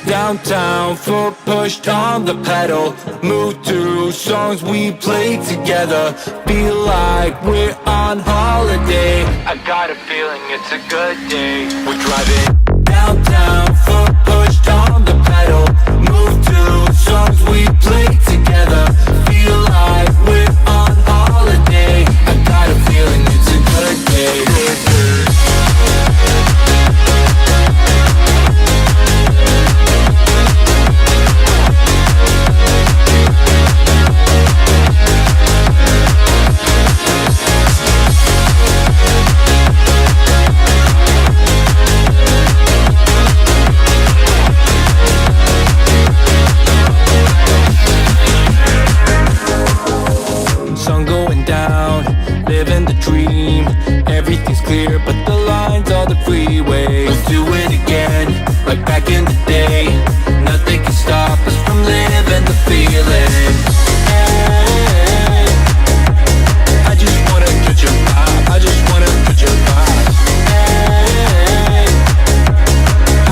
Downtown, foot pushed on the pedal. Move through songs we played together. Feel like we're on holiday. I got a feeling it's a good day. We're driving downtown, foot pushed on the pedal. Move through songs we played together. Feel like we're on holiday. I got a feeling it's a good day. Living the dream, everything's clear, but the lines on the freeway. Let's do it again, like back in the day. Nothing can stop us from living the feeling. Hey, I just wanna get your vibe, I just wanna get your vibe. Hey,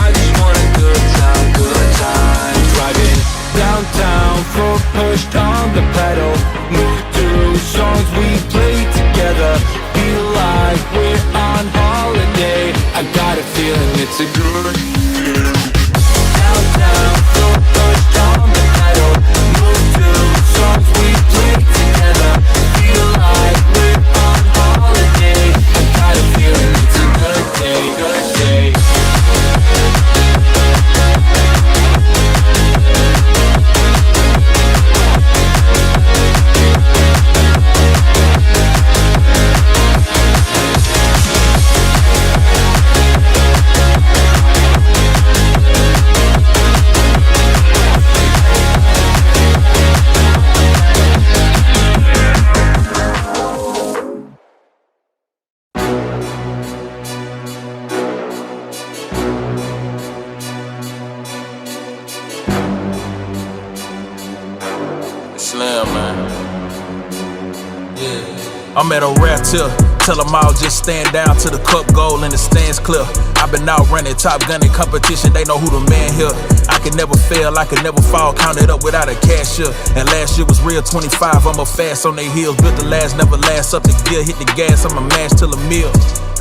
I just want a good time, good time. Driving downtown, foot pushed on the pedal. Move through songs we played together. Feel like we're on holiday. I got a feeling it's a good feeling. Downtown, foot pushed on the pedal. Move through songs we played together. Feel like we're on holiday. I got a feeling it's a good day, good day. I'm at a rare tip, tell them all just stand down to the cup goal and the stands clear. I've been out running, top gunning competition, they know who the man here. I can never fail, I can never fall, counted up without a cashier. And last year was real 25, I'm a fast on they heels. Built the last, never last, up the gear, hit the gas, I'm a mash till a meal.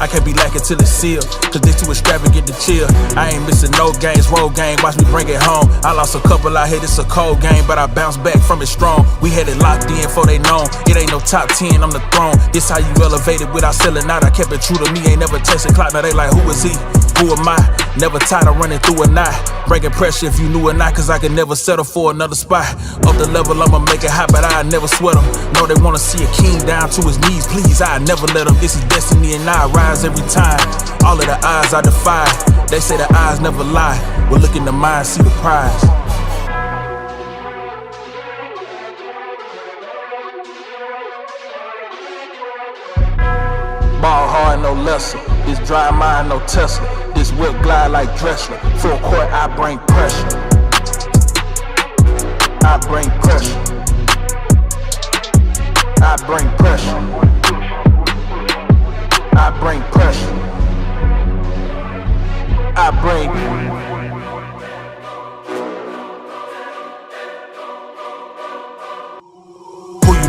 I can't be lacking till it's sealed, cause they too extravagant to chill. I ain't missing no games, road game, watch me bring it home. I lost a couple out here, it's a cold game, but I bounced back from it strong. We had it locked in before they known. It ain't no top 10, I'm the throne. This how you elevated without selling out. I kept it true to me, ain't never testing clock. Now they like, who is he? Who am I? Never tired of running through a knot. Breaking pressure if you knew or not, cause I can never settle for another spot. Up the level, I'ma make it hot, but I never sweat them. Know they wanna see a king down to his knees, please, I never let them. This is destiny and I rise every time. All of the odds I defy. They say the eyes never lie. Well, look in the mind, see the prize. Ball hard, no lesser. This dry mind, no Tesla. This whip glide like Dressler. Full court, I bring pressure. I bring pressure. I bring pressure. I bring pressure. I bring.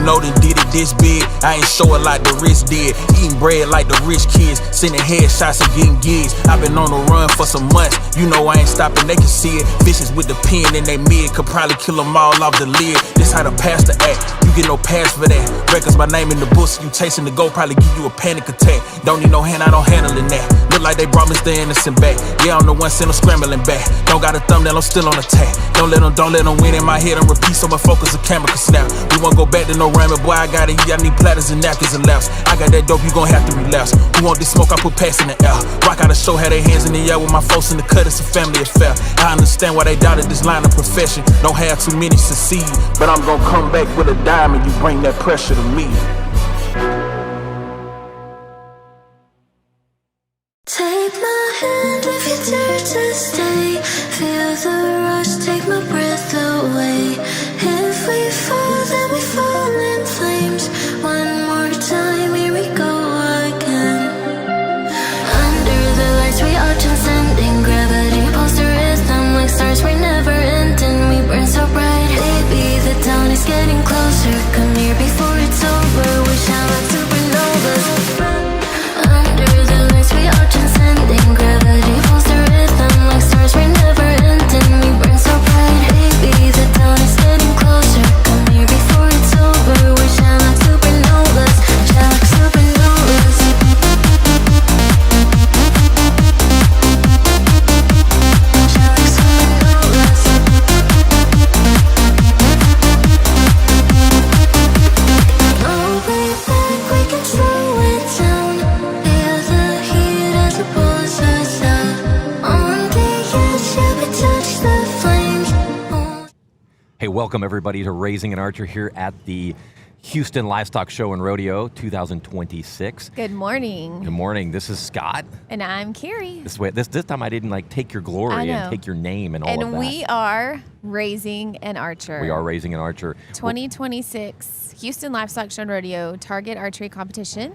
Know that did it this big, I ain't show it like the rich did. Eating bread like the rich kids, sending headshots and getting gigs. I've been on the run for some months, you know I ain't stopping, they can see it. Bitches with the pen in they mid, could probably kill them all off the lid. This how the pastor act, you get no pass for that. Records my name in the books, you chasing the goal, probably give you a panic attack. Don't need no hand, I don't handling that. Look like they brought Mr. Innocent back. Yeah, I'm the one send them scrambling back. Don't got a thumbnail, I'm still on attack. Don't let them win in my head, I'm repeat so my focus the camera can snap. We won't go back to no ramen, boy, I got it, I need platters and napkins and laps. I got that dope, you gon' have to relapse. Who want this smoke, I put packs in the air. Rock out a show, had their hands in the air with my folks in the cut, it's a family affair. I understand why they doubted this line of profession. Don't have too many succeed, but I'm gon' come back with a dime and you bring that pressure to me. Take my hand if you dare to stay. Feel the rush, take my breath away. If we fall, then we fall in flames. One more time, here we go again. Under the lights, we are transcending gravity. Pulse the rhythm like stars. Hey, welcome everybody to Raising an Archer here at the Houston Livestock Show and Rodeo 2026. Good morning. Good morning. This is Scott. And I'm Carrie. This time I didn't take your glory and take your name and all of that. And we are Raising an Archer. We are Raising an Archer. 2026 Houston Livestock Show and Rodeo Target Archery Competition.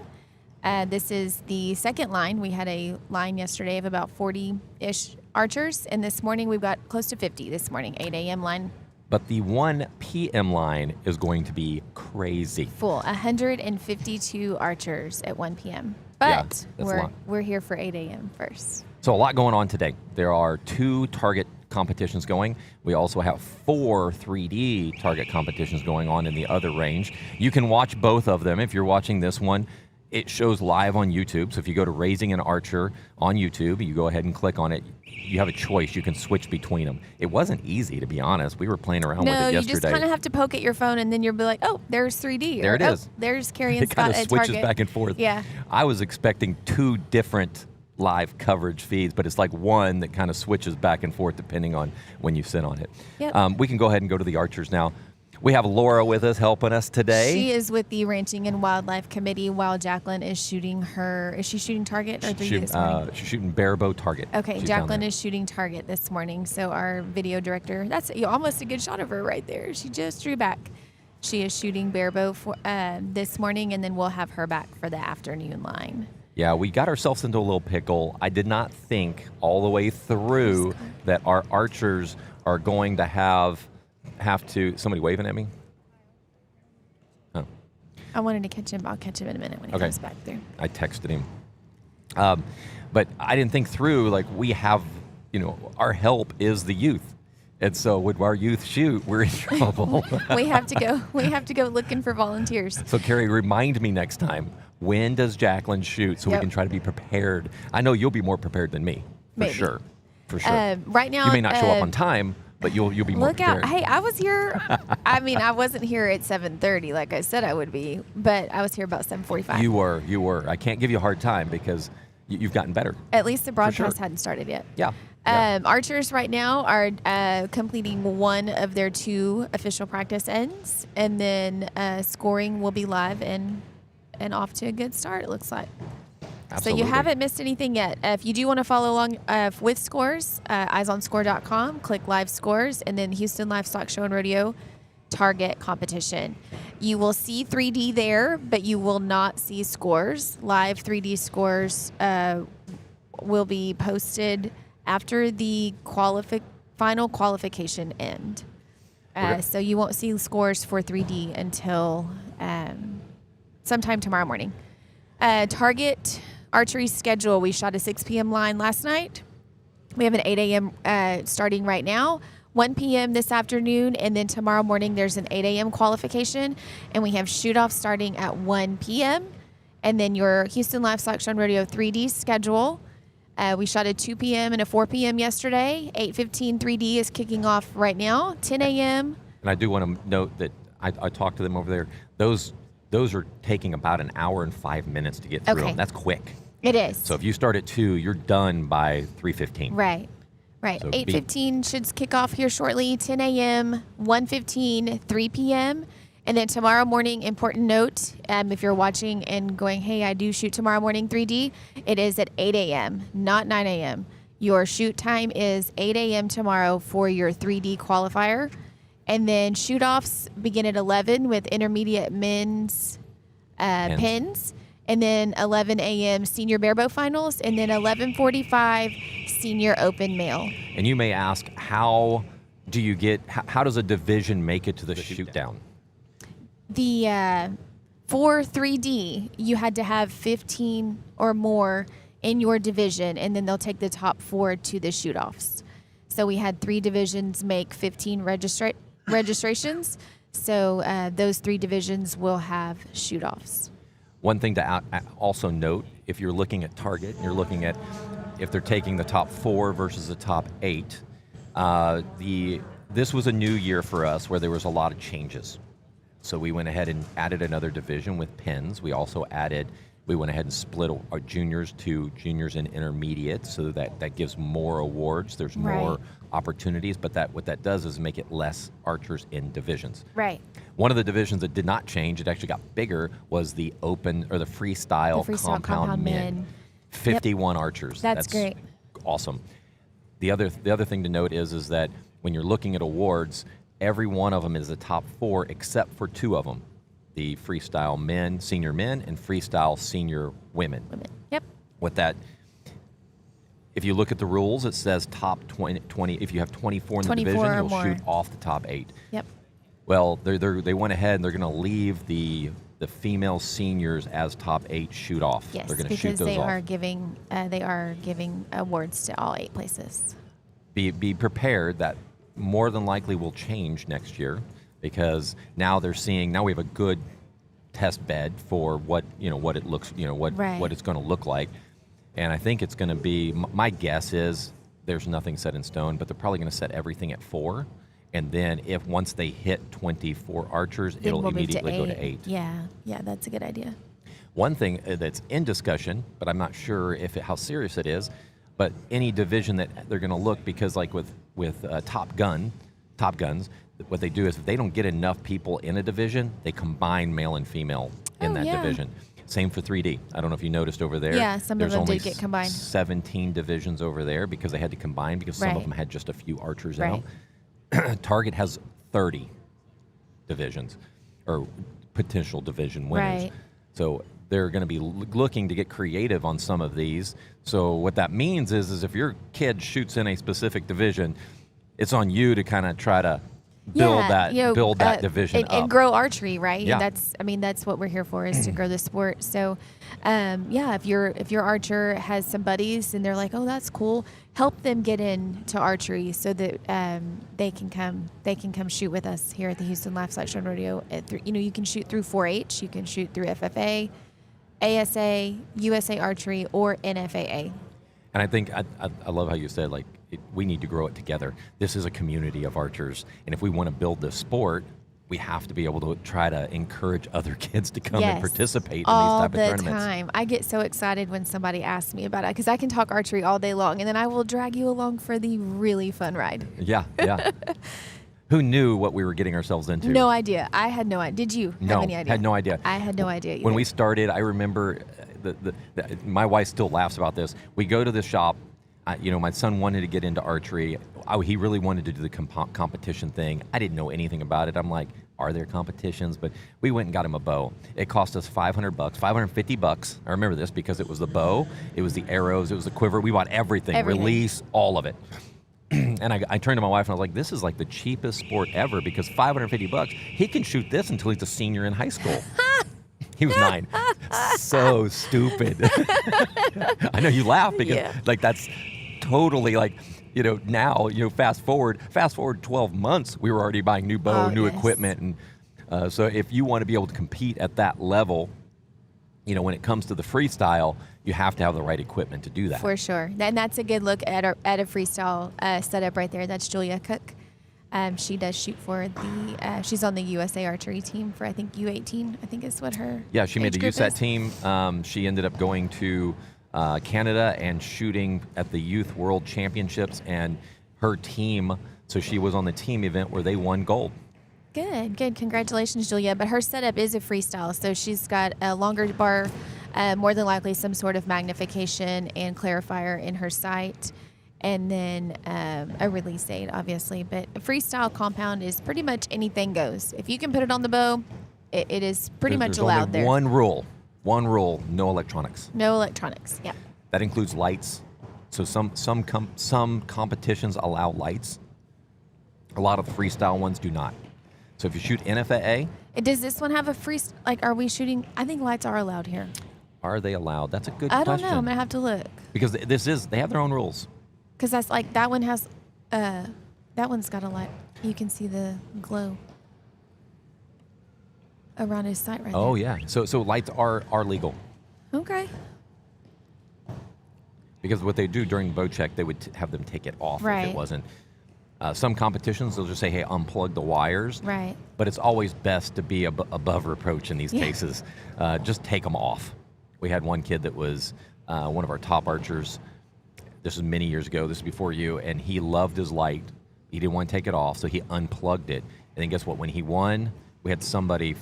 This is the second line. We had a line yesterday of about 40-ish archers, and this morning we've got close to 50 this morning, 8 a.m. line. But the 1 p.m. line is going to be crazy. Full, 152 archers at 1 p.m. Yeah, But that's a lot. we're here for 8 a.m. first. So a lot going on today. There are 2 target competitions going. We also have 4 3D target competitions going on in the other range. You can watch both of them. If you're watching this one, it shows live on YouTube. So if you go to Raising an Archer on YouTube, you go ahead and click on it. You have a choice. You can switch between them. It wasn't easy, to be honest. We were playing around with it yesterday. No, you just kind of have to poke at your phone, and then you'll be like, oh, there's 3D. There it is. There's Carrie and It Scott kind of at switches Target. back and forth. Yeah. I was expecting 2 different live coverage feeds, but it's like one that kind of switches back and forth depending on when you sit on it. Yep. We can go ahead and go to the archers now. We have Laura with us helping us today. She is with the Ranching and Wildlife Committee while Jacqueline is shooting is she shooting target or 3D this morning? She's shooting bare bow target. Okay, She's down Jacqueline there. is shooting target this morning. So our video director, that's almost a good shot of her right there. She just drew back. She is shooting bare bow for, this morning, and then we'll have her back for the afternoon line. Yeah, we got ourselves into a little pickle. I did not think all the way through that our archers are going to have to. Somebody waving at me? Oh. I wanted to catch him. I'll catch him in a minute when he Okay. comes back through. I texted him. But I didn't think through, we have, our help is the youth. And so when our youth shoot, we're in trouble. We have to go looking for volunteers. So Carrie, remind me next time, when does Jacqueline shoot so we Yep. can try to be prepared? I know you'll be more prepared than me, for Maybe. sure. For sure. Right now, you may not show up on time, but you'll be more look prepared. out. Hey, I was here. I mean, I wasn't here at 7:30 like I said I would be, but I was here about 7:45. You were. I can't give you a hard time because you've gotten better. At least the broadcast sure. hadn't started yet. Yeah. Archers right now are completing one of their 2 official practice ends, and then scoring will be live and off to a good start, it looks like. Absolutely. So you haven't missed anything yet. If you do want to follow along with scores, eyesonscore.com, click live scores, and then Houston Livestock Show and Rodeo Target Competition. You will see 3D there, but you will not see scores. Live 3D scores will be posted after the final qualification end. So you won't see scores for 3D until sometime tomorrow morning. Target archery schedule. We shot a 6 p.m. line last night. We have an 8 a.m. Starting right now, 1 p.m. this afternoon, and then tomorrow morning there's an 8 a.m. qualification, and we have shoot-off starting at 1 p.m. And then your Houston Livestock Show and Rodeo 3D schedule. We shot a 2 p.m. and a 4 p.m. yesterday. 8:15 3D is kicking off right now, 10 a.m. And I do want to note that I talked to them over there. Those are taking about an hour and 5 minutes to get through Okay. them. That's quick. It is. So if you start at 2, you're done by 3:15. Right. So 8:15 should kick off here shortly. 10 a.m., 1:15, 3 p.m. And then tomorrow morning, important note, if you're watching and going, hey, I do shoot tomorrow morning 3D, it is at 8 a.m., not 9 a.m. Your shoot time is 8 a.m. tomorrow for your 3D qualifier. And then shoot-offs begin at 11 with intermediate men's pins. And then 11 a.m. senior barebow finals. And then 11:45 senior open male. And you may ask, how does a division make it to the shoot down? For 3D, you had to have 15 or more in your division, and then they'll take the top 4 to the shoot-offs. So we had 3 divisions make 15 registrations. So those 3 divisions will have shoot-offs. One thing to also note, if you're looking at target, and you're looking at if they're taking the top 4 versus the top 8, this was a new year for us where there was a lot of changes. So we went ahead and added another division with pins. We also added We went ahead and split our juniors to juniors and intermediates, so that gives more awards. There's more Right. opportunities, but what that does is make it less archers in divisions. Right. One of the divisions that did not change, it actually got bigger, was the open or the freestyle, The freestyle compound men. 51 archers. That's great. Awesome. The other thing to note is that when you're looking at awards, every one of them is the top 4 except for 2 of them. The freestyle men, senior men, and freestyle senior women. Yep. With that, if you look at the rules, it says top 20 if you have 24 in the 24 division, or you'll more. shoot off the top 8. Yep. Well, they went ahead and they're going to leave the female seniors as top 8 shoot off. Yes, They're going to shoot because those they off. are giving awards to all 8 places. Be prepared that more than likely will change next year, because now we have a good test bed for what it looks, Right. what it's going to look like. And I think it's going to be, my guess is there's nothing set in stone, but they're probably going to set everything at 4. And then once they hit 24 archers, Then it'll we'll move immediately go to 8. Yeah, that's a good idea. One thing that's in discussion, but I'm not sure how serious it is, but any division that they're going to look, because like with Top Guns, what they do is if they don't get enough people in a division, they combine male and female in that division. Same for 3D. I don't know if you noticed over there. Yeah, some of there's them only did get combined. 17 divisions over there because they had to combine, because some of Right. them had just a few archers Right. out. Target has 30 divisions, or potential division winners. Right. So they're going to be looking to get creative on some of these. So what that means is if your kid shoots in a specific division, it's on you to kind of try to build that division up. and grow archery, right? Yeah. That's what we're here for, is to grow the sport. So, if your archer has some buddies and they're like, oh, that's cool, help them get into archery so that they can come shoot with us here at the Houston Livestock Show and Rodeo. You can shoot through 4-H, you can shoot through FFA, ASA, USA Archery, or NFAA. And I think I love how you said, like, we need to grow it together. This is a community of archers, and if we want to build this sport, we have to be able to try to encourage other kids to come and participate in these type of tournaments. All the time. I get so excited when somebody asks me about it, because I can talk archery all day long, and then I will drag you along for the really fun ride. Yeah. Who knew what we were getting ourselves into? No idea. I had no idea. Did you have any idea? Had no idea. I had no idea either. When we started, I remember my wife still laughs about this. We go to the shop. My son wanted to get into archery. He really wanted to do the competition thing. I didn't know anything about it. I'm like, are there competitions? But we went and got him a bow. It cost us $500, $550. I remember this because it was the bow, it was the arrows, it was the quiver. We bought everything. Release, all of it. And I turned to my wife and I was like, this is like the cheapest sport ever, because $550, he can shoot this until he's a senior in high school. He was 9. So stupid. I know you laugh because that's totally now, fast forward 12 months, we were already buying new bow, new equipment. And so if you want to be able to compete at that level, when it comes to the freestyle, you have to have the right equipment to do that. For sure. And that's a good look at a freestyle setup right there. That's Julia Cook. She does shoot for she's on the USA Archery team for, I think, U18, I think is what her Yeah, she made the age group USAT is. team. She ended up going to Canada and shooting at the Youth World Championships, and her team, so she was on the team event where they won gold. Good. Congratulations, Julia. But her setup is a freestyle, so she's got a longer bar, more than likely some sort of magnification and clarifier in her sight, and then a release aid, obviously. But a freestyle compound is pretty much anything goes. If you can put it on the bow, it is pretty much There's allowed only there. One rule, no electronics. No electronics. Yeah. That includes lights. So some competitions allow lights. A lot of the freestyle ones do not. So if you shoot NFAA, Does this one have a free? Are we shooting? I think lights are allowed here. are they allowed? That's a good I question. don't know. I'm gonna have to look, Because they have their own rules. because that's like that one has. That one's got a light. You can see the glow around his sight right Oh there. yeah. So lights are legal. Okay. Because what they do during bow check, they would have them take it off if Right. it wasn't. Some competitions, they'll just say, hey, unplug the wires. Right. But it's always best to be above reproach in these Yeah. cases. Just take them off. We had one kid that was one of our top archers. This was many years ago. This is before you, and he loved his light. He didn't want to take it off, so he unplugged it. And then guess what? When he won, we had somebody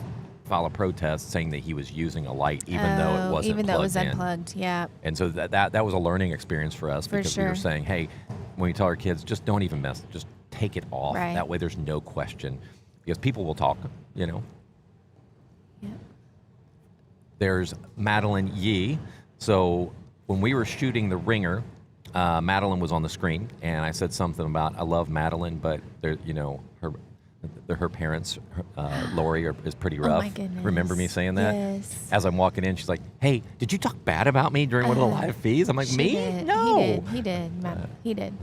file a protest saying that he was using a light even though it wasn't even though it was plugged in. unplugged. Yeah. And so that was a learning experience for us because we were saying, hey, when we tell our kids, just don't even mess, just take it off. Right. That way there's no question. Because people will talk, you know. Yeah. There's Madeline Yee. So when we were shooting The Ringer, Madeline was on the screen, and I said something about, I love Madeline, but her parents, Lori, is pretty rough. Oh my goodness. Remember me saying that? Yes. As I'm walking in, she's like, hey, did you talk bad about me during one of the live feeds? I'm like, me? Did. No. He did. Matt. He did.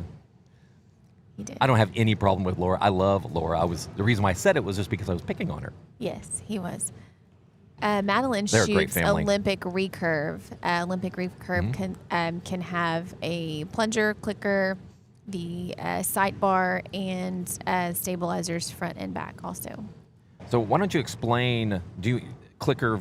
He did. I don't have any problem with Laura. I love Laura. The reason why I said it was just because I was picking on her. Yes, he was. Madeline They're a great shoots family. Olympic recurve. Olympic recurve can have a plunger, clicker, the sight bar, and stabilizers front and back also. So why don't you explain clicker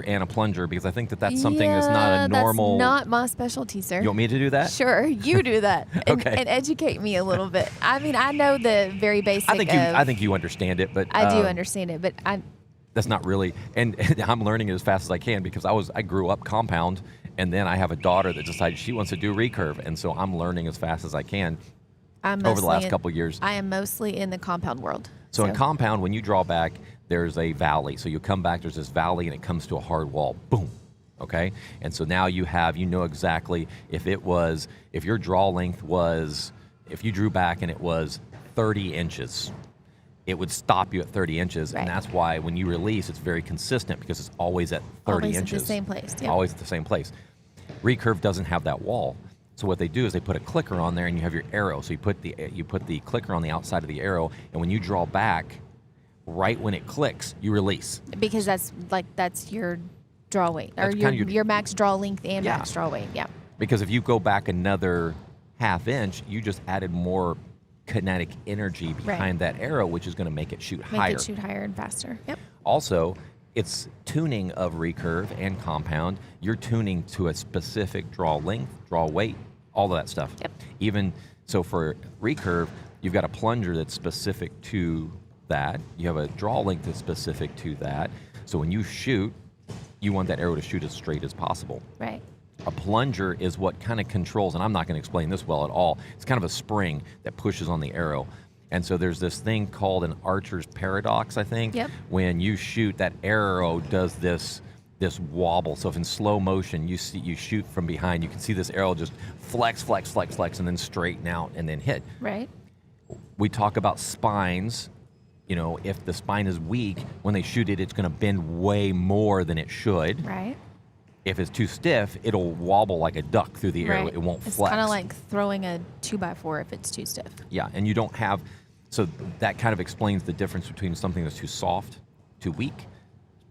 and a plunger, because I think that's something that's not a normal. That's not my specialty, sir. You want me to do that? Sure, you do that. Okay. And educate me a little bit. I mean, I know the very basic. I think you understand it, but I do understand it, but that's not really. And I'm learning it as fast as I can because I grew up compound, and then I have a daughter that decided she wants to do recurve, and so I'm learning as fast as I can over the last couple of years. I am mostly in the compound world. So in compound, when you draw back, there's a valley. So you come back, there's this valley, and it comes to a hard wall. Boom. Okay? And so now you know exactly if your draw length was, if you drew back and it was 30 inches, it would stop you at 30 inches. Right. And that's why when you release, it's very consistent because it's always at 30 inches. Always at the same place. Yep. Always at the same place. Recurve doesn't have that wall. So what they do is they put a clicker on there, and you have your arrow. So you put the clicker on the outside of the arrow, and when you draw back, right when it clicks, you release. Because that's your draw weight, or That's kind of your max draw length and max draw weight. Yeah. Because if you go back another half inch, you just added more kinetic energy behind that arrow, which is going to make it shoot higher. Make it shoot higher and faster. Yep. Also, it's tuning of recurve and compound. You're tuning to a specific draw length, draw weight, all of that stuff. Yep. Even so, for recurve, you've got a plunger that's specific to that. You have a draw length that's specific to that. So when you shoot, you want that arrow to shoot as straight as possible. Right. A plunger is what kind of controls, and I'm not going to explain this well at all. It's kind of a spring that pushes on the arrow. And so there's this thing called an archer's paradox, I think. Yep. When you shoot, that arrow does this wobble. So if in slow motion you shoot from behind, you can see this arrow just flex, and then straighten out and then hit. Right. We talk about spines. You know, if the spine is weak, when they shoot it, it's going to bend way more than it should. Right. If it's too stiff, it'll wobble like a duck through the air. Right. It won't It's flex. kind of like throwing a 2x4 if it's too stiff. Yeah, and you don't have, so that kind of explains the difference between something that's too soft, too weak,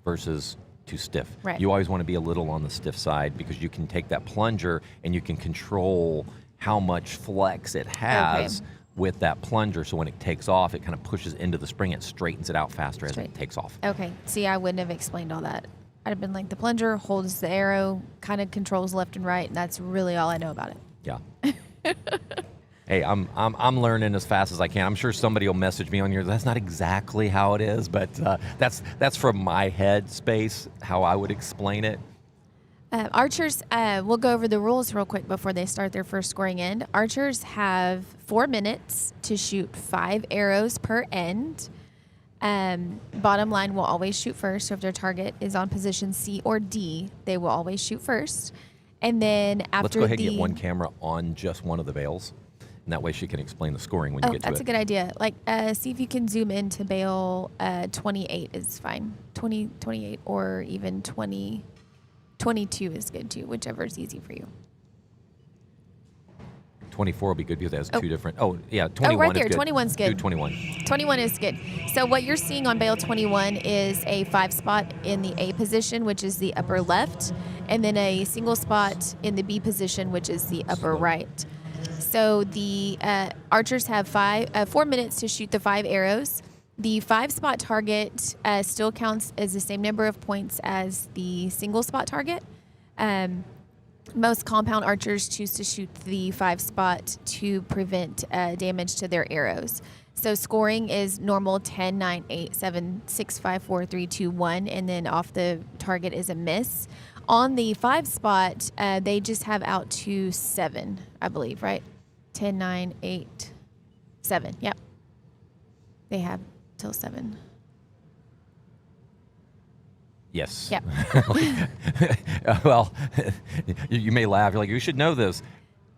versus too stiff. Right. You always want to be a little on the stiff side because you can take that plunger and you can control how much flex it has with that plunger. So when it takes off, it kind of pushes into the spring. It straightens it out faster as it takes off. Okay. See, I wouldn't have explained all that. I'd have been like, the plunger holds the arrow, kind of controls left and right, and that's really all I know about it. Yeah. Hey, I'm learning as fast as I can. I'm sure somebody will message me on here. That's not exactly how it is, but that's from my head space how I would explain it. Archers, we'll go over the rules real quick before they start their first scoring end. Archers have 4 minutes to shoot 5 arrows per end. Bottom line will always shoot first. So if their target is on position C or D, they will always shoot first. And then after Let's go ahead and get one camera on just one of the bales. And that way she can explain the scoring when you get to it. That's a good idea. Like, see if you can zoom into bale 28 is fine. 20, 28, or even 20, 22 is good too, whichever is easy for you. 24 will be good because it has two different. Oh, yeah, 21 Oh, right there. is good. 21's good. Do 21. 21 is good. So what you're seeing on bale 21 is a 5 spot in the A position, which is the upper left, and then a single spot in the B position, which is the upper right. So the archers have 4 minutes to shoot the 5 arrows. The 5-spot target still counts as the same number of points as the single spot target. Most compound archers choose to shoot the 5-spot to prevent damage to their arrows. So scoring is normal 10, 9, 8, 7, 6, 5, 4, 3, 2, 1, and then off the target is a miss. On the 5-spot, they just have out to 7, I believe, right? 10, 9, 8, 7. Yep. They have till 7. Yes. Yep. Well, you may laugh. You're like, you should know this.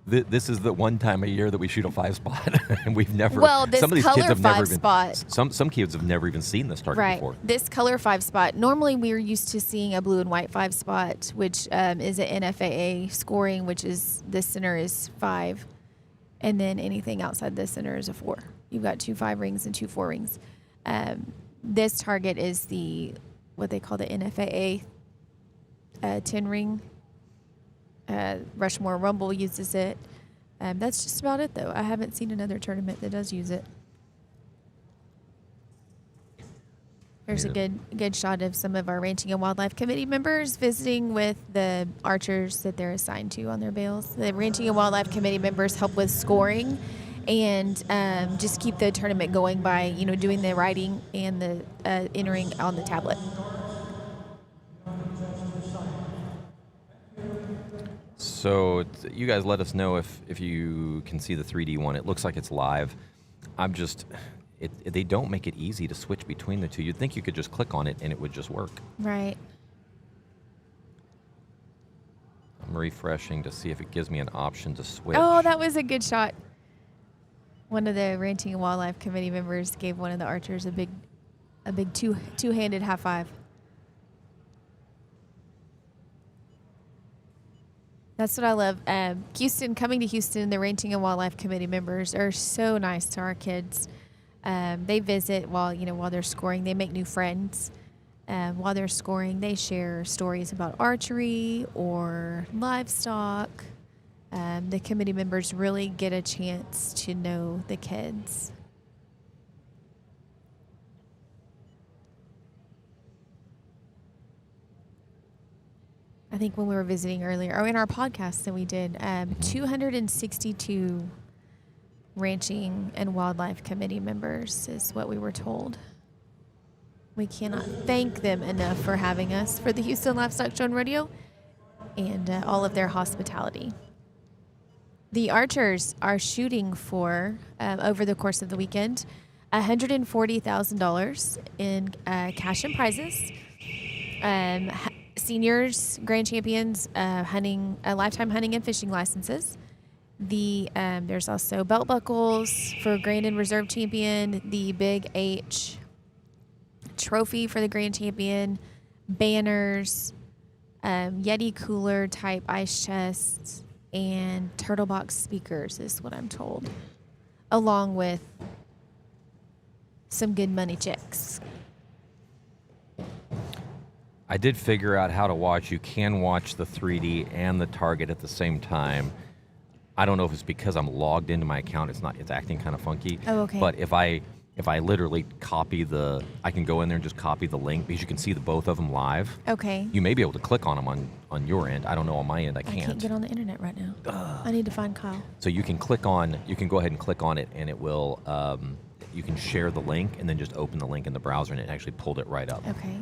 This is the one time a year that we shoot a 5-spot, and we've never. Well, this some of these color kids have never 5-spot. Some kids have never even seen this target Right. before. This color 5-spot. Normally, we're used to seeing a blue and white 5-spot, which is an NFAA scoring, which is the center is 5, and then anything outside the center is a 4. You've got 2 5 rings and 2 4 rings. This target is what they call the NFAA 10 ring. Rushmore Rumble uses it. That's just about it, though. I haven't seen another tournament that does use it. There's a good shot of some of our Ranching and Wildlife Committee members visiting with the archers that they're assigned to on their bales. The Ranching and Wildlife Committee members help with scoring and just keep the tournament going by, doing the writing and the entering on the tablet. So you guys let us know if you can see the 3D one. It looks like it's live. They don't make it easy to switch between the two. You'd think you could just click on it and it would just work. Right. I'm refreshing to see if it gives me an option to switch. Oh, that was a good shot. One of the Ranching and Wildlife Committee members gave one of the archers a big two-handed high five. That's what I love. Coming to Houston, the Ranching and Wildlife Committee members are so nice to our kids. They visit while they're scoring. They make new friends. While they're scoring, they share stories about archery or livestock. The committee members really get a chance to know the kids. I think when we were visiting earlier, or in our podcast that we did, 262 Ranching and Wildlife Committee members is what we were told. We cannot thank them enough for having us for the Houston Livestock Show and Rodeo and all of their hospitality. The archers are shooting for, over the course of the weekend, $140,000 in cash and prizes. Seniors, grand champions, lifetime hunting and fishing licenses. There's also belt buckles for grand and reserve champion, the Big H trophy for the grand champion, banners, Yeti cooler type ice chests, and turtle box speakers is what I'm told, along with some good money checks. I did figure out how to watch. You can watch the 3D and the target at the same time. I don't know if it's because I'm logged into my account. It's acting kind of funky. Oh, okay. But if I literally copy I can go in there and just copy the link because you can see both of them live. Okay. You may be able to click on them on your end. I don't know on my end. I can't. I can't get on the internet right now. I need to find Kyle. So you can go ahead and click on it, and it will. You can share the link and then just open the link in the browser, and it actually pulled it right up. Okay.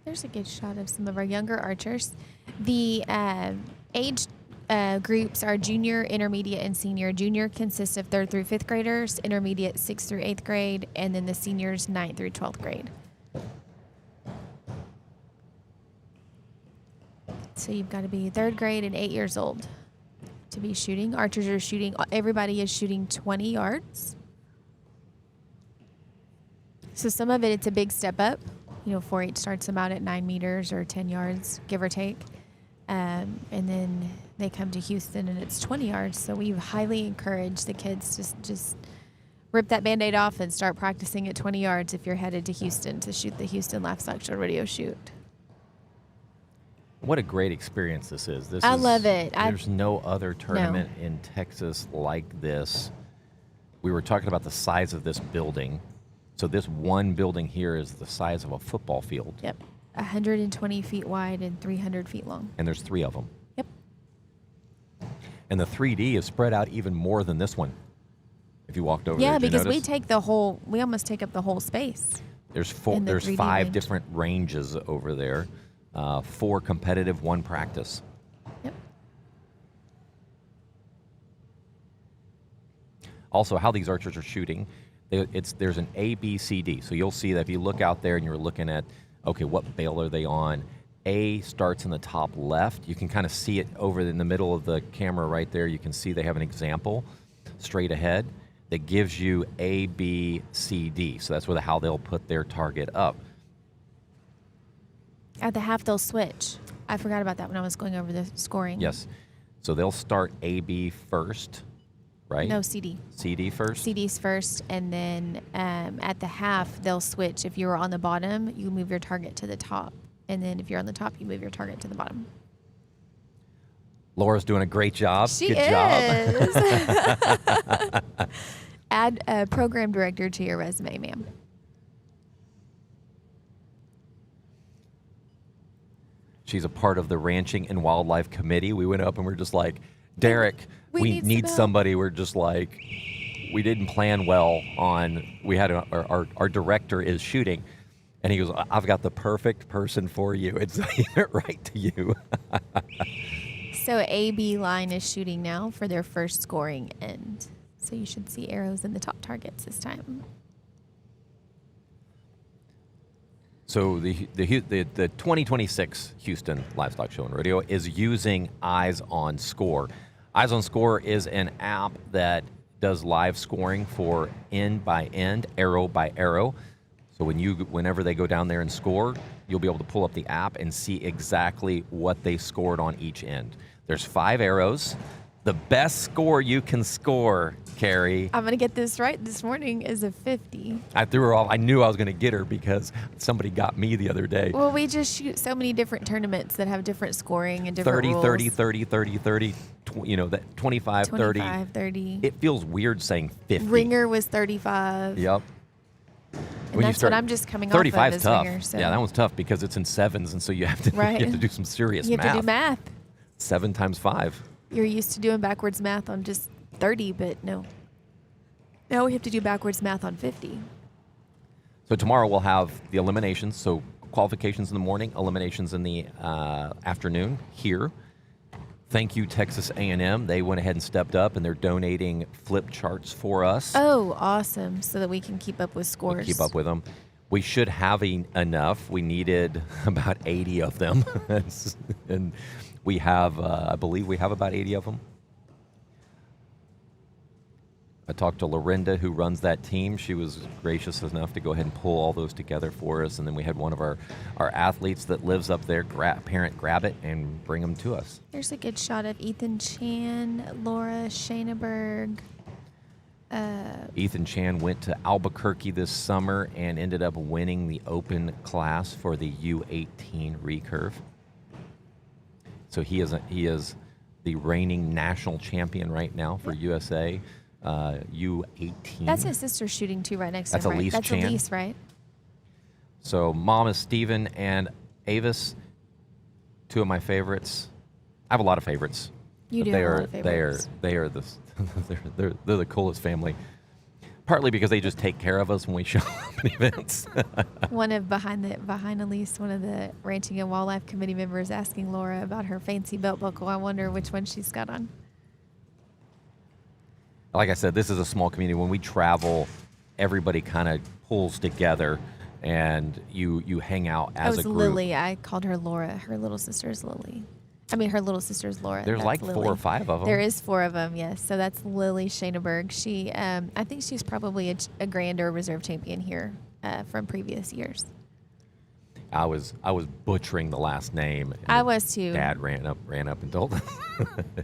There's a good shot of some of our younger archers. The age groups are junior, intermediate, and senior. Junior consists of 3rd through 5th graders, intermediate 6th through 8th grade, and then the seniors 9th through 12th grade. So you've got to be 3rd grade and 8 years old to be shooting. Archers are shooting. Everybody is shooting 20 yards. So some of it's a big step up. 4-H starts them out at 9 meters or 10 yards, give or take. And then they come to Houston and it's 20 yards. So we highly encourage the kids to just rip that Band-Aid off and start practicing at 20 yards if you're headed to Houston to shoot the Houston Livestock Show Rodeo shoot. What a great experience this is. I love it. There's no other tournament in Texas like this. We were talking about the size of this building. So this one building here is the size of a football field. Yep. 120 feet wide and 300 feet long. And there's 3 of them. Yep. And the 3D is spread out even more than this one. If you walked over Yeah, there, did you because notice? we almost take up the whole space. There's in the 3D 5 range. different ranges over there. 4 competitive, 1 practice. Yep. Also, how these archers are shooting, there's an A, B, C, D. So you'll see that if you look out there and you're looking at, okay, what bale are they on? A starts in the top left. You can kind of see it over in the middle of the camera right there. You can see they have an example straight ahead that gives you A, B, C, D. So that's how they'll put their target up. At the half, they'll switch. I forgot about that when I was going over the scoring. Yes. So they'll start A, B first, right? No, CD. CD first? CD's first, and then at the half, they'll switch. If you're on the bottom, you move your target to the top. And then if you're on the top, you move your target to the bottom. Laura's doing a great job. She Good is. job. Add a program director to your resume, ma'am. She's a part of the Ranching and Wildlife Committee. We went up and we're just like, Derek, we need somebody. We're just like, we didn't plan well on, we had our director is shooting. And he goes, I've got the perfect person for you. It's right to you. So AB line is shooting now for their first scoring end. So you should see arrows in the top targets this time. So the 2026 Houston Livestock Show and Rodeo is using Eyes on Score. Eyes on Score is an app that does live scoring for end by end, arrow by arrow. So whenever they go down there and score, you'll be able to pull up the app and see exactly what they scored on each end. There's 5 arrows. The best score you can score, Carrie. I'm going to get this right this morning is a 50. I threw her off. I knew I was going to get her because somebody got me the other day. Well, we just shoot so many different tournaments that have different scoring and different 30, rules. 30, 30, 30, 30, that 25, 30. 25, 30. It feels weird saying 50. Ringer was 35. Yep. And that's what I'm just coming off of 35 is is tough. Ringer. So. Yeah, that one's tough because it's in sevens, and so you have to, Right. you have to do some serious You have math. to do math. 7 times 5. You're used to doing backwards math on just 30, but no. Now we have to do backwards math on 50. So tomorrow we'll have the eliminations. So qualifications in the morning, eliminations in the afternoon here. Thank you, Texas A&M. They went ahead and stepped up, and they're donating flip charts for us. Oh, awesome. So that we can keep up with scores. Keep up with them. We should have enough. We needed about 80 of them. And we have, I believe we have about 80 of them. I talked to Lorinda, who runs that team. She was gracious enough to go ahead and pull all those together for us. And then we had one of our athletes that lives up there, parent grab it and bring them to us. There's a good shot of Ethan Chan, Laura Shaneberg. Ethan Chan went to Albuquerque this summer and ended up winning the open class for the U18 recurve. So he is the reigning national champion right now for USA U18. That's his sister shooting too, right next That's to him. Elise That's Chan. Elise, right? So Mom is Steven and Avis, 2 of my favorites. I have a lot of favorites. You but do have a lot of favorites. They are the they're the coolest family. Partly because they just take care of us when we show up at events. One of behind Elise, one of the Ranching and Wildlife Committee members asking Laura about her fancy belt buckle. I wonder which one she's got on. Like I said, this is a small community. When we travel, everybody kind of pulls together, and you hang out as a group. Lily. I called her Laura. Her little sister is Lily. I mean, her little sister's Laura. There's That's like Lily. 4 or 5 of them. There is 4 of them, yes. So that's Lily Shaneberg. She, I think she's probably a grand or reserve champion here from previous years. I was butchering the last name. And I was too. Dad ran up and told us.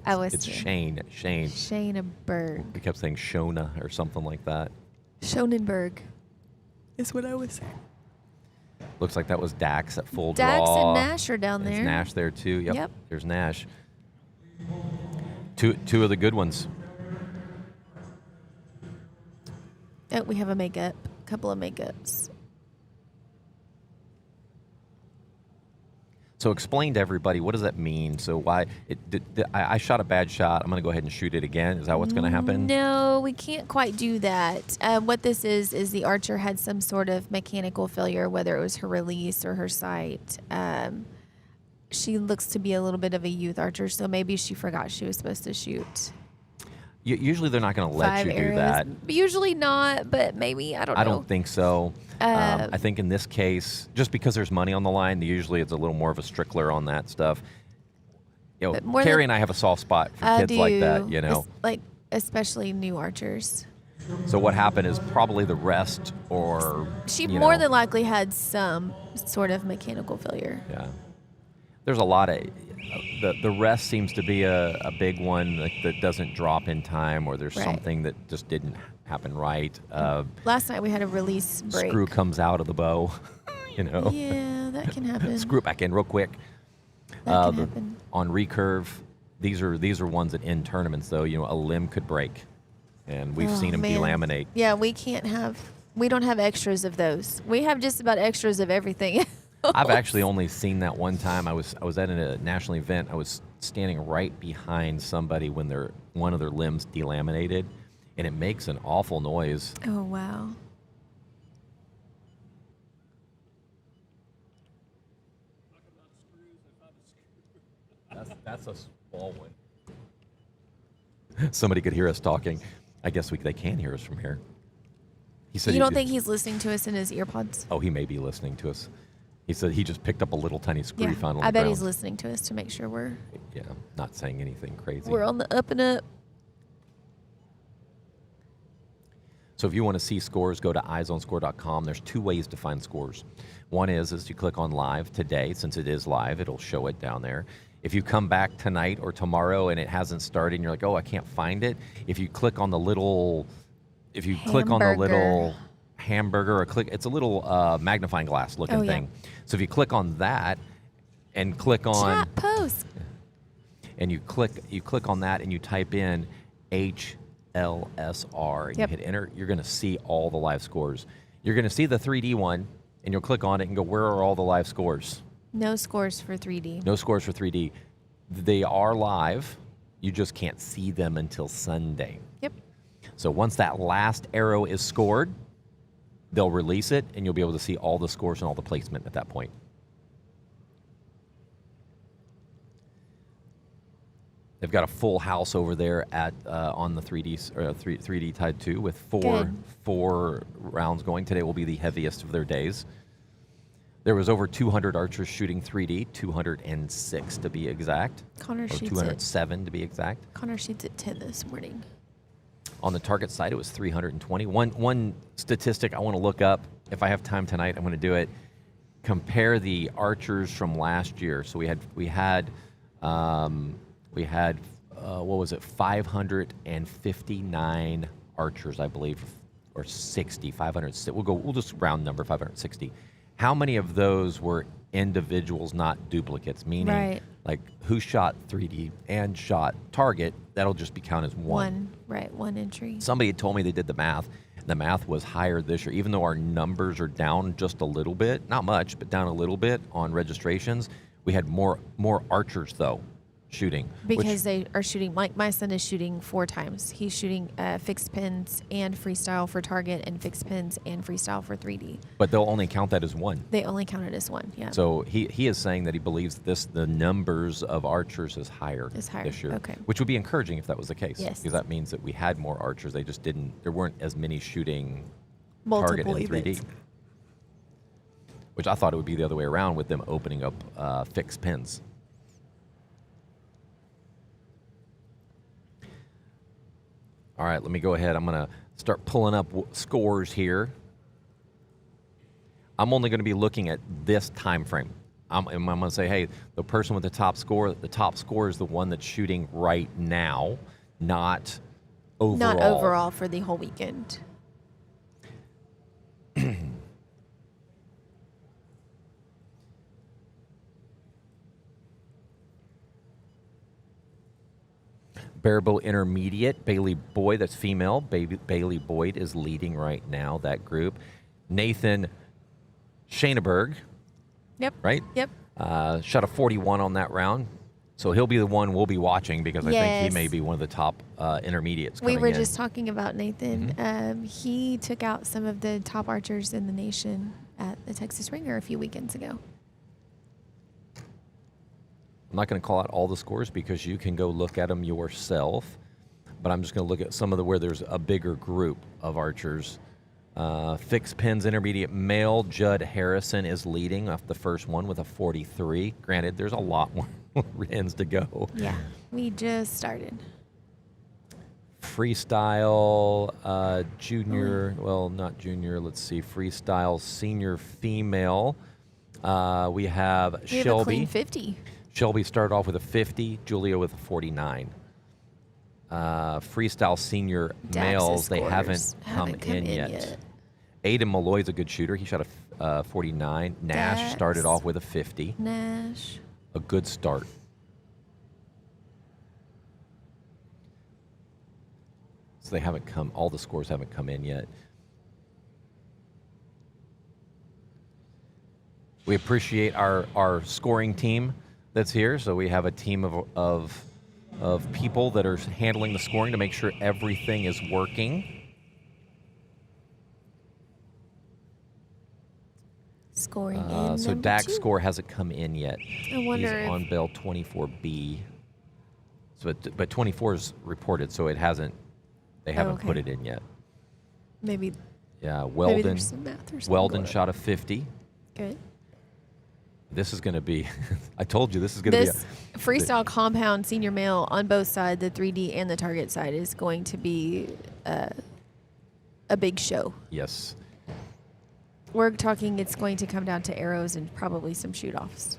I was It's too. Shane. Shaneberg. We kept saying Shona or something like that. Schonenberg is what I was saying. Looks like that was Dax at full Dax draw. and Nash are down There's there. Nash there too. Yep. Yep. There's Nash. Two of the good ones. Oh, we have a makeup couple of makeups. So explain to everybody, what does that mean? So why I shot a bad shot. I'm going to go ahead and shoot it again. Is that what's going to happen? No, we can't quite do that. What this is the archer had some sort of mechanical failure, whether it was her release or her sight. She looks to be a little bit of a youth archer, so maybe she forgot she was supposed to shoot. Usually they're not going to let 5 you arrows. do that. Usually not, but maybe, I don't know. I don't think so. I think in this case, just because there's money on the line, usually it's a little more of a strickler on that stuff. You know, Carrie and I have a soft spot for kids like that, you know. Like, especially new archers. So what happened is probably the rest or... She more than likely had some sort of mechanical failure. Yeah. There's a lot of... The rest seems to be a big one that doesn't drop in time, or there's something that just didn't happen right. Last night we had a release break. Screw comes out of the bow, you know. Yeah, that can happen. Screw it back in real quick. That can happen. On recurve, these are ones that in tournaments, though, you know, a limb could break, and we've seen them delaminate. Yeah, we don't have extras of those. We have just about extras of everything. I've actually only seen that one time. I was at a national event. I was standing right behind somebody when one of their limbs delaminated, and it makes an awful noise. Oh, wow. That's a small one. Somebody could hear us talking. I guess they can hear us from here. He said You don't think he's listening to us in his earpods? Oh, he may be listening to us. He said he just picked up a little tiny screw he found on the I bet ground. he's listening to us to make sure we're not saying anything crazy. on the up and up. So if you want to see scores, go to eyesonscore.com. There's 2 ways to find scores. One is you click on live today. Since it is live, it'll show it down there. If you come back tonight or tomorrow and it hasn't started and you're like, oh, I can't find it, if you click on the little, hamburger, it's a little magnifying glass looking thing. So if you click on that and click on chat post, and you click on that and you type in HLSR and you hit enter, you're going to see all the live scores. You're going to see the 3D one, and you'll click on it and go, where are all the live scores? No scores for 3D. No scores for 3D. They are live. You just can't see them until Sunday. Yep. So once that last arrow is scored, they'll release it, and you'll be able to see all the scores and all the placement at that point. They've got a full house over there at on the 3D Tide 2 with four rounds going. Today will be the heaviest of their days. There was over 200 archers shooting 3D, 206 to be exact. Connor or shoots 207 to be exact. Connor shoots at 10 this morning. On the target side, it was 320. One statistic I want to look up, if I have time tonight, I'm going to do it. Compare the archers from last year. So we had what was it, 559 archers, I believe, or 60, 500. We'll just round number, 560. How many of those were individuals, not duplicates? Meaning, like who shot 3D and shot target? That'll just be counted as one. One entry. Somebody had told me they did the math. The math was higher this year, even though our numbers are down just a little bit, not much, but down a little bit on registrations. We had more archers though shooting because they are shooting. My son is shooting 4 times. He's shooting fixed pins and freestyle for target, and fixed pins and freestyle for 3D. But they'll only count that as one. They only count it as one. Yeah. So he is saying that he believes the numbers of archers is higher this year. Okay. Which would be encouraging if that was the case. Yes. Because that means that we had more archers. They just didn't. There weren't as many shooting multiple target in 3D. events. Which I thought it would be the other way around with them opening up fixed pins. All right, let me go ahead. I'm going to start pulling up scores here. I'm only going to be looking at this time frame. I'm going to say, hey, the person with the top score is the one that's shooting right now, not overall. Not overall for the whole weekend. Barebow Intermediate, Bailey Boyd, that's female. Bailey Boyd is leading right now, that group. Nathan Shaneberg, Yep. right? Yep. Shot a 41 on that round. So he'll be the one we'll be watching because I think he Yes. may be one of the top intermediates We coming were in. just talking about Nathan. He took out some of the top archers in the nation at the Texas Ringer a few weekends ago. I'm not going to call out all the scores because you can go look at them yourself, but I'm just going to look at some of where there's a bigger group of archers. Fixed pins intermediate male, Judd Harrison is leading off the first one with a 43. Granted, there's a lot more ends to go. Yeah. We just started. Freestyle junior, well, not junior, let's see, freestyle senior female. We have We have a Shelby. clean 50. Shelby started off with a 50, Julia with a 49. Freestyle senior males, they haven't come in yet. Aiden Malloy's a good shooter. He shot a 49. Nash Dax. started off with a 50. Nash. A good start. So they haven't come, all the scores haven't come in yet. We appreciate our scoring team that's here. So we have a team of people that are handling the scoring to make sure everything is working. Scoring in So number Dak's 2. score hasn't come in yet. I wonder He's if- on bell 24B. So but 24 is reported, so it hasn't. They haven't okay. put it in yet. Maybe Yeah, maybe Weldon. there's some math or something. Weldon going on. shot a 50. Good. This is going to be. I told you this is going to be. This freestyle compound senior male on both sides, the 3D and the target side, is going to be a big show. Yes. We're talking it's going to come down to arrows and probably some shoot-offs.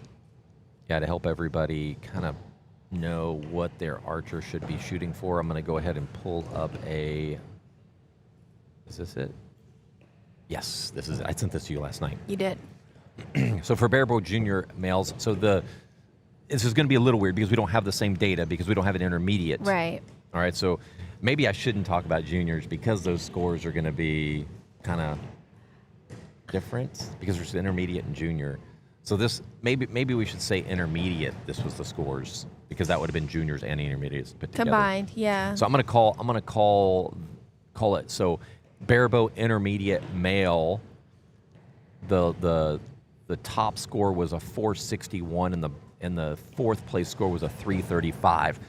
Yeah, to help everybody kind of know what their archer should be shooting for, I'm going to go ahead and pull up a. Is this it? Yes, this is it. I sent this to you last night. You did. So for Barebow Junior males, so this is going to be a little weird because we don't have the same data because we don't have an intermediate. Right. All right, so maybe I shouldn't talk about juniors because those scores are going to be kind of different because there's intermediate and junior. So this maybe we should say intermediate. This was the scores because that would have been juniors and intermediates put together. Combined, yeah. So I'm gonna call it so Barebow intermediate male. The top score was a 461 and the fourth place score was a 335.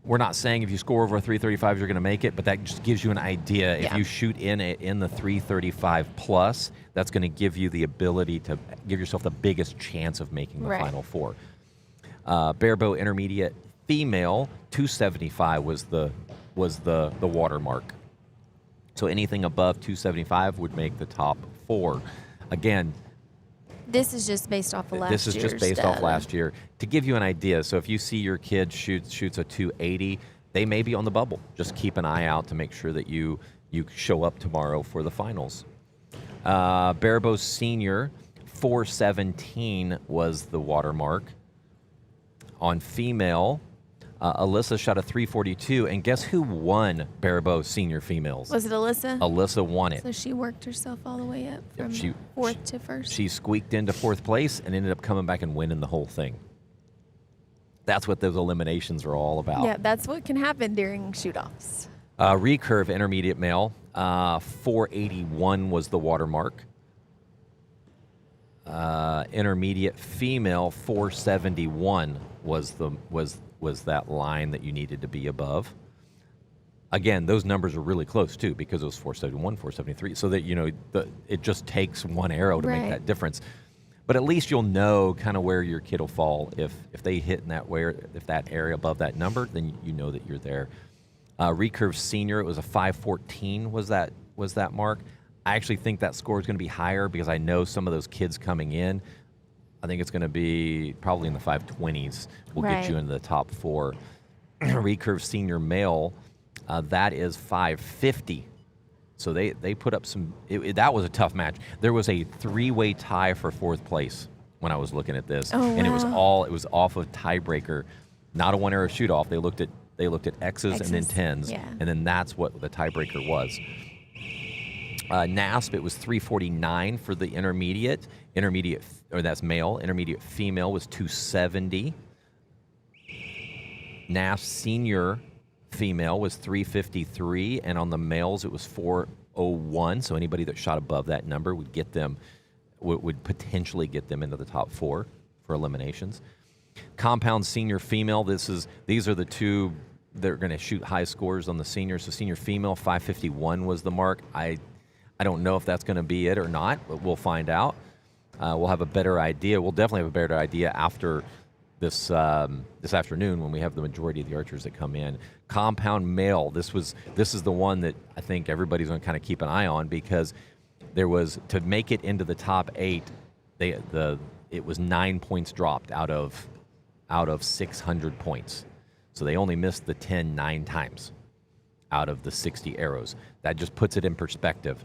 We're not saying if you score over a 335 you're going to make it, but that just gives you an idea. Yeah. If you shoot in the 335 plus, that's going to give you the ability to give yourself the biggest chance of making the Right. Final Four. Barebow intermediate female 275 was the watermark. So anything above 275 would make the top 4. Again, This is just based off of last year's this is just based off data. last year. To give you an idea, so if you see your kid shoots a 280, they may be on the bubble. Just keep an eye out to make sure that you show up tomorrow for the finals. Barebow Senior, 417 was the watermark. On female, Alyssa shot a 342, and guess who won Barebow Senior females? Was it Alyssa? Alyssa won it. So she worked herself all the way up Yep, from fourth to first. She squeaked into fourth place and ended up coming back and winning the whole thing. That's what those eliminations are all about. Yeah, that's what can happen during shoot-offs. Recurve intermediate male, 481 was the watermark. Intermediate female, 471 was that line that you needed to be above. Again, those numbers are really close too because it was 471, 473. So that it just takes one arrow to Right. make that difference. But at least you'll know kind of where your kid will fall. If they hit in if that area above that number, then you know that you're there. Recurve Senior, it was a 514 was that mark. I actually think that score is going to be higher because I know some of those kids coming in. I think it's going to be probably in the 520s. Will Right. get you into the top 4. Recurve Senior male, that is 550. So they put up some. That was a tough match. There was a 3-way tie for fourth place when I was looking at this, Oh, and it was wow. off of tiebreaker, not a 1-arrow shoot off. They looked at X's and then X's, 10s, yeah. and then that's what the tiebreaker was. NASP, it was 349 for the intermediate. Intermediate, or that's male. Intermediate female was 270. NASP senior female was 353, and on the males it was 401. So anybody that shot above that number would get them, would potentially get them into the top 4 for eliminations. Compound senior female, these are the two that are going to shoot high scores on the seniors. So senior female, 551 was the mark. I don't know if that's going to be it or not, but we'll find out. We'll have a better idea. We'll definitely have a better idea after this afternoon when we have the majority of the archers that come in. Compound male, this is the one that I think everybody's going to kind of keep an eye on, because there was, to make it into the top 8, it was 9 points dropped out of 600 points. So they only missed the 10 9 times out of the 60 arrows. That just puts it in perspective.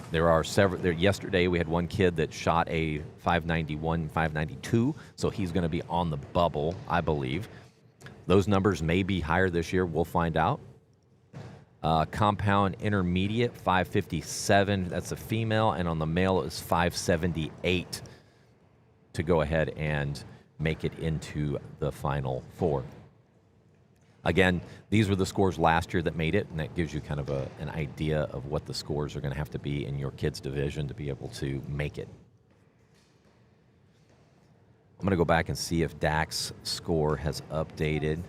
There are several. Yesterday we had one kid that shot a 591, 592, so he's going to be on the bubble, I believe. Those numbers may be higher this year. We'll find out. Compound intermediate, 557. That's a female, and on the male it was 578 to go ahead and make it into the final 4. Again, these were the scores last year that made it, and that gives you kind of an idea of what the scores are going to have to be in your kids' division to be able to make it. I'm going to go back and see if Dak's score has updated.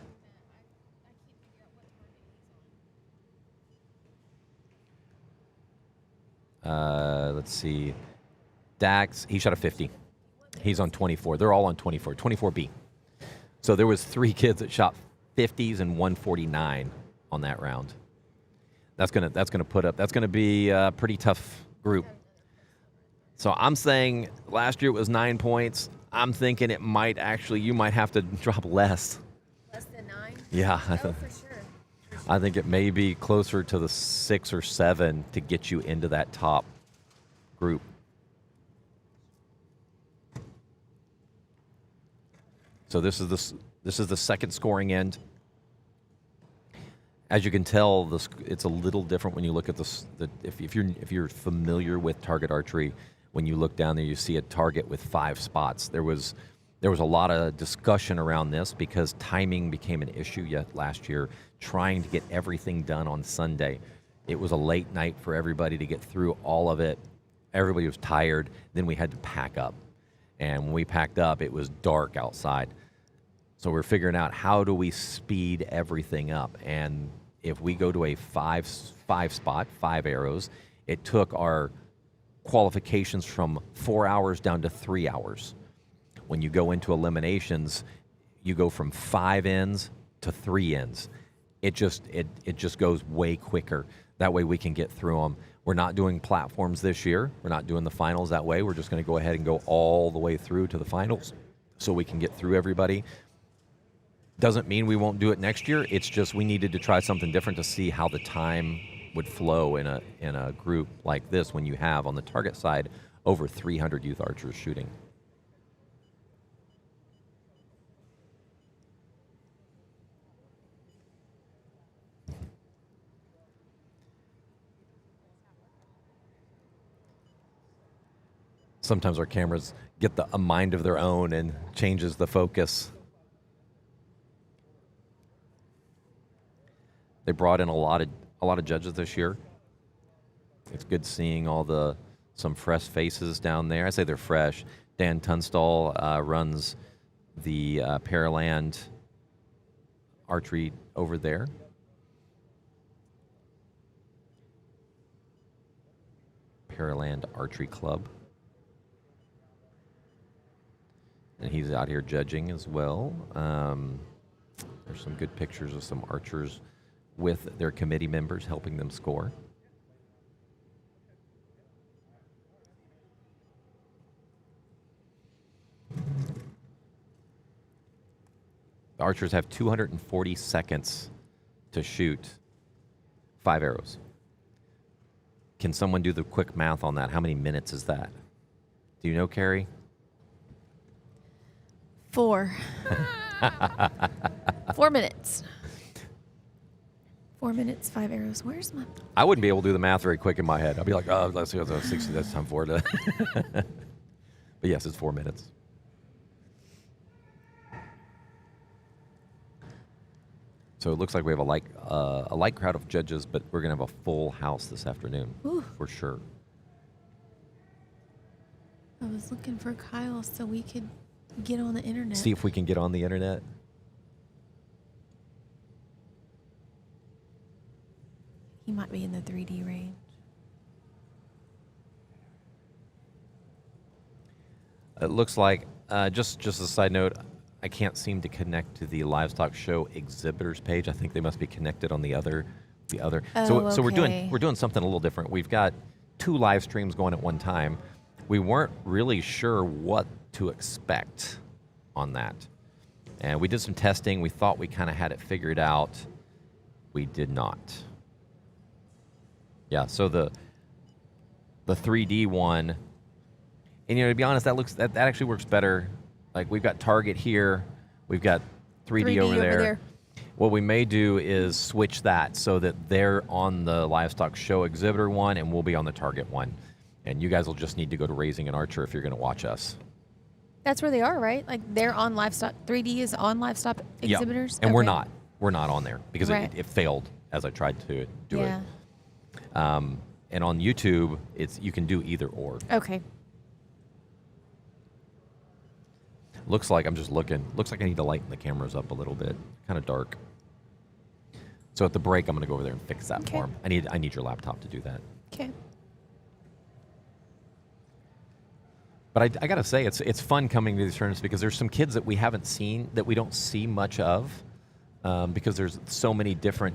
Let's see. Dax, he shot a 50. He's on 24. They're all on 24, 24B. So there was 3 kids that shot 50s and 149 on that round. That's gonna be a pretty tough group. So I'm saying last year it was 9 points. I'm thinking you might have to drop less. Less than 9? Yeah. Oh, for sure. I think it may be closer to the 6 or 7 to get you into that top group. So this is the second scoring end. As you can tell, it's a little different when you look at this. If you're familiar with target archery, when you look down there, you see a target with 5 spots. There was a lot of discussion around this because timing became an issue last year, trying to get everything done on Sunday. It was a late night for everybody to get through all of it. Everybody was tired. Then we had to pack up. And when we packed up, it was dark outside. So we're figuring out, how do we speed everything up? And if we go to a 5 spot, 5 arrows, it took our qualifications from 4 hours down to 3 hours. When you go into eliminations, you go from 5 ends to 3 ends. It just goes way quicker. That way we can get through them. We're not doing platforms this year. We're not doing the finals that way. We're just going to go ahead and go all the way through to the finals so we can get through everybody. Doesn't mean we won't do it next year. It's just we needed to try something different to see how the time would flow in a group like this when you have on the target side over 300 youth archers shooting. Sometimes our cameras get a mind of their own and changes the focus. They brought in a lot of judges this year. It's good seeing some fresh faces down there. I say they're fresh. Dan Tunstall runs the Pearland archery over there. Pearland Archery Club. And he's out here judging as well. There's some good pictures of some archers with their committee members helping them score. The archers have 240 seconds to shoot 5 arrows. Can someone do the quick math on that? How many minutes is that? Do you know, Carrie? 4. 4 minutes. 4 minutes, 5 arrows. Where's my... I wouldn't be able to do the math very quick in my head. I'd be like, oh, let's go to 60. That's time for it. But yes, it's 4 minutes. So it looks like we have a light crowd of judges, but we're going to have a full house this afternoon. Ooh. For sure. I was looking for Kyle so we could get on the internet. See if we can get on the internet. He might be in the 3D range. It looks like, just a side note, I can't seem to connect to the livestock show exhibitors page. I think they must be connected on the other. Oh, So we're okay. doing something a little different. We've got 2 live streams going at one time. We weren't really sure what to expect on that, and we did some testing. We thought we kind of had it figured out. We did not. Yeah. So the 3D one, and to be honest, that actually works better. Like we've got Target here, we've got 3D over there. What we may do is switch that so that they're on the livestock show exhibitor one and we'll be on the Target one. And you guys will just need to go to Raising an Archer if you're going to watch us. That's where they are, right? Like they're on livestock. 3D is on livestock exhibitors. And Okay. we're not on there because Right. it failed as I tried to do Yeah. it. And on YouTube, you can do either or. Okay. Looks like I'm just looking. Looks like I need to lighten the cameras up a little bit. Kind of dark. So at the break, I'm going to go over there and fix that Okay. for him. I need your laptop to do that. Okay. But I got to say, it's fun coming to these tournaments because there's some kids that we haven't seen, that we don't see much of, because there's so many different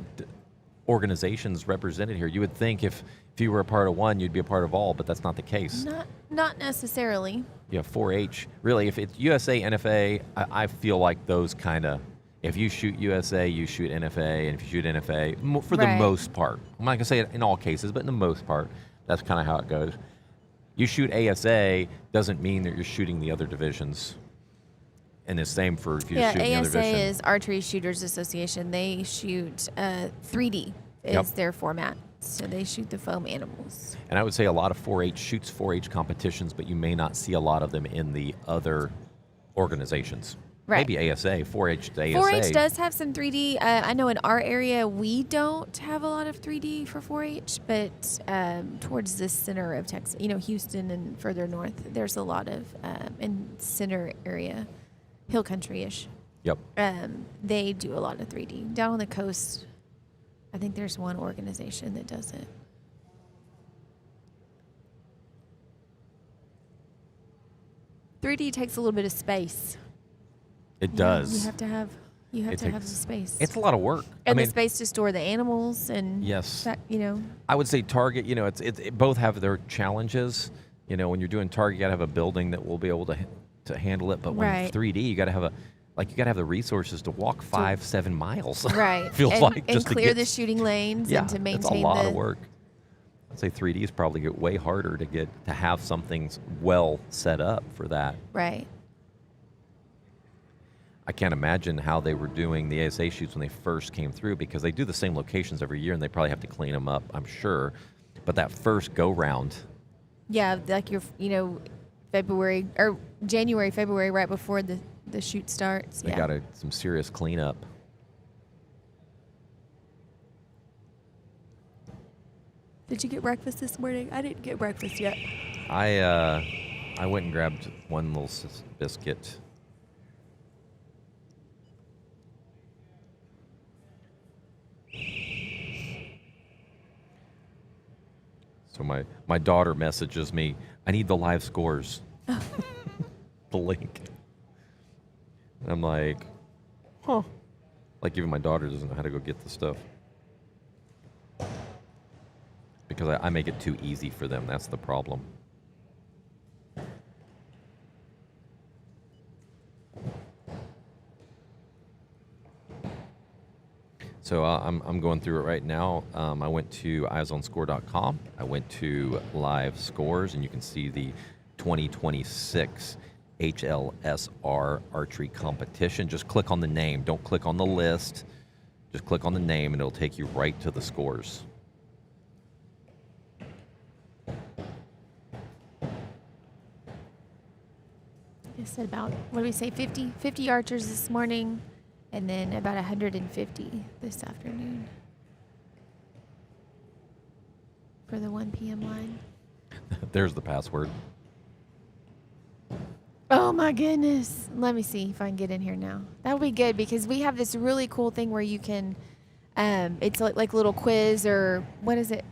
organizations represented here. You would think if you were a part of one, you'd be a part of all, but that's not the case. Not necessarily. Yeah, 4-H. Really, if it's USA, NFA, I feel like those kind of, if you shoot USA, you shoot NFA, and if you shoot NFA, for the Right. most part, I'm not going to say it in all cases, but in the most part, that's kind of how it goes. You shoot ASA doesn't mean that you're shooting the other divisions. And the same for if you're shooting the other ASA division. is Archery Shooters Association. They shoot 3D is Yep. their format. So they shoot the foam animals. And I would say a lot of 4-H shoots 4-H competitions, but you may not see a lot of them in the other organizations. Right. Maybe ASA, 4-H to ASA. 4-H does have some 3D. I know in our area we don't have a lot of 3D for 4-H, but towards the center of Texas, Houston and further north, there's a lot of in center area, hill country-ish. Yep. They do a lot of 3D. Down on the coast, I think there's one organization that does it. .3D takes a little bit of space. It does. You have to have the space. It's a lot of work. And the space to store the animals and Yes. that. I would say Target, it both have their challenges. When you're doing Target, you got to have a building that will be able to handle it. But when Right. 3D, you got to have the resources to walk 5-7 miles. Right. Feels and, like and just clear to the shooting lanes yeah, and to maintain it's a lot of work. I'd say 3D is probably way harder to have something well set up for that. Right. I can't imagine how they were doing the ASA shoots when they first came through, because they do the same locations every year and they probably have to clean them up, I'm sure. But that first go round. Yeah, like February or January, February, right before the shoot starts. They got some serious cleanup. Did you get breakfast this morning? I didn't get breakfast yet. I went and grabbed one little biscuit. So my daughter messages me, I need the live scores. The link. And I'm like, huh. Like even my daughter doesn't know how to go get the stuff. Because I make it too easy for them. That's the problem. So I'm going through it right now. I went to eyesonscore.com. I went to live scores, and you can see the 2026 HLSR archery competition. Just click on the name. Don't click on the list. Just click on the name and it'll take you right to the scores. I said about, what do we say, 50 archers this morning, and then about 150 this afternoon for the 1 p.m. line. There's the password. Oh my goodness. Let me see if I can get in here now. That would be good because we have this really cool thing where you can, it's like a little quiz or what is it?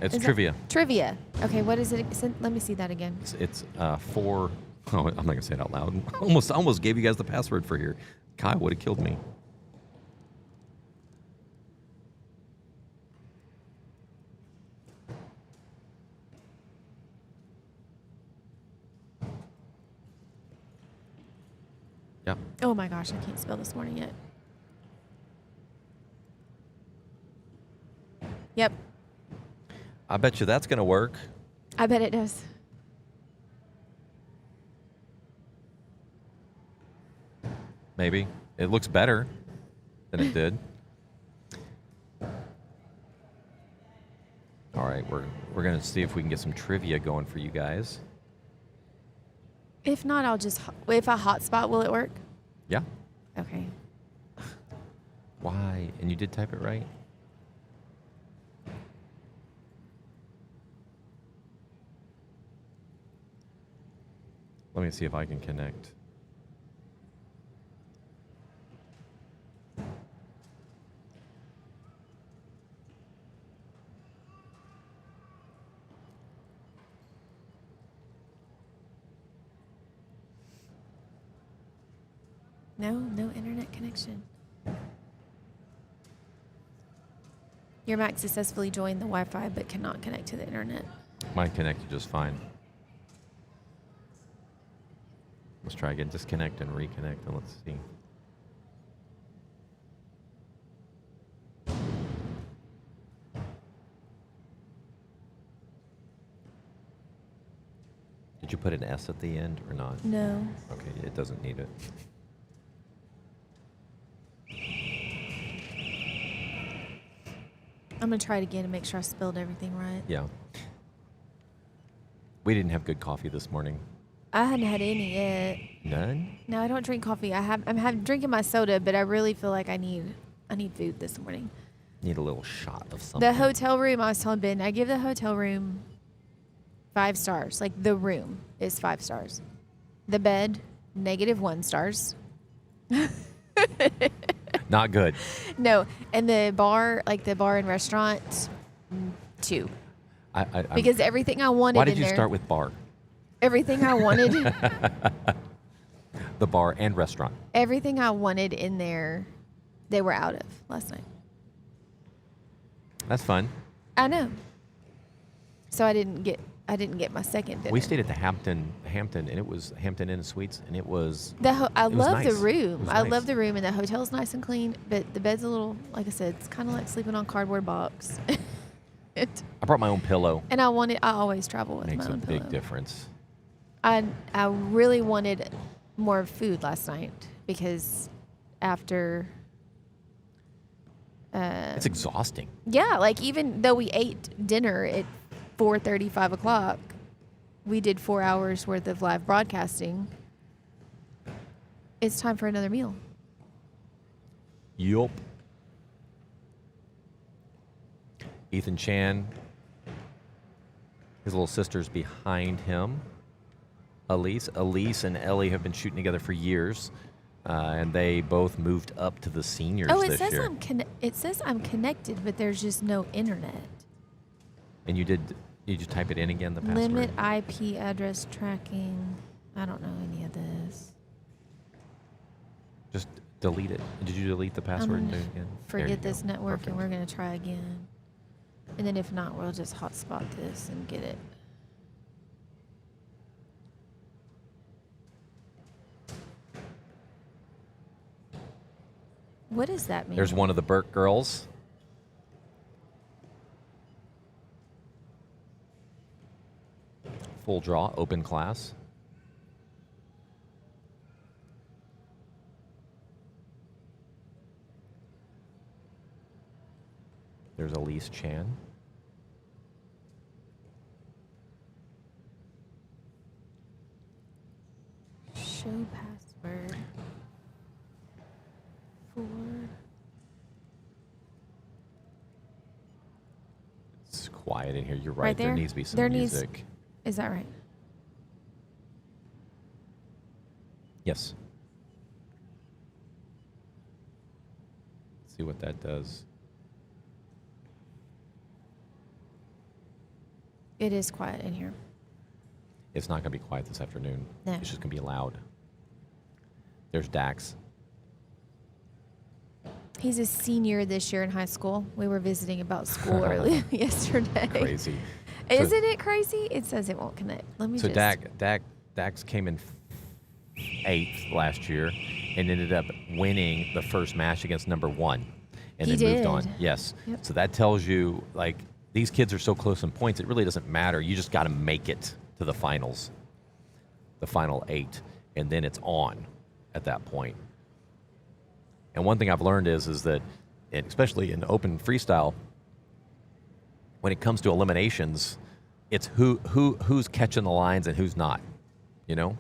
It's trivia. Trivia. Okay, what is it? Let me see that again. It's for. Oh, I'm not gonna say it out loud. Almost gave you guys the password for here. Kyle would have killed me. Yep. Oh my gosh, I can't spell this morning yet. Yep, I bet you that's gonna work. I bet it does. Maybe. It looks better than it did. All right, we're gonna see if we can get some trivia going for you guys. If not, I'll just, if I hotspot, will it work? Yeah. Okay. Why? And you did type it right? Let me see if I can connect. No internet connection. Your Mac successfully joined the Wi-Fi but cannot connect to the internet. Mine connected just fine. Let's try again. Disconnect and reconnect, and let's see. Did you put an S at the end or not? No. Okay, it doesn't need it. I'm going to try it again and make sure I spelled everything right. Yeah. We didn't have good coffee this morning. I hadn't had any yet. None? No, I don't drink coffee. I'm drinking my soda, but I really feel like I need food this morning. Need a little shot of something. The hotel room, I was telling Ben, I give the hotel room 5 stars. Like the room is 5 stars. The bed, -1 stars. Not good. No, and the bar, like the bar and restaurant, 2. Because everything I wanted. Why did you start with bar? Everything I wanted. The bar and restaurant. Everything I wanted in there, they were out of last night. That's fun. I know. So I didn't get my second dinner. We stayed at the Hampton, and it was Hampton Inn Suites, and it was. I love nice. the room. It was I nice. love the room, and the hotel's nice and clean. But the bed's a little, like I said, it's kind of like sleeping on a cardboard box. I brought my own pillow. And I always travel with Makes my a own big pillow. difference. I really wanted more food last night because after. It's exhausting. Yeah, like even though we ate dinner at 4:30, 5 o'clock, we did 4 hours worth of live broadcasting. It's time for another meal. Yup. Ethan Chan, his little sister's behind him. Elise and Ellie have been shooting together for years, and they both moved up to the seniors this year. It says I'm connected, but there's just no internet. And did you type it in again, the password? Limit IP address tracking. I don't know any of this. Just delete it. Did you delete the password and do it again? There you Forget go. this network, Perfect. and we're going to try again. And then if not, we'll just hotspot this and get it. What does that mean? There's one of the Burke girls. Full draw, open class. there's Elise Chan. Show password. 4. It's quiet in here. You're right. Right there? There needs to be some There music. Is that right? Yes. See what that does. It is quiet in here. It's not going to be quiet this afternoon. No. It's just going to be loud. There's Dax. He's a senior this year in high school. We were visiting about school early yesterday. Crazy. Isn't it crazy? It says it won't connect. Let me So just. Dax came in 8th last year and ended up winning the first match against number 1 and He then moved did. on. Yes. Yep. So that tells you, like, these kids are so close in points, it really doesn't matter. You just got to make it to the finals, the final 8, and then it's on at that point. And one thing I've learned is that, and especially in open freestyle, when it comes to eliminations, it's who's catching the lines and who's not, you know?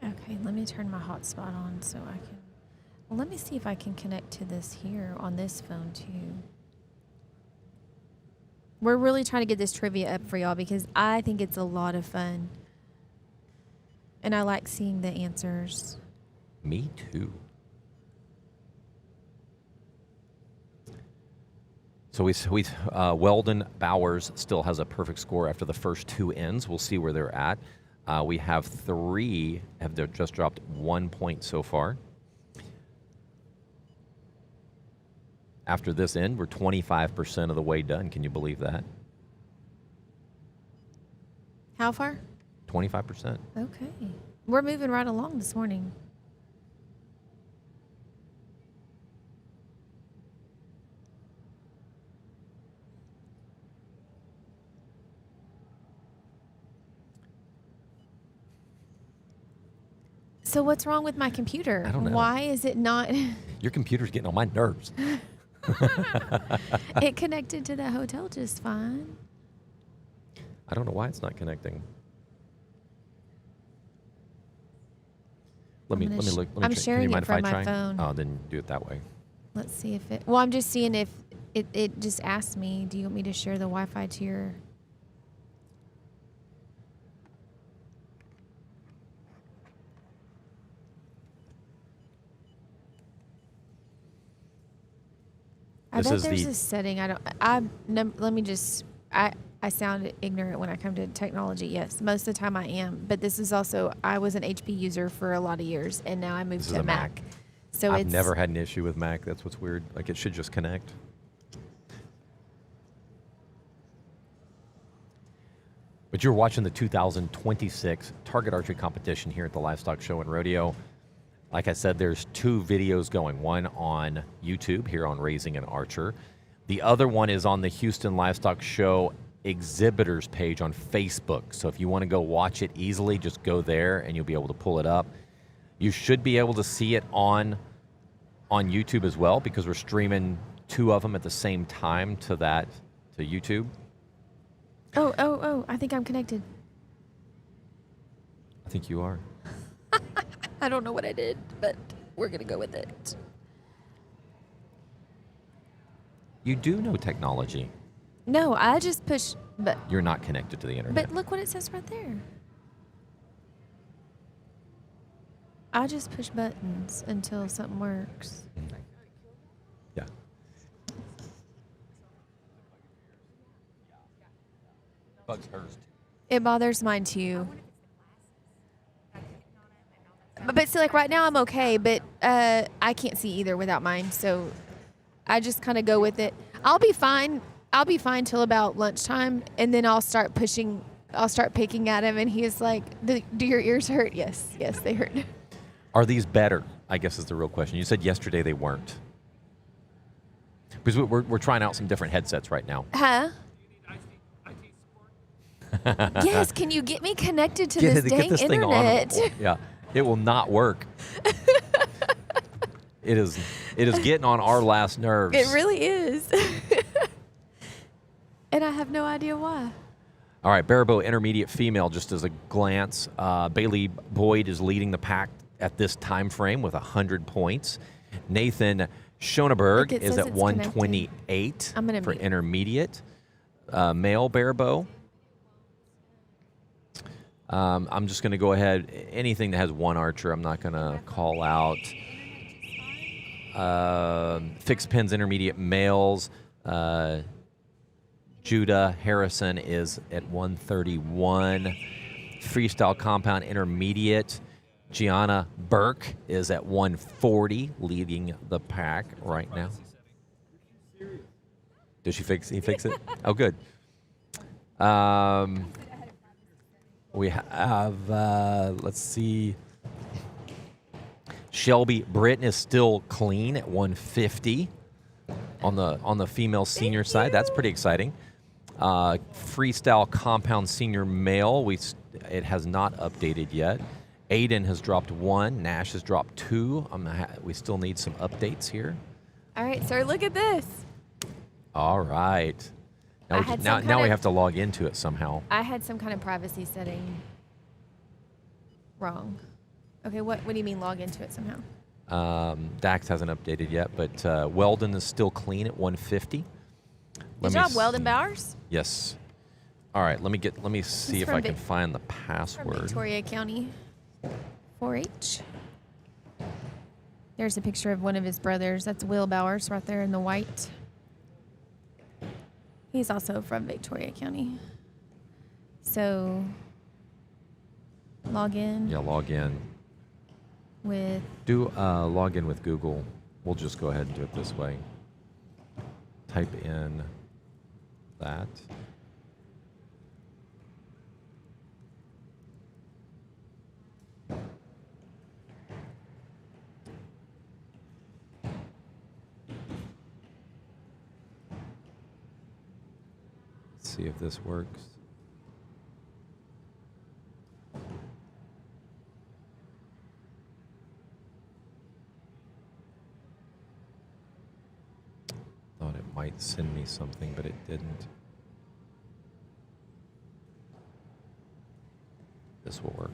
Okay, let me turn my hotspot on so I can. Well, let me see if I can connect to this here on this phone too. We're really trying to get this trivia up for y'all because I think it's a lot of fun. And I like seeing the answers. Me too. So Weldon Bowers still has a perfect score after the first 2 ends. We'll see where they're at. We have 3 have just dropped 1 point so far. After this end, we're 25% of the way done. Can you believe that? How far? 25%. Okay. We're moving right along this morning. So what's wrong with my computer? I don't know. Why is it not? Your computer's getting on my nerves. It connected to the hotel just fine. I don't know why it's not connecting. Let me I'm look. gonna Let me I'm check. Can sharing you it mind if from I my try? phone. Oh, then do it that way. Let's see if it. Well, I'm just seeing if it just asked me. Do you want me to share the Wi-Fi to your? I This bet is there's the- a setting. Let me just. I sound ignorant when I come to technology. Yes, most of the time I am. But this is also. I was an HP user for a lot of years, and now I moved This is to a Mac. So I've it's never had an issue with Mac. That's what's weird. Like, it should just connect. But you're watching the 2026 Target Archery Competition here at the Livestock Show and Rodeo. Like I said, there's 2 videos going. One on YouTube here on Raising an Archer. The other one is on the Houston Livestock Show exhibitors page on Facebook. So if you want to go watch it easily, just go there and you'll be able to pull it up. You should be able to see it on YouTube as well because we're streaming 2 of them at the same time to YouTube. Oh! I think I'm connected. I think you are. I don't know what I did, but we're gonna go with it. You do know technology. No, I just push. But You're not connected to the internet. look what it says right there. I just push buttons until something works. Yeah. Bugs hers. It bothers mine too. But see, like right now I'm okay, but I can't see either without mine, so I just kind of go with it. I'll be fine. I'll be fine till about lunchtime, and then I'll start pushing. I'll start picking at him, and he's like, "Do your ears hurt?" Yes, they hurt. Are these better? I guess is the real question. You said yesterday they weren't. Because we're trying out some different headsets right now. Huh? Yes. Can you get me connected to this dang thing on. internet? Yeah, it will not work. It is getting on our last nerves. It really is. And I have no idea why. All right, Barebow Intermediate Female, just as a glance, Bailey Boyd is leading the pack at this time frame with 100 points. Nathan Schoenberg Look, it is says at it's 128 I'm gonna for mute. intermediate. Male Barebow. I'm just going to go ahead. Anything that has one archer, I'm not going to call out. Fixed pins intermediate males. Judah Harrison is at 131. Freestyle compound intermediate. Gianna Burke is at 140, leading the pack right now. Did he fix it? Oh, good. We have, let's see. Shelby Britton is still clean at 150 on the female senior side. That's pretty exciting. Freestyle compound senior male, it has not updated yet. Aiden has dropped 1. Nash has dropped 2. We still need some updates here. All right, sir, look at this. All right. Now we have to log into it somehow. I had some kind of privacy setting wrong. Okay, what do you mean log into it somehow? Dax hasn't updated yet, but Weldon is still clean at 150. Good job, Weldon Bowers. Yes. All right, let me see if I can find the From password. Victoria County 4-H. There's a picture of one of his brothers. That's Will Bowers right there in the white. He's also from Victoria County. So, log in. Yeah, log in. With Log in with Google. We'll just go ahead and do it this way. Type in that. Let's see if this works. Thought it might send me something, but it didn't. This will work.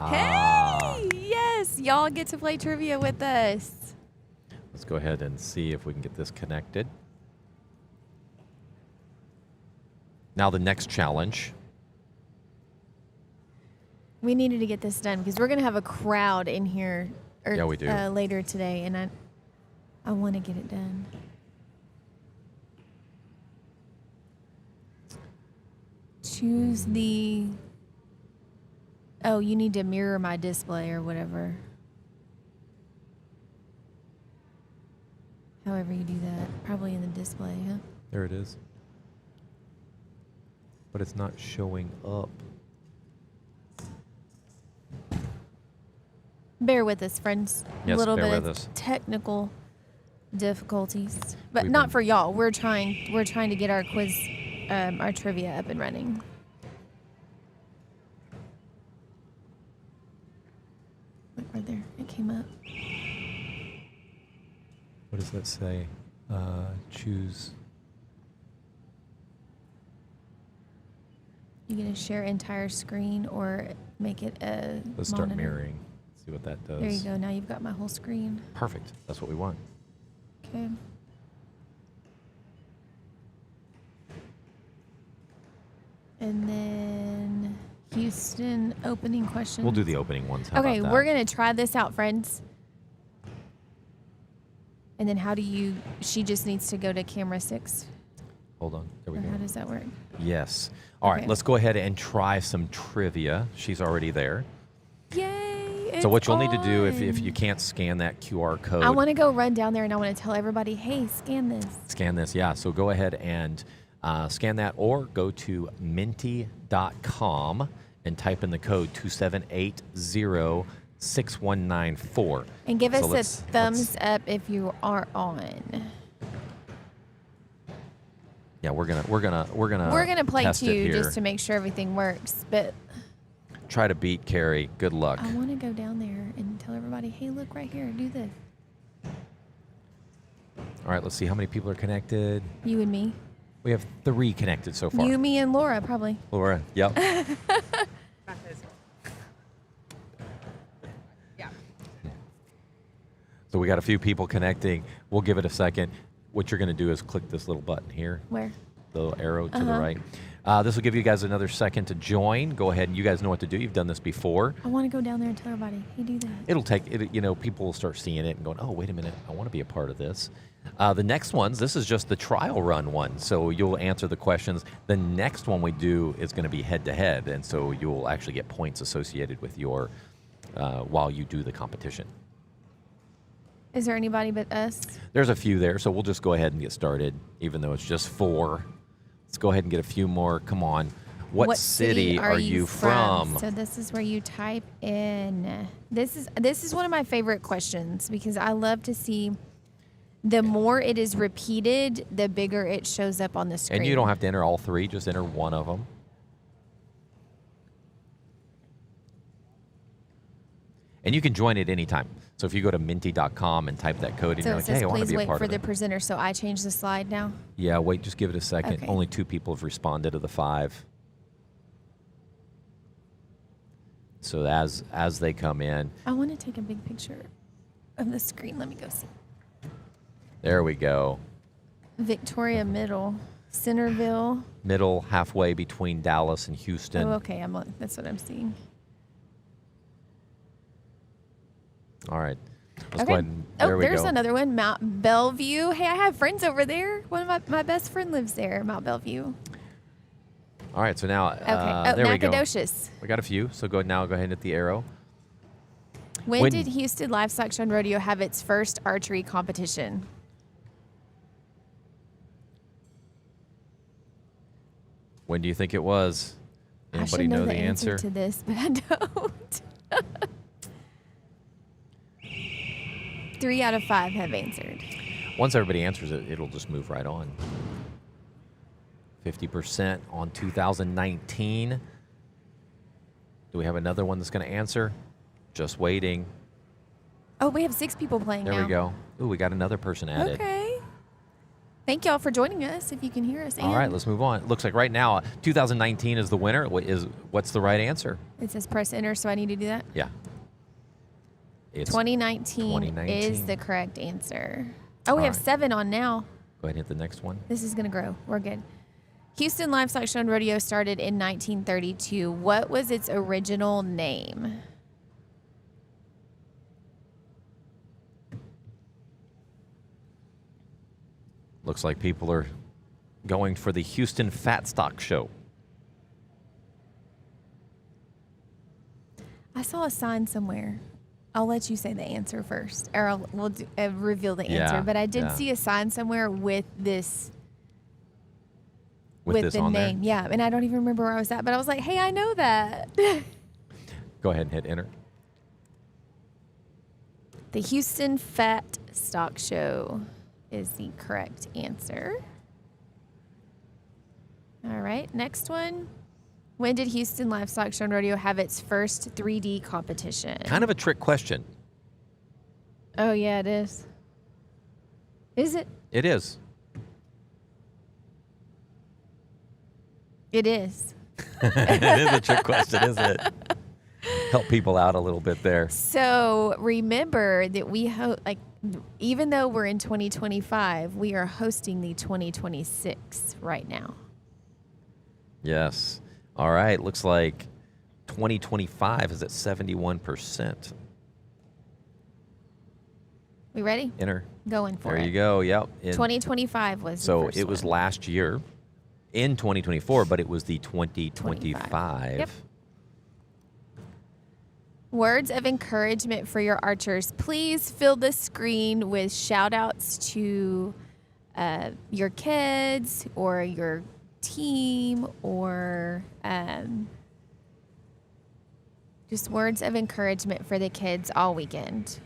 Hey! Yes, y'all get to play trivia with us. Let's go ahead and see if we can get this connected. Now the next challenge. We needed to get this done because we're going to have a crowd in here Yeah, we do. Later today, and I want to get it done. Choose the... Oh, you need to mirror my display or whatever. However you do that. Probably in the display, huh? There it is. But it's not showing up. Bear with us, friends. Yes, a little bear bit with of us. technical difficulties, but We've not been- for y'all. We're trying to get our quiz, our trivia up and running. Look right there. It came up. What does that say? Choose. You gonna share entire screen or make it a Let's start monitor? mirroring. See what that does. There you go. Now you've got my whole screen. Perfect. That's what we want. Okay. And then Houston opening questions. We'll do the opening ones. How Okay, about that? we're going to try this out, friends. And then how do you... She just needs to go to camera 6. Hold on. There we Or go. how does that work? Yes. All right. Okay. Let's go ahead and try some trivia. She's already there. Yay! So what you'll need to do if on. you can't scan that QR code, I want to go run down there and I want to tell everybody, hey, scan this. scan this. Yeah. So go ahead and scan that, or go to minty.com and type in the code 27806194. And give So us let's- a thumbs up if you are on. Yeah, we're gonna play test it too here. just to make sure everything works. But Try to beat Carrie. Good luck. I want to go down there and tell everybody, hey, look right here, do this. All right, let's see how many people are connected. You and me. We have 3 connected so far. You, me, and Laura probably. Laura, yep. So we got a few people connecting. We'll give it a second. What you're going to do is click this little button here, Where? the little arrow to the right. This will give you guys another second to join. Go ahead, and you guys know what to do. You've done this before. I want to go down there and tell everybody, hey, do that. It'll take it. You know, people will start seeing it and going, "Oh, wait a minute, I want to be a part of this." The next ones, this is just the trial run one, so you'll answer the questions. The next one we do is going to be head to head, and so you'll actually get points associated with your while you do the competition. Is there anybody but us? There's a few there, so we'll just go ahead and get started, even though it's just 4. Let's go ahead and get a few more. Come on. What city are you from? So this is where you type in. This is one of my favorite questions because I love to see the more it is repeated, the bigger it shows up on the screen. And you don't have to enter all 3, just enter one of them. And you can join at any time. So if you go to minty.com and type that code and So you're it like, says, hey, I want to please be a wait part for of the it. presenter. So I change the slide now. Yeah, wait, just give it a second. Okay. Only 2 people have responded to the 5. So as they come in, I want to take a big picture of the screen. Let me go see. there we go. Victoria Middle, Centerville. Middle, halfway between Dallas and Houston. Oh, okay. That's what I'm seeing. All right. Let's Okay. go ahead and there we there's go. another one, Mount Bellevue. Hey, I have friends over there. One of my best friend lives there, Mount Bellevue. All right, so now Okay. there we go. Nacogdoches. We got a few, so go ahead and hit the arrow. When did Houston Livestock Show and Rodeo have its first archery competition? When do you think it was? I Anybody should know the the answer? to this, but I don't. 3 out of 5 have answered. Once everybody answers it, it'll just move right on. 50% on 2019. Do we have another one that's going to answer? Just waiting. Oh, we have 6 people playing There now. we go. Ooh, we got another person added. Okay. Thank y'all for joining us. If you can hear us, All right, let's move on. Looks like right now 2019 is the winner. What's the right answer? It says press enter, so I need to do that. Yeah. It's 2019 is the correct answer. Oh, we All have right. 7 on now. Go ahead and hit the next one. This is going to grow. We're good. Houston Livestock Show and Rodeo started in 1932. What was its original name? Looks like people are going for the Houston Fat Stock Show. I saw a sign somewhere. I'll let you say the answer first, or we'll reveal the answer. Yeah, But I did yeah. see a sign somewhere with this, With this the on there? name. Yeah, and I don't even remember where I was at, but I was like, hey, I know that. Go ahead and hit enter. The Houston Fat Stock Show is the correct answer. All right, next one. When did Houston Livestock Show and Rodeo have its first 3D competition? Kind of a trick question. Oh, yeah, it is. Is it? It is. It is. It is a trick question, isn't it? Help people out a little bit there. So remember that even though we're in 2025, we are hosting the 2026 right now. Yes. All right. Looks like 2025 is at 71%. We ready? Enter. Going for it. There you go. Yep. 2025 was the So first it was one. last year in 2024, but it was the 2025. Yep. Words of encouragement for your archers. Please fill the screen with shout outs to your kids or your team or Just words of encouragement for the kids all weekend.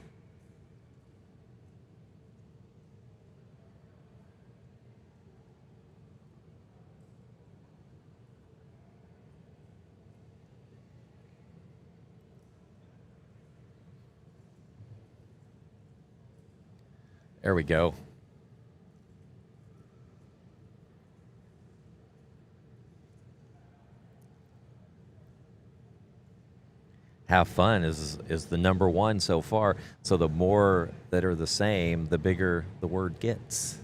There we go. Have fun is the number one so far. So the more that are the same, the bigger the word gets.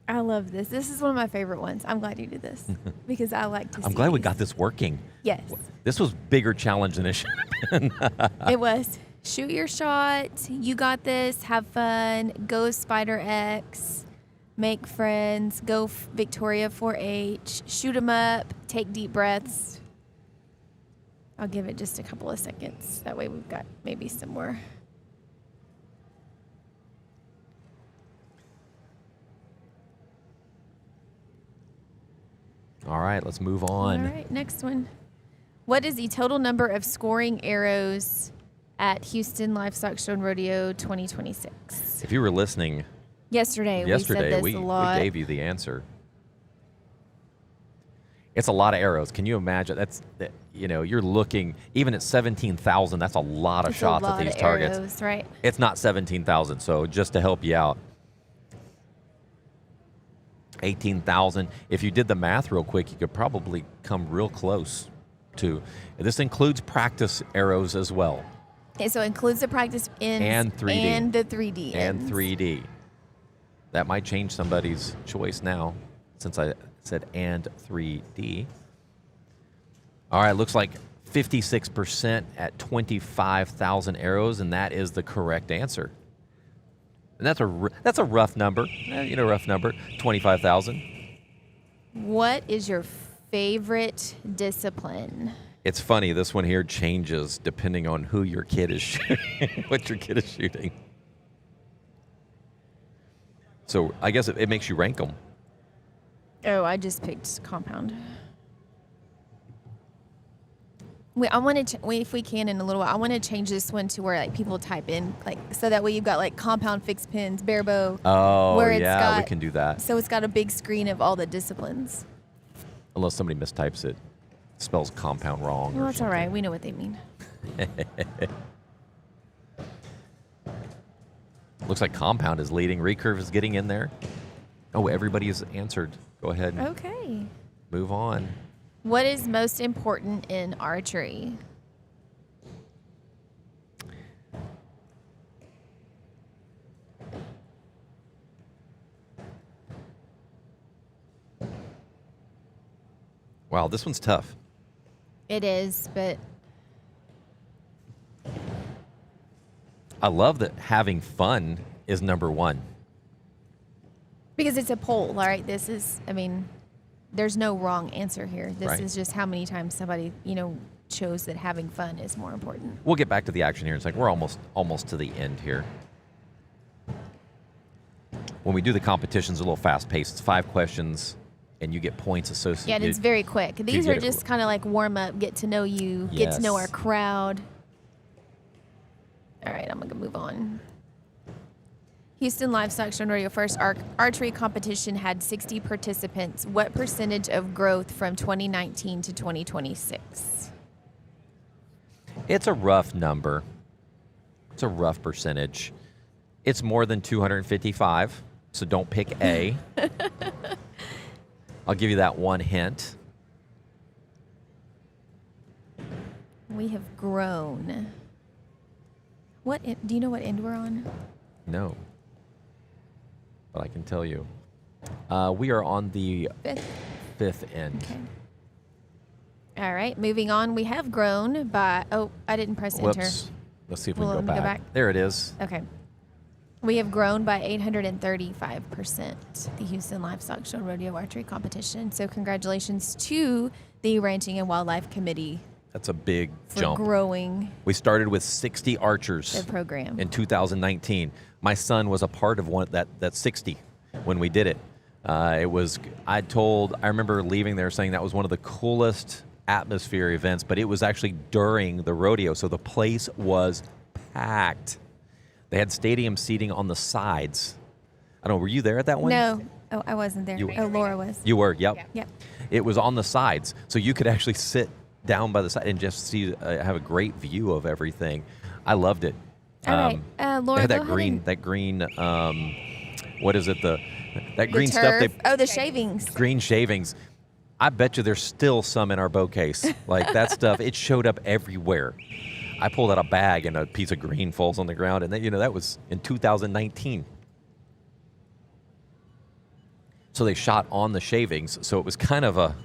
I love this. This is one of my favorite ones. I'm glad you did this because I like to see I'm glad we these. got this working. Yes. This was bigger challenge than it should have been. It was. Shoot your shot. You got this. Have fun. Go Spider X. Make friends. Go Victoria 4-H. Shoot 'em up. Take deep breaths. I'll give it just a couple of seconds. That way we've got maybe some more. All right, let's move on. All right, next one. What is the total number of scoring arrows at Houston Livestock Show and Rodeo 2026? If you were listening Yesterday we said this we a lot. gave you the answer. It's a lot of arrows. Can you imagine? You're looking, even at 17,000, that's a lot of It's shots a lot at these of targets. arrows, right? It's not 17,000, so just to help you out. 18,000. If you did the math real quick, you could probably come real close to. This includes practice arrows as well. Okay, so it includes the practice ends And 3D. and the 3D And ends. 3D. That might change somebody's choice now, since I said and 3D. All right, looks like 56% at 25,000 arrows, and that is the correct answer. And that's a rough number. Rough number, 25,000. What is your favorite discipline? It's funny, this one here changes depending on who your kid is shooting, what your kid is shooting. So I guess it makes you rank them. Oh, I just picked compound. I want to, if we can, in a little while, I want to change this one to where like people type in, like, so that way you've got like compound fixed pins, bare bow. Oh, where it's yeah, we got- can do that. So it's got a big screen of all the disciplines. Unless somebody mistypes it, spells compound wrong. Well, or that's all something. right. We know what they mean. Looks like compound is leading. Recurve is getting in there. Oh, everybody has answered. Go ahead and Okay. move on. What is most important in archery? Wow, this one's tough. It is, but I love that having fun is number one. because it's a poll, all right? This is, there's no wrong answer here. This Right. is just how many times somebody, chose that having fun is more important. We'll get back to the action here in a second. We're almost to the end here. When we do the competitions, a little fast-paced. It's 5 questions, and you get points associated. Yeah, and it's very quick. These get are it- just kind of like warm up, get to know you, get to know our Yes. crowd. All right, I'm going to move on. Houston Livestock Show and Rodeo first archery competition had 60 participants. What percentage of growth from 2019 to 2026? It's a rough number. It's a rough percentage. It's more than 255, so don't pick A. I'll give you that one hint. We have grown. Do you know what end we're on? No. But I can tell you. We are on the Fifth. 5th end. Okay. All right, moving on. We have grown by, I didn't press enter. Whoops. Let's see if we Well, can let go me back. go back. There it is. Okay. We have grown by 835%, the Houston Livestock Show and Rodeo Archery Competition. So congratulations to the Ranching and Wildlife Committee That's a big for jump. growing We started with 60 archers the program. in 2019. My son was a part of that 60 when we did it. I remember leaving there saying that was one of the coolest atmosphere events, but it was actually during the rodeo, so the place was packed. They had stadium seating on the sides. I don't know, were you there at that one? No. Oh, I wasn't there. You- Oh, Laura was. You were, yep. Yep. It was on the sides, so you could actually sit down by the side and just see, have a great view of everything. I loved it. All right. Laura, They had go that ahead green, and- that green, what is it? That the green stuff. turf. Oh, the shavings. Green shavings. I bet you there's still some in our bow case. Like that stuff, it showed up everywhere. I pulled out a bag and a piece of green falls on the ground, and that was in 2019. So they shot on the shavings, so it was kind of a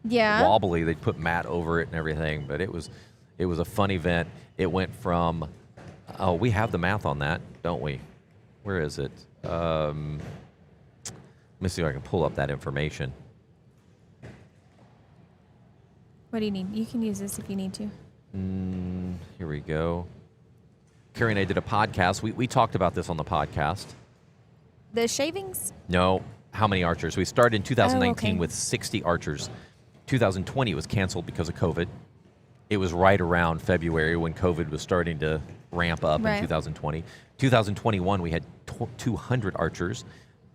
Yeah. wobbly. They put mat over it and everything, but it was a fun event. It went from, we have the math on that, don't we? Where is it? Let me see if I can pull up that information. What do you need? You can use this if you need to. Here we go. Carrie and I did a podcast. We talked about this on the podcast. The shavings? No, how many archers? We started in 2019 okay. with 60 archers. 2020 was canceled because of COVID. It was right around February when COVID was starting to ramp up Right. in 2020. 2021, we had 200 archers.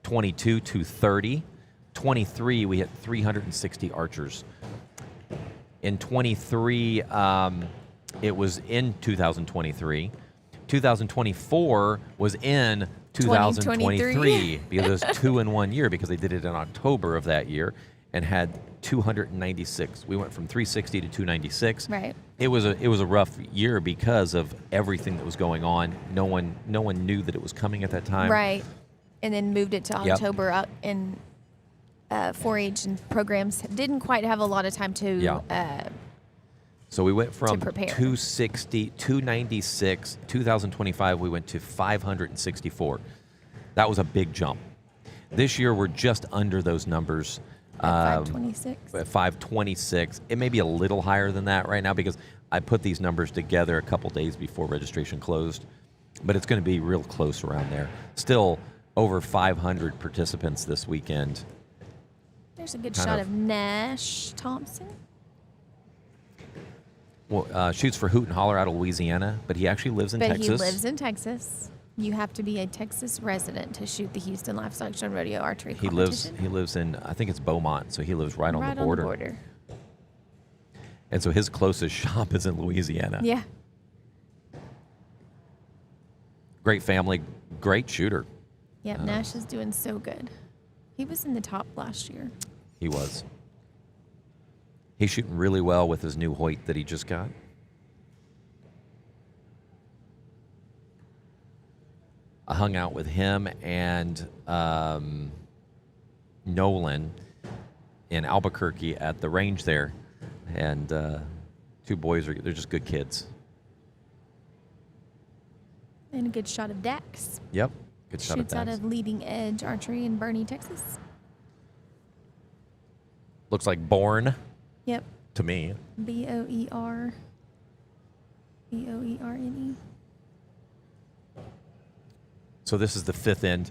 22, 230. 23, we had 360 archers. In 23, it was in 2023. 2024 was in 2023 because it was 2 in 1 year because they did it in October of that year and had 296. We went from 360 to 296. Right. It was a rough year because of everything that was going on. No one knew that it was coming at that time. Right. And then moved it to Yep. October out in 4-H and programs didn't quite have a lot of time to Yeah. So we went from prepare. 260, 296, 2025 we went to 564. That was a big jump. This year we're just under those numbers. 526. At 526. It may be a little higher than that right now because I put these numbers together a couple days before registration closed, but it's going to be real close around there. Still over 500 participants this weekend. There's a good kind shot of- of Nash Thompson. Well, shoots for Hoot and Holler out of Louisiana, but he actually lives in But Texas. he lives in Texas. You have to be a Texas resident to shoot the Houston Livestock Show and Rodeo Archery He lives competition. in, I think it's Beaumont, so he lives right on right the border. on the border. And so his closest shop is in Louisiana. Yeah. Great family, great shooter. Yep. Nash is doing so good. He was in the top last year. He was. He's shooting really well with his new Hoyt that he just got. I hung out with him and Nolan in Albuquerque at the range there. And two boys, they're just good kids. And a good shot of Dax. Yep. Good shot Shoots of out that. of Leading Edge Archery in Bernie, Texas. Looks like Bourne Yep. to me. Boer. Boerne. So this is the fifth end.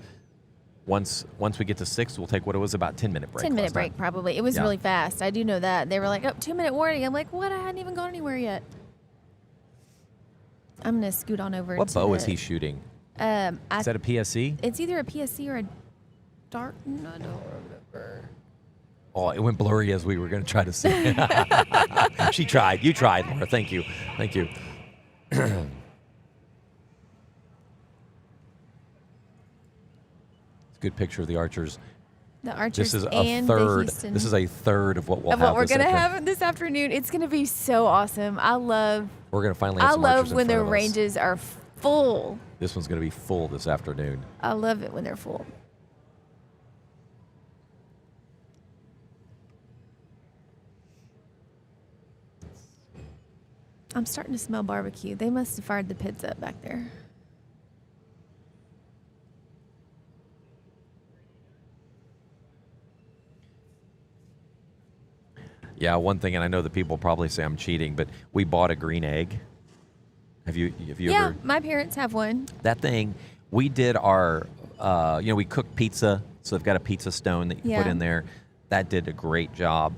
Once we get to sixth, we'll take what it was about 10-minute break. 10-minute last break, time. probably. It was Yeah. really fast. I do know that. They were like, 2-minute warning. I'm like, what? I hadn't even gone anywhere yet. I'm going to scoot on over What to bow is the- he shooting? I, Is that a PSE? it's either a PSC or a Dart. I don't remember. Oh, it went blurry as we were going to try to see. She tried. You tried, Laura. Thank you. Thank you. It's a good picture of the archers. The Archers This is a and the third. Houston. This is a third of what we'll of have. what we're this going to afternoon. have this afternoon. It's going to be so awesome. I love We're going to finally have some love archers in when front the of us. ranges are full. This one's going to be full this afternoon. I love it when they're full. I'm starting to smell barbecue. They must have fired the pits up back there. Yeah, one thing, and I know that people probably say I'm cheating, but we bought a green egg. Have you Yeah, ever? my parents have one. That thing, we did our, we cooked pizza, so they've got a pizza stone that you can put Yeah. in there. That did a great job.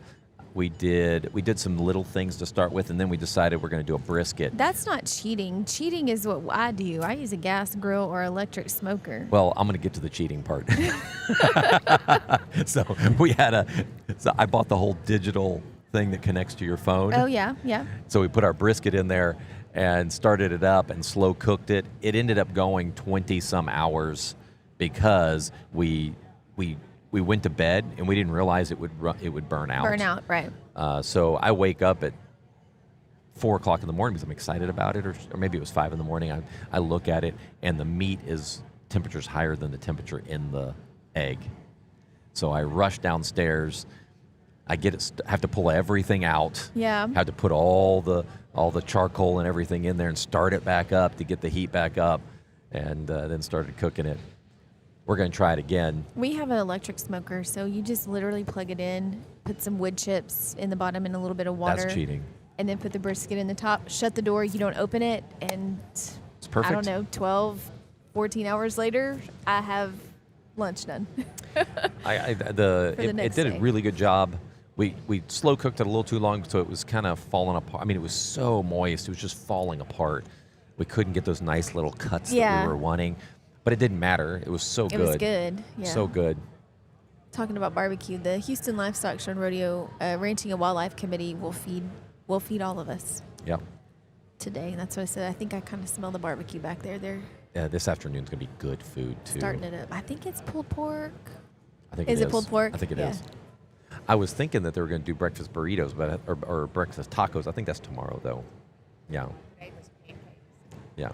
We did some little things to start with, and then we decided we're going to do a brisket. That's not cheating. Cheating is what I do. I use a gas grill or electric smoker. Well, I'm going to get to the cheating part. So I bought the whole digital thing that connects to your phone. Oh, yeah, yeah. So we put our brisket in there and started it up and slow cooked it. It ended up going 20 some hours because we went to bed and we didn't realize it would burn out. Burn out, right. So I wake up at 4 o'clock in the morning because I'm excited about it, or maybe it was 5 in the morning. I look at it and the meat is temperature's higher than the temperature in the egg. So I rush downstairs. I have to pull everything out. Yeah. Have to put all the charcoal and everything in there and start it back up to get the heat back up, and then started cooking it. We're going to try it again. We have an electric smoker, so you just literally plug it in, put some wood chips in the bottom and a little bit of water. That's cheating. And then put the brisket in the top, shut the door, you don't open it, and It's perfect. I don't know, 12, 14 hours later, I have lunch done. It next did day. a really good job. We slow cooked it a little too long, so it was kind of falling apart. I mean, it was so moist, it was just falling apart. We couldn't get those nice little cuts that Yeah. we were wanting, but it didn't matter. It was so It good. was good, yeah. So good. Talking about barbecue, the Houston Livestock Show and Rodeo Ranching and Wildlife Committee will feed all of us Yep. today. That's what I said. I think I kind of smell the barbecue back there. They're Yeah, this afternoon's going to be good food, too. starting it up. I think it's pulled pork. I think Is it pulled pork? I think it Yeah. is. I was thinking that they were going to do breakfast burritos, or breakfast tacos. I think that's tomorrow, though. Yeah. Yeah.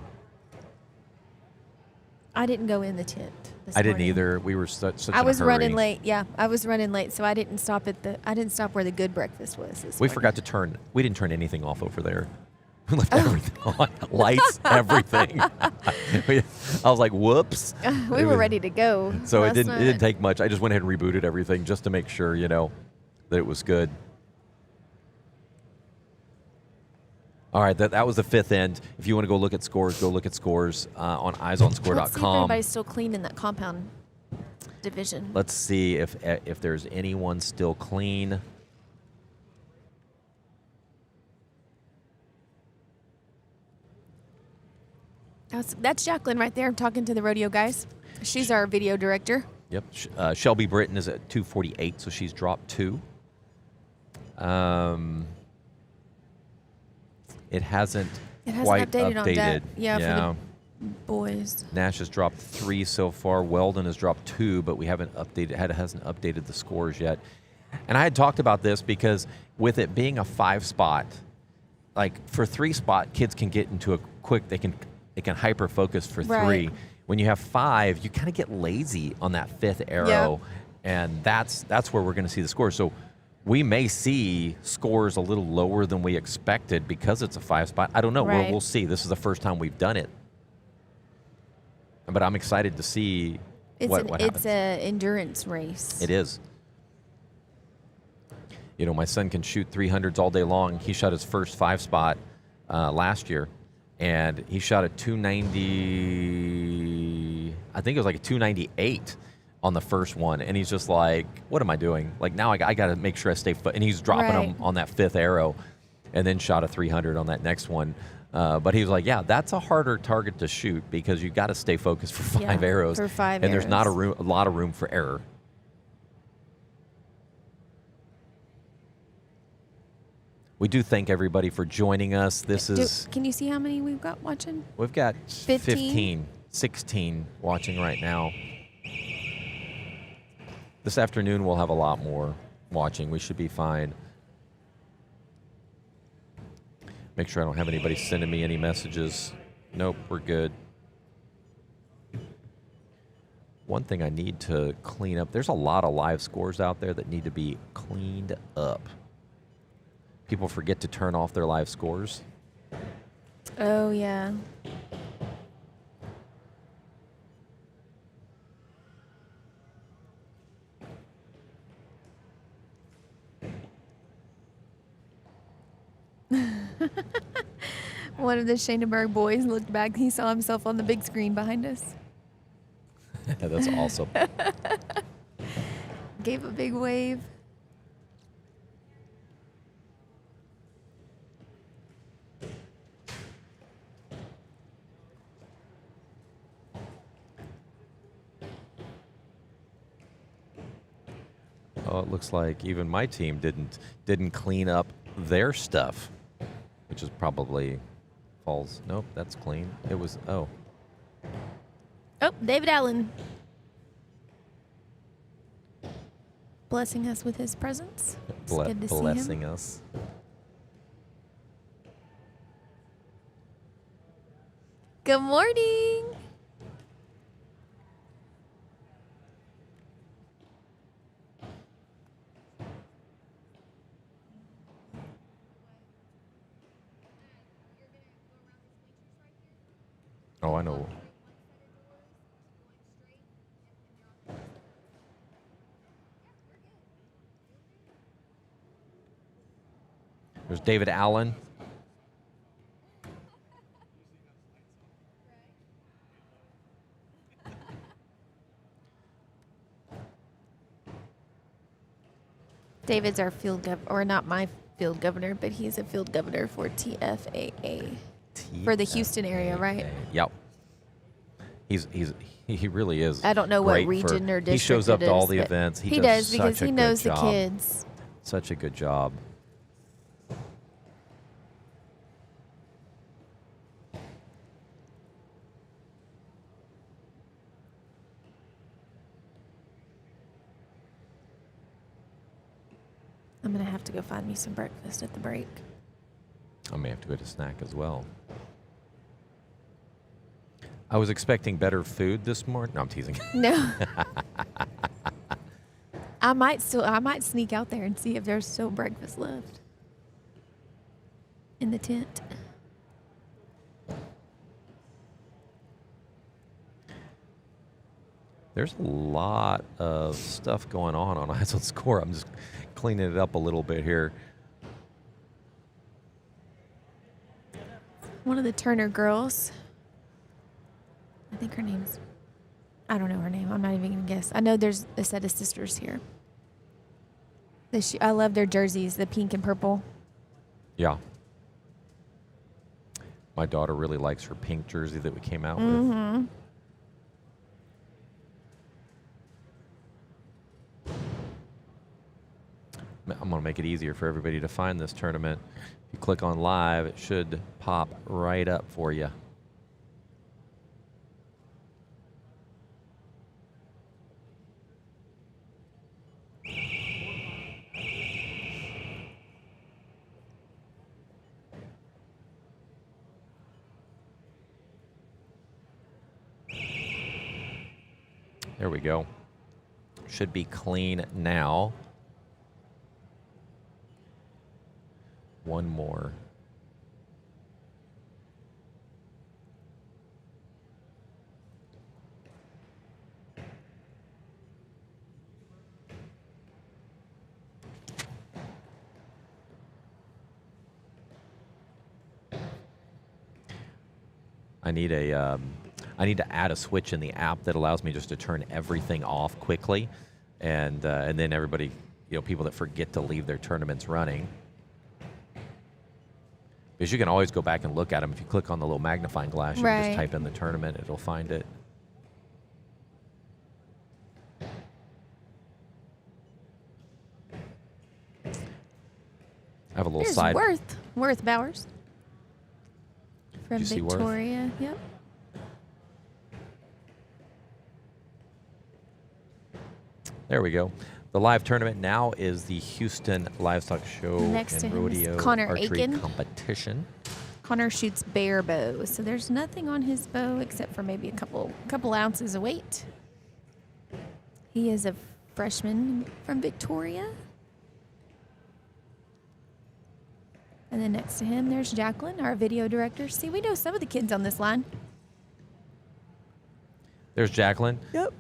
I didn't go in the tent this I didn't morning. either. We were such I in a was running hurry. late. Yeah, I was running late, so I didn't stop where the good breakfast was. We forgot to we didn't turn anything off over there. We left everything on. Lights, everything. I was like, whoops. We were ready to go. So it last didn't night. take much. I just went ahead and rebooted everything just to make sure, that it was good. All right, that was the fifth end. If you want to go look at scores, go look at scores on Let's see if eyesonscore.com. everybody's still clean in that compound division. Let's see if there's anyone still clean. That's Jacqueline right there. I'm talking to the rodeo guys. She's our video director. Yep. Shelby Britton is at 248, so she's dropped 2. It hasn't quite updated on that. updated. Yeah, for the boys. Nash has dropped 3 so far. Weldon has dropped 2, but we hasn't updated the scores yet. And I had talked about this because with it being a 5-spot, like for 3-spot, kids can get into a quick. They can hyper focus for 3. Right. When you have 5, you kind of get lazy on that 5th arrow, and that's where we're going to see the scores. So we may see scores a little lower than we expected because it's a 5-spot. I don't know. Right. We'll see. This is the first time we've done it, but I'm excited to see what happens. It's an endurance race. It is. My son can shoot 300s all day long. He shot his first 5-spot last year, and he shot a 290. I think it was like a 298 on the first one, and he's just like, "What am I doing? Like now, I got to make sure I stay." And he's dropping them on that 5th arrow, and then shot a 300 on that next one. But he was like, "Yeah, that's a harder target to shoot because you got to stay focused for 5 arrows, for 5 and there's not a arrows. lot of room for error." We do thank everybody for joining us. Can you see how many we've got watching? We've got 15? 16 watching right now. This afternoon we'll have a lot more watching. We should be fine. Make sure I don't have anybody sending me any messages. Nope, we're good. One thing I need to clean up, there's a lot of live scores out there that need to be cleaned up. People forget to turn off their live scores. Oh, yeah. One of the Schadenberg boys looked back. He saw himself on the big screen behind us. That's awesome. Gave a big wave. Oh, it looks like even my team didn't clean up their stuff, which is probably falls. Nope, that's clean. It was Oh, David Allen. Blessing us with his presence. It's good to see him. blessing us. Good morning. Oh, I know. There's David Allen. David's our field governor, or not my field governor, but he's a field governor for TFAA for the Houston area, right? Yep. He really is. I don't know what great region or district He shows up it to all is, the but events. He does because such a he good knows the job. kids. Such a good job. I'm gonna have to go find me some breakfast at the break. I may have to go to snack as well. I was expecting better food this morning. No, I'm teasing. No. I might sneak out there and see if there's still breakfast left in the tent. There's a lot of stuff going on Eyes on Score. I'm just cleaning it up a little bit here. One of the Turner girls, I think her name's, I don't know her name. I'm not even going to guess. I know there's a set of sisters here. I love their jerseys, the pink and purple. Yeah. My daughter really likes her pink jersey that we came out Mm-hmm. with. I'm going to make it easier for everybody to find this tournament. If you click on live, it should pop right up for you. There we go. Should be clean now. One more. I need to add a switch in the app that allows me just to turn everything off quickly, and then everybody, people that forget to leave their tournaments running. Because you can always go back and look at them. If you click on the little magnifying glass, you can just type in the tournament. It'll find it. I have a little side. Worth Bowers. From Did you see Worth? Victoria. Yep. There we go. The live tournament now is the Houston Livestock Show Next to and him is Rodeo Connor Archery Aiken. Competition. Connor shoots bear bow, so there's nothing on his bow except for maybe a couple ounces of weight. He is a freshman from Victoria. And then next to him, there's Jacqueline, our video director. See, we know some of the kids on this line. There's Jacqueline. Yep.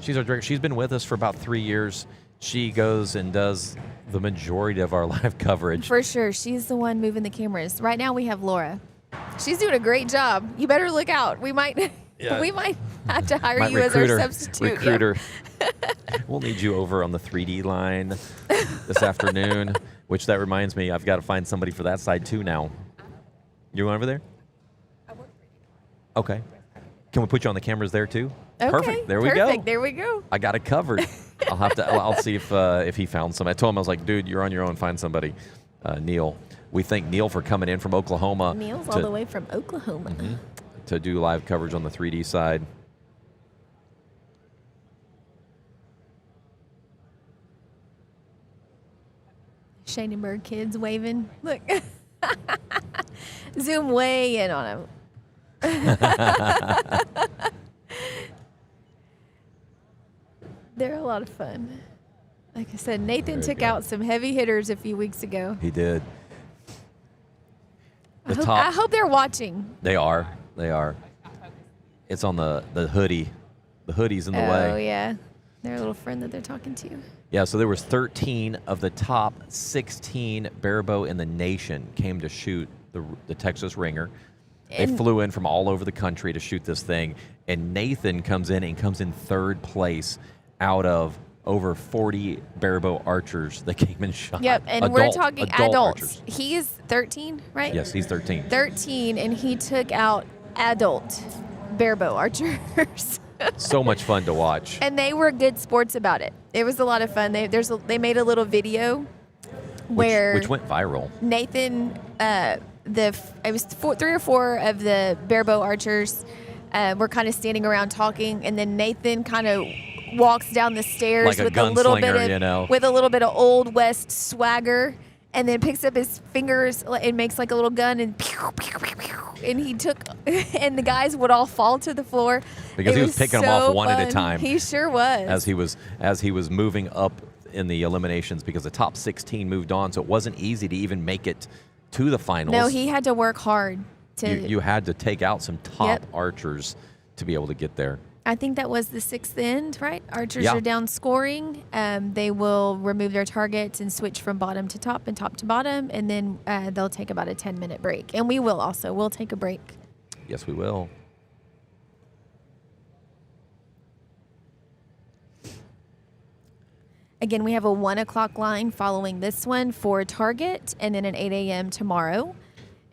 She's our director. She's been with us for about 3 years. She goes and does the majority of our live coverage. For sure. She's the one moving the cameras. Right now we have Laura. She's doing a great job. You better look out. We might have to hire you as our substitute. Recruiter. Yeah. We'll need you over on the 3D line this afternoon, which that reminds me, I've got to find somebody for that side too now. You over there? Okay. Can we put you on the cameras there too? Okay, Perfect. There we go. There we go. I got it covered. I'll see if he found some. I told him, I was like, dude, you're on your own. Find somebody. Neil. We thank Neil for coming in from Oklahoma. Neil's all the way from Oklahoma. To do live coverage on the 3D side. Shadenberg kids waving. Look. Zoom way in on him. They're a lot of fun. Like I said, Nathan took out some heavy hitters a few weeks ago. He did. I hope they're watching. They are. They are. It's on the hoodie. The hoodie's in the way. Oh, yeah. Their little friend that they're talking to. Yeah, so there was 13 of the top 16 barebow in the nation came to shoot the Texas Ringer. They flew in from all over the country to shoot this thing. And Nathan comes in third place out of over 40 barebow archers that came and shot. Yep, and we're talking adults. Archers. He is 13, right? Yes, he's 13. 13, and he took out adult barebow archers. So much fun to watch. And they were good sports about it. It was a lot of fun. They made a little video where which went viral. Nathan, it was 3 or 4 of the barebow archers were kind of standing around talking, and then Nathan kind of walks down the stairs like with a little bit of with a little bit of Old West swagger, and then picks up his fingers and makes like a little gun and pew, pew, pew, pew, and he took and the guys would all fall to the floor because he was picking them off one fun. at a time. He sure was. As he was moving up in the eliminations, because the top 16 moved on, so it wasn't easy to even make it to the finals. No, he had to work hard to. You had to take out some top archers to be able to get there. I think that was the 6th end, right? Archers are down scoring. They will remove their targets and switch from bottom to top and top to bottom, and then they'll take about a 10-minute break. And we will also. We'll take a break. Yes, we will. Again, we have a 1 o'clock line following this one for target, and then an 8 a.m. tomorrow.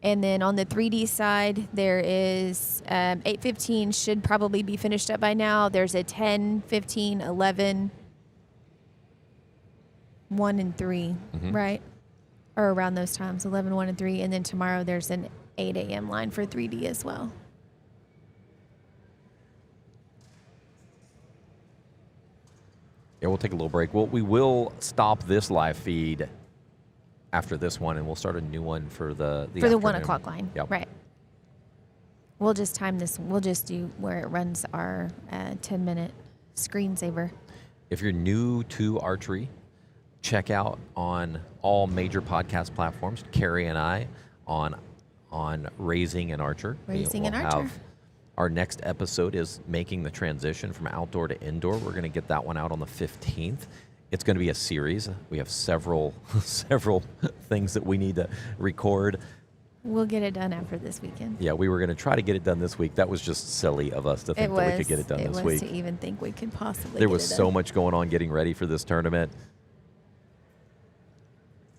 And then on the 3D side, there is 8:15 should probably be finished up by now. There's a 10, 15, 11, 1 and 3, right? Or around those times, 11, 1 and 3. And then tomorrow there's an 8 a.m. line for 3D as well. Yeah, we'll take a little break. We will stop this live feed after this one, and we'll start a new one for the 1 o'clock line. Yep. Right. We'll just time this. We'll just do where it runs our 10-minute screensaver. If you're new to archery, check out on all major podcast platforms, Carrie and I, on Raising an Archer. Raising an Archer. Our next episode is making the transition from outdoor to indoor. We're going to get that one out on the 15th. It's going to be a series. We have several things that we need to record. We'll get it done after this weekend. Yeah, we were going to try to get it done this week. That was just silly of us to think that we could get it done this week. It was to even think we could possibly There get was it so done. much going on getting ready for this tournament.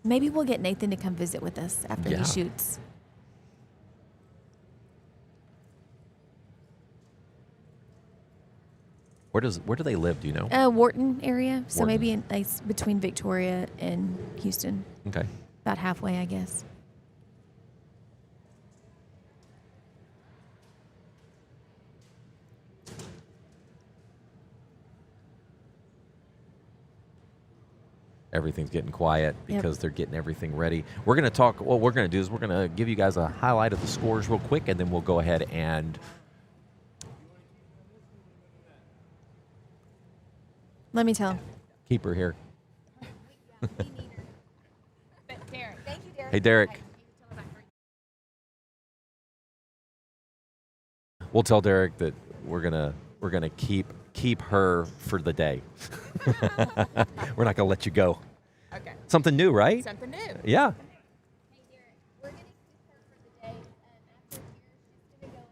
Maybe we'll get Nathan to come visit with us after Yeah. he shoots. Where do they live? Do you know? Wharton area. So Wharton. maybe in, like, between Victoria and Houston. Okay. About halfway, I guess. Everything's getting quiet because they're getting everything ready. We're going to talk. What we're going to do is we're going to give you guys a highlight of the scores real quick, and then we'll go ahead and Let me tell him. keep her here. Derek. Thank you, Derek. Hey, Derek. We'll tell Derek that we're gonna keep her for the day. We're not gonna let you go. Okay. Something new, right? Something new. Yeah. Hey, Derek. We're going to keep her for the day. After here, she's going to go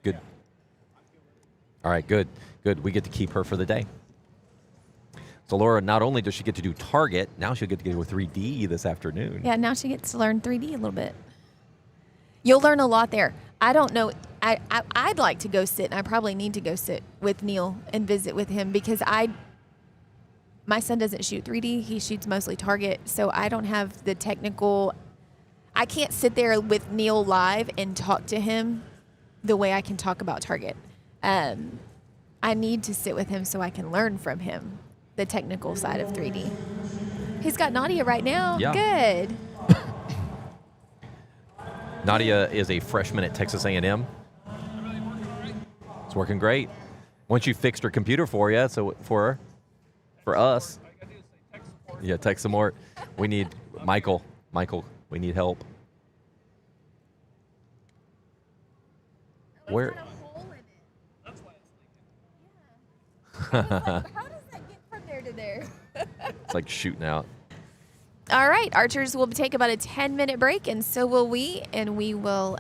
Good. All right, good. We get to keep her for the day. So Laura, not only does she get to do target, now she'll get to do a 3D this afternoon. Yeah, now she gets to learn 3D a little bit. You'll learn a lot there. I don't know. I'd like to go sit, and I probably need to go sit with Neil and visit with him because my son doesn't shoot 3D. He shoots mostly target, so I don't have the technical. I can't sit there with Neil live and talk to him the way I can talk about target. I need to sit with him so I can learn from him the technical side of 3D. He's got Nadia right now. Yeah. Good. Nadia is a freshman at Texas A&M. It's working great. Once you fixed her computer for you, so for us, yeah, tech support. We need Michael. We need help. Where? How does that get from there to there? It's like shooting out. All right, archers will take about a 10-minute break, and so will we. And we will.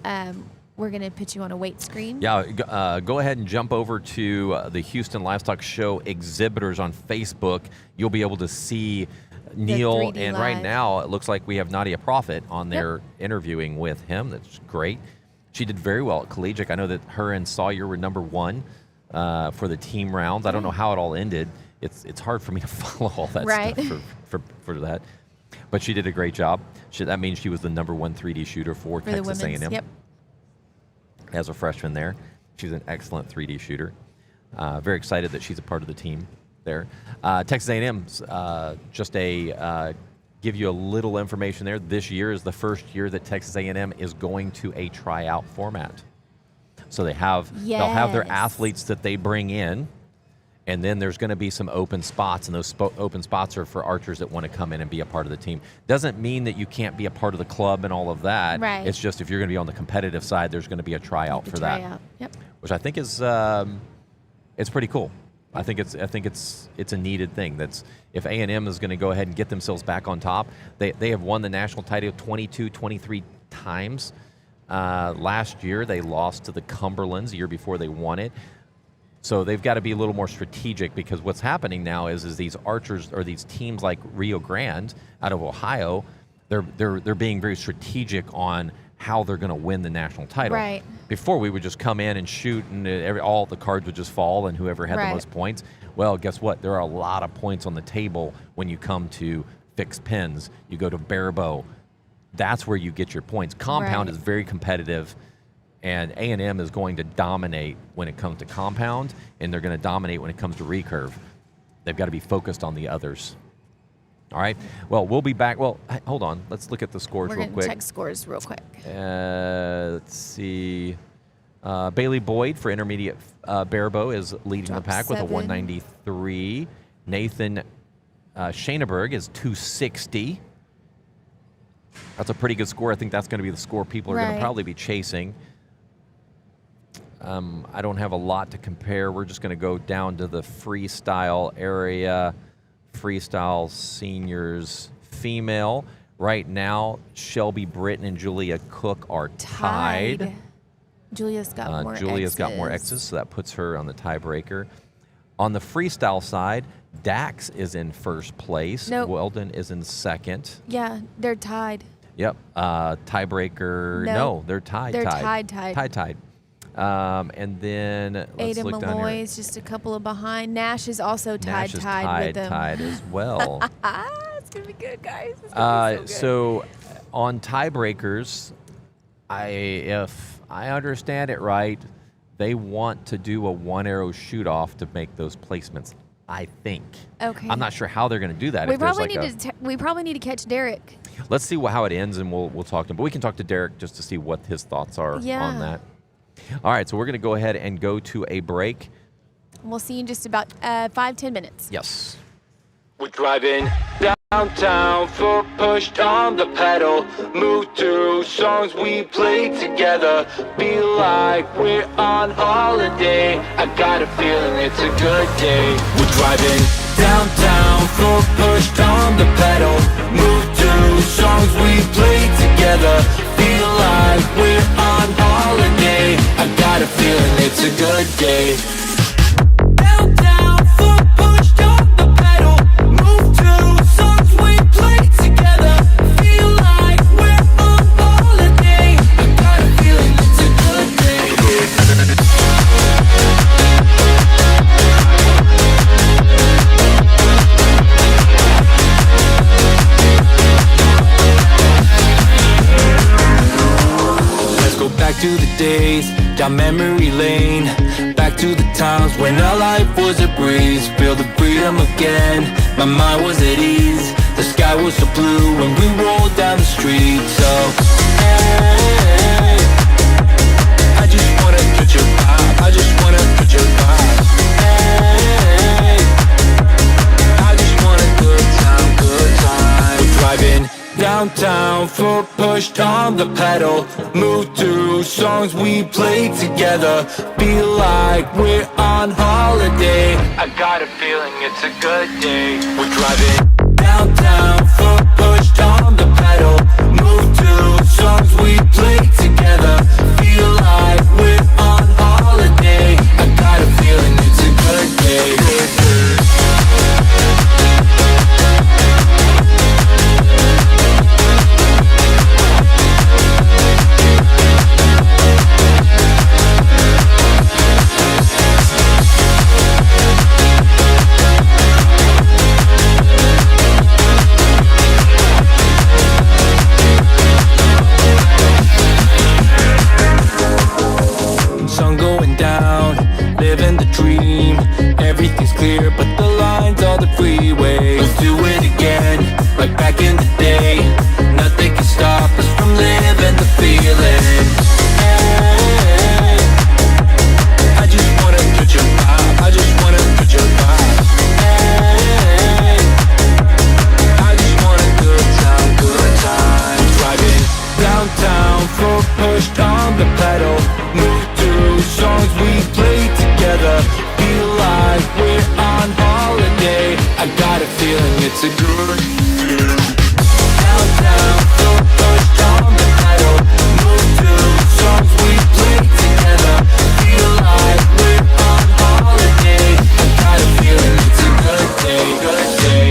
We're gonna put you on a weight screen. Yeah, go ahead and jump over to the Houston Livestock Show exhibitors on Facebook. You'll be able to see Neil, 3D and live. right now it looks like we have Nadia Prophet on there interviewing with him. That's great. She did very well at Collegiate. I know that her and Sawyer were number 1 for the team rounds. I don't know how it all ended. It's hard for me to follow all that stuff for that. But she did a great job. That means she was the number 1 3D shooter for Texas the women's. A&M. Yep. As a freshman there. She's an excellent 3D shooter. Very excited that she's a part of the team there. Texas A&M's just give you a little information there. This year is the first year that Texas A&M is going to a tryout format. So they'll have their athletes that they bring in, and then there's going to be some open spots, and those open spots are for archers that want to come in and be a part of the team. Doesn't mean that you can't be a part of the club and all of that. Right. It's just if you're going to be on the competitive side, there's going to be a tryout for that. Yep. Which I think is it's pretty cool. I think it's a needed thing. That's if A&M is going to go ahead and get themselves back on top. They have won the national title 23 times. Last year they lost to the Cumberlands. The year before they won it. So they've got to be a little more strategic because what's happening now is these archers or these teams like Rio Grande out of Ohio, they're being very strategic on how they're going to win the national title. Right. Before we would just come in and shoot and all the cards would just fall and whoever had the most points. Well, guess what? There are a lot of points on the table when you come to fixed pins. You go to barebow. That's where you get your points. Compound is very competitive. And A&M is going to dominate when it comes to compound, and they're going to dominate when it comes to recurve. They've got to be focused on the others. All right. Well, we'll be back. Well, hold on. Let's look at the scores real quick. We're going to check scores real quick. Let's see. Bailey Boyd for intermediate barebow is leading the pack with a 193. Nathan Shaneberg is 260. That's a pretty good score. I think that's going to be the score people are going to probably be chasing. I don't have a lot to compare. We're just going to go down to the freestyle area. Freestyle seniors female. Right now, Shelby Britton and Julia Cook are tied. Julia's got more X's, so that puts her on the tiebreaker. On the freestyle side, Dax is in first place. Nope. Weldon is in second. Yeah, they're tied. Yep. Tiebreaker. No, they're tied. They're tied. And then let's Ada look down Malloy here. is just a couple of behind. Nash is also tied with them. Tied as well. It's gonna be good, guys. It's gonna be so good. So on tiebreakers, if I understand it right, they want to do a one-arrow shoot-off to make those placements. I think. Okay. I'm not sure how they're going to do that. We probably need to catch Derek. Let's see how it ends, and we'll talk to him. But we can talk to Derek just to see what his thoughts are on that. All right, so we're going to go ahead and go to a break. We'll see you in just about 5-10 minutes. Yes. We're driving downtown, foot pushed on the pedal. Move through songs we played together. Feel like we're on holiday. I got a feeling it's a good day. We're driving downtown, foot pushed on the pedal. Move through songs we played together. Feel like we're on holiday. I got a feeling it's a good day. Downtown, foot pushed on the pedal. through the days, down memory lane, back to the times when our life was a breeze. Feel the freedom again, my mind was at ease. The sky was so blue when we rolled down the street. So, hey, I just wanna touch your vibe, I just wanna touch your vibe. Hey, I just want a good time, good time. We're driving downtown, foot pushed on the pedal, move through songs we played together. Feel like we're on holiday. I got a feeling it's a good day. We're driving downtown, foot pushed on the pedal, move through songs we played together. Feel like we're on holiday. I got a feeling it's a good day. Sun going down, living the dream. Everything's clear, but the lines are the freeway. Let's do it again, like back in the day. Nothing can stop us from living the feeling. Hey, I just wanna touch your vibe, I just wanna touch your vibe. Hey, I just want a good time, good time. Driving downtown, foot pushed on the pedal, move through songs we played together. Feel like we're on holiday. I got a feeling it's a good feeling. Downtown, foot pushed on the pedal, move through songs we played together. Feel like we're on holiday. I got a feeling it's a good day, good day.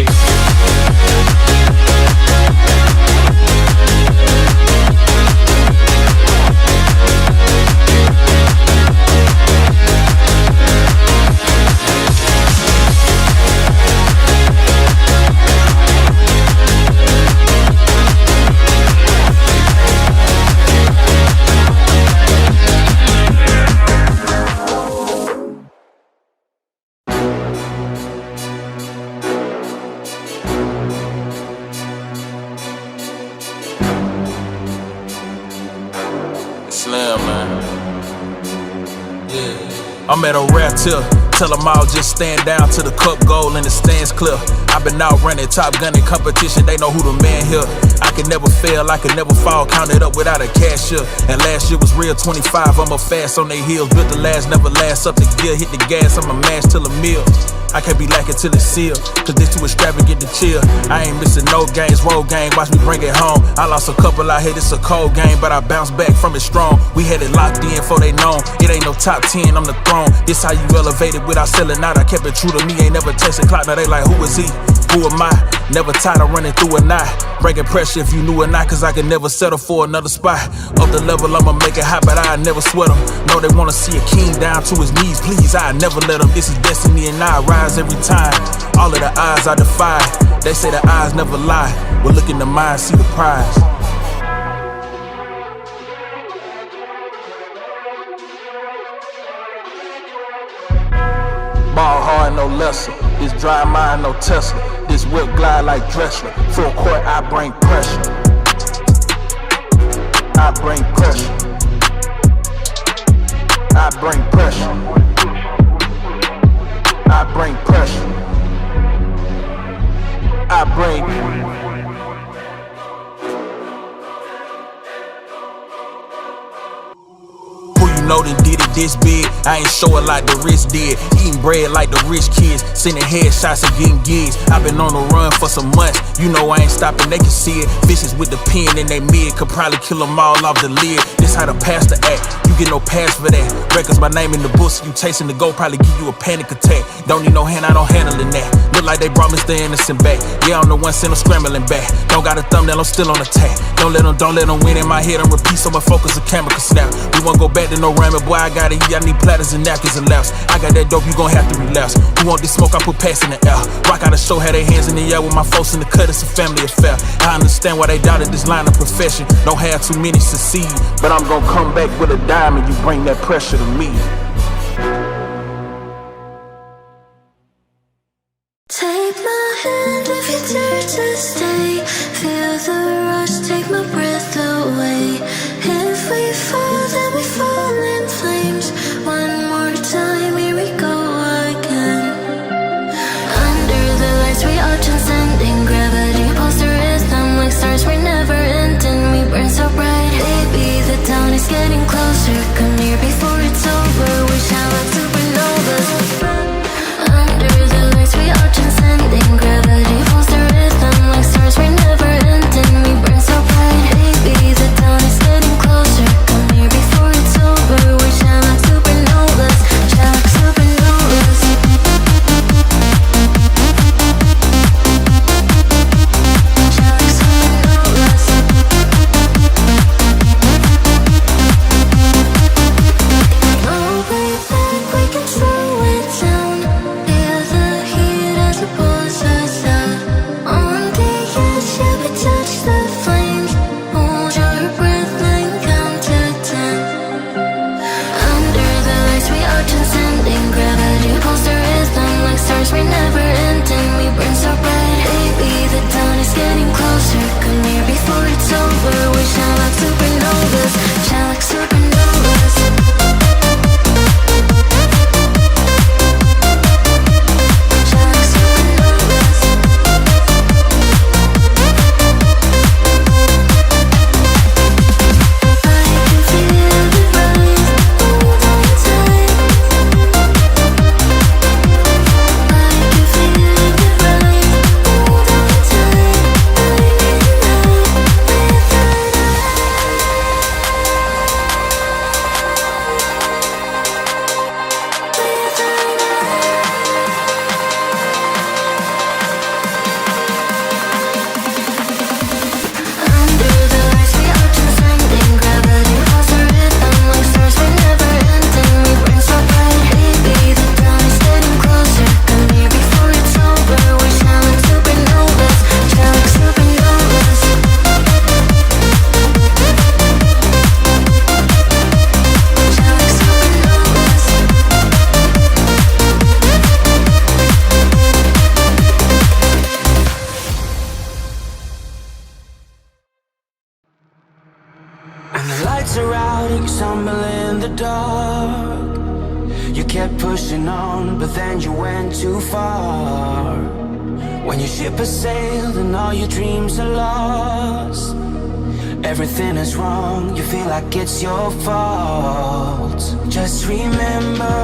Slim, man. Yeah. I'm at a rap till tell them all just stand down to the cup goal and the stands clear. I've been out running top gunning competition, they know who the man here. I can never fail, I can never fall, counted up without a cashier. And last year was real 25, I'm a fast on they heels. Built the last, never last up the gear, hit the gas, I'm a mash till a meal. I can't be lacking till it's sealed, cause this too extravagant to chill. I ain't missing no games, road game, watch me bring it home. I lost a couple out here, it's a cold game, but I bounced back from it strong. We had it locked in for they known, it ain't no top 10, I'm the throne. This how you elevated without selling out, I kept it true to me, ain't never tested clock. Now they like, who is he? Who am I? Never tired of running through a night. Breaking pressure if you knew or not, cause I can never settle for another spot. Up the level, I'ma make it hot, but I never sweat them. No, they wanna see a king down to his knees, please, I never let them. This is destiny and I rise every time. All of the odds I defy. They say the eyes never lie, but look in the mind, see the prize. Ball hard, no lesser. This dry mind, no Tesla. This whip glide like Dressler. Full court, I bring pressure. I bring pressure. I bring pressure. I bring pressure. I bring. Know that did it this big, I ain't show it like the rich did. Eating bread like the rich kids, sending headshots and getting gigs. I've been on the run for some months, you know I ain't stopping, they can see it. Vicious with the pen in they mid, could probably kill them all off the lid. This how the pastor act, you get no pass for that. Records my name in the books, you chasing the goal, probably give you a panic attack. Don't need no hand, I don't handling that. Look like they brought Mr. Innocent back. Yeah, I'm the one send them scrambling back. Don't got a thumbnail, I'm still on attack. Don't let them win in my head, I'm repeat so my focus, the camera can snap. We won't go back to no around me, boy, I got it. I need platters and napkins and laps. I got that dope, you gon' have to relapse. Who want this smoke? I put packs in the air. Rock out a show, had their hands in the air with my folks in the cut. It's a family affair. I understand why they doubted this line of profession. Don't have too many succeed, but I'm gon' come back with a diamond. You bring that pressure to me. Take my hand if you dare to stay. Feel the rush, take my breath away. If we fall, then we fall in flames. One more time, here we go again. Under the lights, we are transcending gravity. Pulse the rhythm like stars, we're never ending. We burn so bright, baby, the dawn is getting closer. Come near before it's over, we shine like supernovas. Under the lights, we are transcending gravity. Pulse the rhythm like stars, we're never ending. We burn so bright, baby, the dawn is getting closer. Come here before it's over, we shine like supernovas. Shine like supernovas. Shine like supernovas. No way back, we can slow it down. Feel the heat as it pulls us out. On the edge, yeah, we touch the flames. Hold your breath and count to 10. Under the lights, we are transcending gravity. Pulse the rhythm like stars, we're never ending. We burn so bright, baby, the dawn is getting closer. Come here before it's over, we shine like supernovas. Shine like supernovas. Shine like supernovas. I can feel the rise, hold on tight. I can feel the rise, hold on tight. Under the lights, we are transcending gravity. Pulse the rhythm like stars, we're never ending. We burn so bright, baby, the dawn is getting closer. Come here before it's over, we shine like supernovas. Shine like supernovas. Shine like supernovas. And the lights are out and you stumble in the dark. You kept pushing on, but then you went too far. When your ship has sailed and all your dreams are lost, everything is wrong, you feel like it's your fault. Just remember,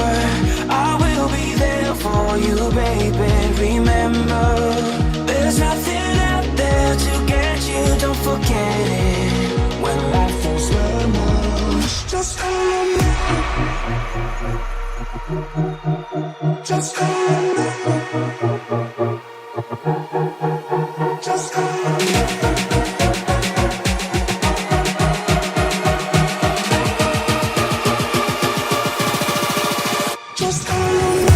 I will be there for you, baby. Remember, there's nothing out there to get you, don't forget it. When life feels lemons, just call me. Just call me. Just call me. Just call me.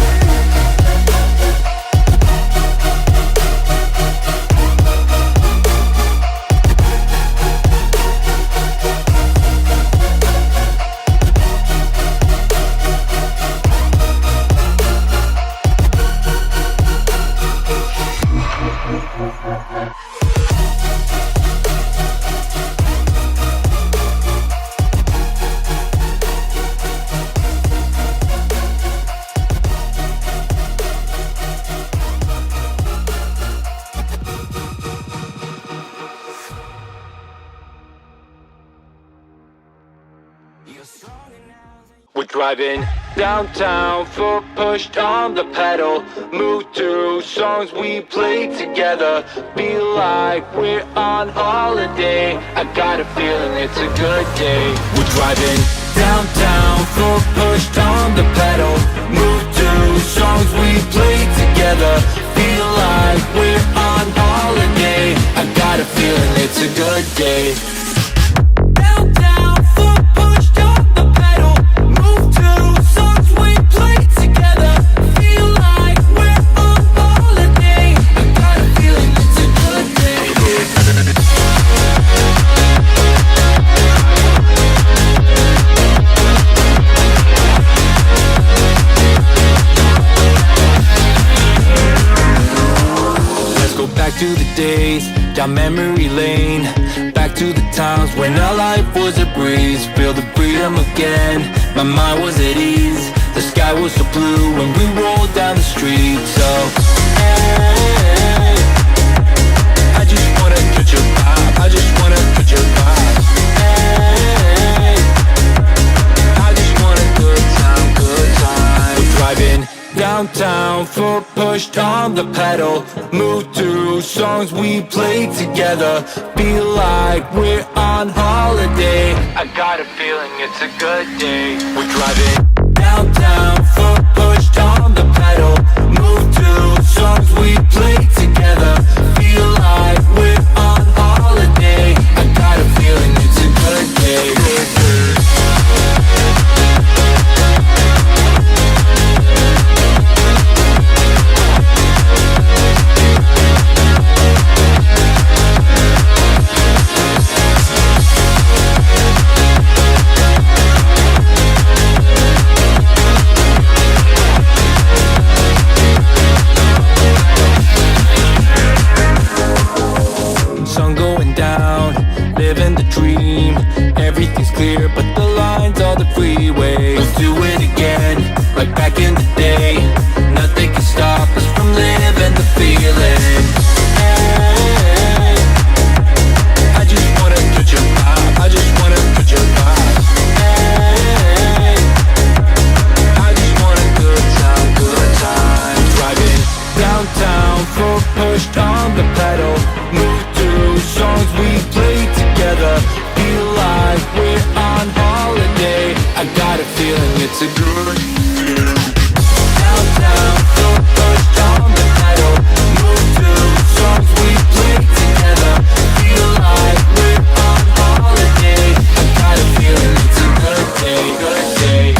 We're driving downtown, foot pushed on the pedal. Move through songs we played together. Feel like we're on holiday. I got a feeling it's a good day. We're driving downtown, foot pushed on the pedal. Move through songs we played together. Feel like we're on holiday. I got a feeling it's a good day. Downtown, foot pushed on the pedal. down memory lane, back to the times when our life was a breeze. Feel the freedom again, my mind was at ease. The sky was so blue when we rolled down the street. So, hey, I just wanna touch your vibe, I just wanna touch your vibe. Hey, I just want a good time, good time. We're driving downtown, foot pushed on the pedal, move through songs we played together. Feel like we're on holiday. I got a feeling it's a good day. We're driving downtown, foot pushed on the pedal, move through songs we played together. Feel like we're on holiday. I got a feeling it's a good day. Sun going down, living the dream. Everything's clear, but the lines are the freeway. Let's do it again, like back in the day. Nothing can stop us from living the feeling. Hey, I just wanna touch your vibe, I just wanna touch your vibe. Hey, I just want a good time, good time. Driving downtown, foot pushed on the pedal, move through songs we played together. Feel like we're on holiday. I got a feeling it's a good day. Downtown, foot pushed on the pedal, move through songs we played together. Feel like we're on holiday. I got a feeling it's a good day, good day.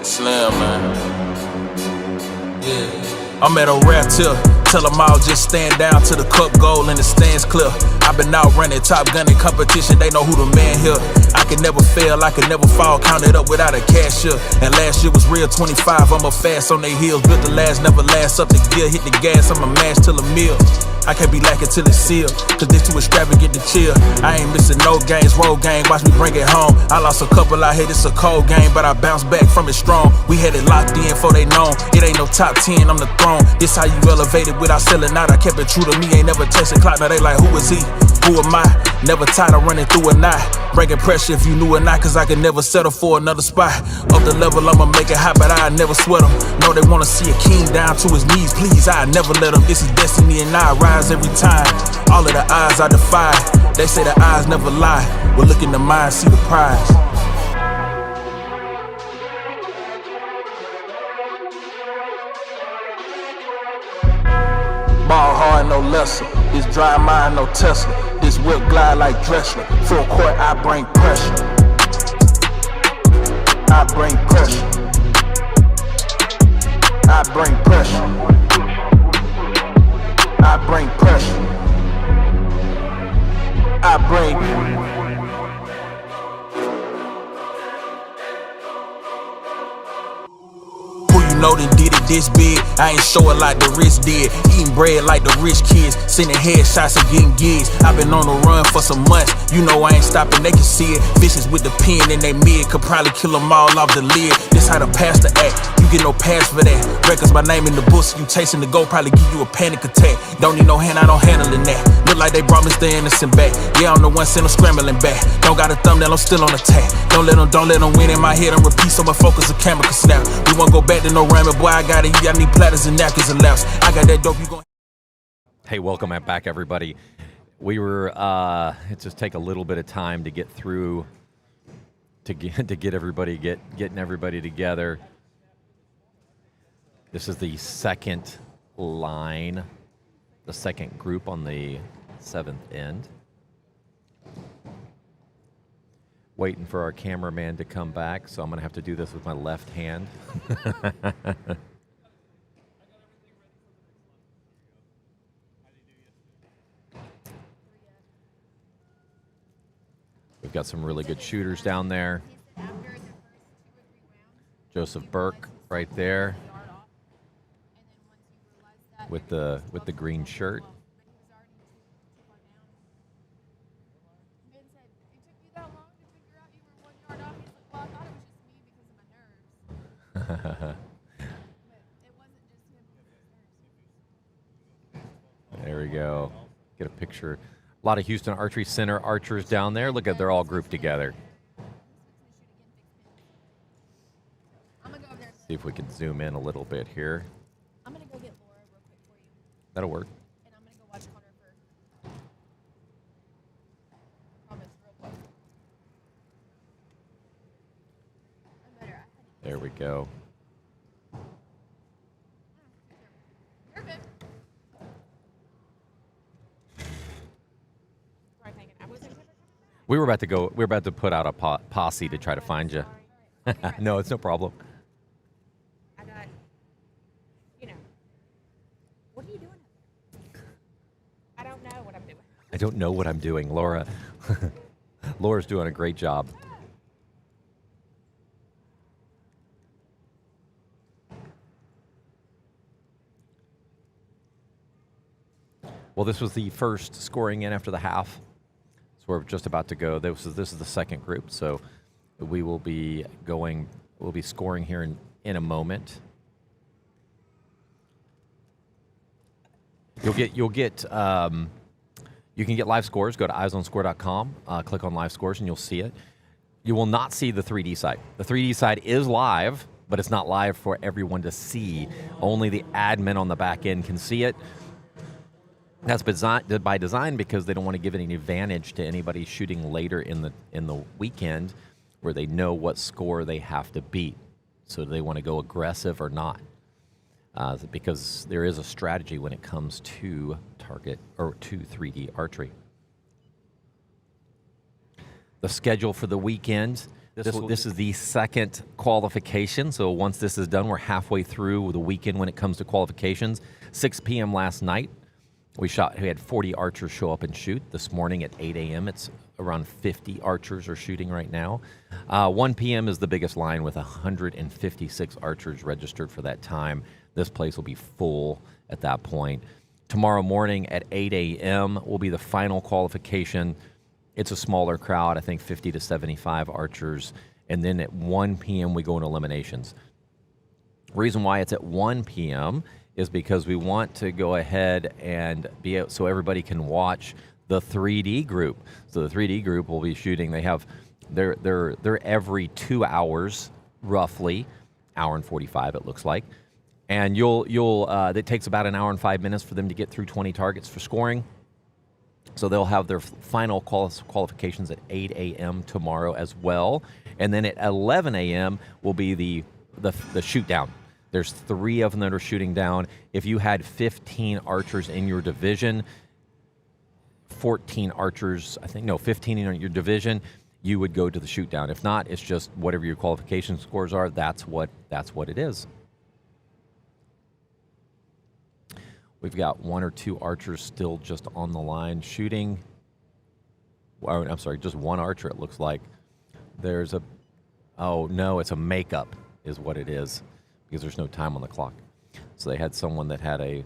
Slim, man. Yeah. I'm at a rap tip. Tell them all just stand down to the cup goal and the stands clear. I've been out running Top Gun in competition, they know who the man here. I can never fail, I can never fall, counted up without a cashier. And last year was real 25, I'm a fast on they heels. Built the last, never last up the gear. Hit the gas, I'ma mash till a meal. I can't be lacking till it's sealed, cause this too extravagant to chill. I ain't missing no games, road game, watch me bring it home. I lost a couple out here, it's a cold game, but I bounced back from it strong. We had it locked in before they known. It ain't no top 10, I'm the throne. This how you elevated without selling out. I kept it true to me, ain't never testing clock. Now they like, who is he? Who am I? Never tired of running through a night. Bringing pressure if you knew or not, cause I can never settle for another spot. Up the level, I'ma make it hot, but I never sweat them. No, they wanna see a king down to his knees. Please, I never let them. This is destiny and I rise every time. All of the odds I defy. They say the eyes never lie. Well, look in the mind, see the prize. Ball hard, no lesser. This dry mind, no Tesla. This whip glide like Dressler. Full court, I bring pressure. I bring pressure. I bring pressure. I bring pressure. I bring. Know that did it this big, I ain't show it like the rich did. Eating bread like the rich kids, sending headshots and getting gigs. I've been on the run for some months, you know I ain't stopping, they can see it. Bitches with the pen in they mid, could probably kill them all off the lid. This how the pastor act, you get no pass for that. Records my name in the books, you chasing the goal, probably give you a panic attack. Don't need no hand, I don't handling that. Look like they brought Mr. Innocent back. Yeah, I'm the one send them scrambling back. Don't got a thumbnail, I'm still on attack. Don't let them win in my head, I'm repeat so my focus the camera can snap. We won't go back to no ramen, boy, I got it, I need platters and napkins and laps. I got that dope, you gon'. Hey, welcome back, everybody. We were, it just take a little bit of time to get through, to get everybody, getting everybody together. This is the second line, the second group on the 7th end. Waiting for our cameraman to come back, so I'm going to have to do this with my left hand. We've got some really good shooters down there. Joseph Burke right there with the green shirt. There we go. Get a picture. A lot of Houston Archery Center archers down there. Look at, they're all grouped together. See if we can zoom in a little bit here. I'm gonna go get Laura real quick for you, That'll work. and I'm gonna go watch Connor for. Promise, real quick. I'm better. There we go. You're good. We were about to go. We were about to put out a posse to try to find you. No, it's no problem. I got, what are you doing? I don't know what I'm doing. I don't know what I'm doing, Laura. Laura's doing a great job. Well, this was the first scoring in after the half. So we're just about to go. This is the second group. So we will be going. We'll be scoring here in a moment. You can get live scores. Go to eyesonscore.com, click on live scores, and you'll see it. You will not see the 3D side. The 3D side is live, but it's not live for everyone to see. Only the admin on the back end can see it. That's by design because they don't want to give any advantage to anybody shooting later in the weekend where they know what score they have to beat. So do they want to go aggressive or not? Because there is a strategy when it comes to target or to 3D archery. The schedule for the weekend. This is the second qualification. So once this is done, we're halfway through the weekend when it comes to qualifications. 6 p.m. last night. We had 40 archers show up and shoot. This morning at 8 a.m., it's around 50 archers are shooting right now. 1 p.m. is the biggest line with 156 archers registered for that time. This place will be full at that point. Tomorrow morning at 8 a.m. will be the final qualification. It's a smaller crowd, I think 50 to 75 archers. And then at 1 p.m., we go into eliminations. Reason why it's at 1 p.m. is because we want to go ahead and so everybody can watch the 3D group. So the 3D group will be shooting. They're every 2 hours, roughly, hour and 45 it looks like, and it takes about an hour and 5 minutes for them to get through 20 targets for scoring. So they'll have their final qualifications at 8 a.m. tomorrow as well, and then at 11 a.m. will be the shoot down. There's 3 of them that are shooting down. If you had 15 archers in your division, 15 in your division, you would go to the shoot down. If not, it's just whatever your qualification scores are, that's what it is. We've got 1 or 2 archers still just on the line shooting. I'm sorry, just 1 archer it looks like. It's a makeup is what it is, because there's no time on the clock. So they had someone that had a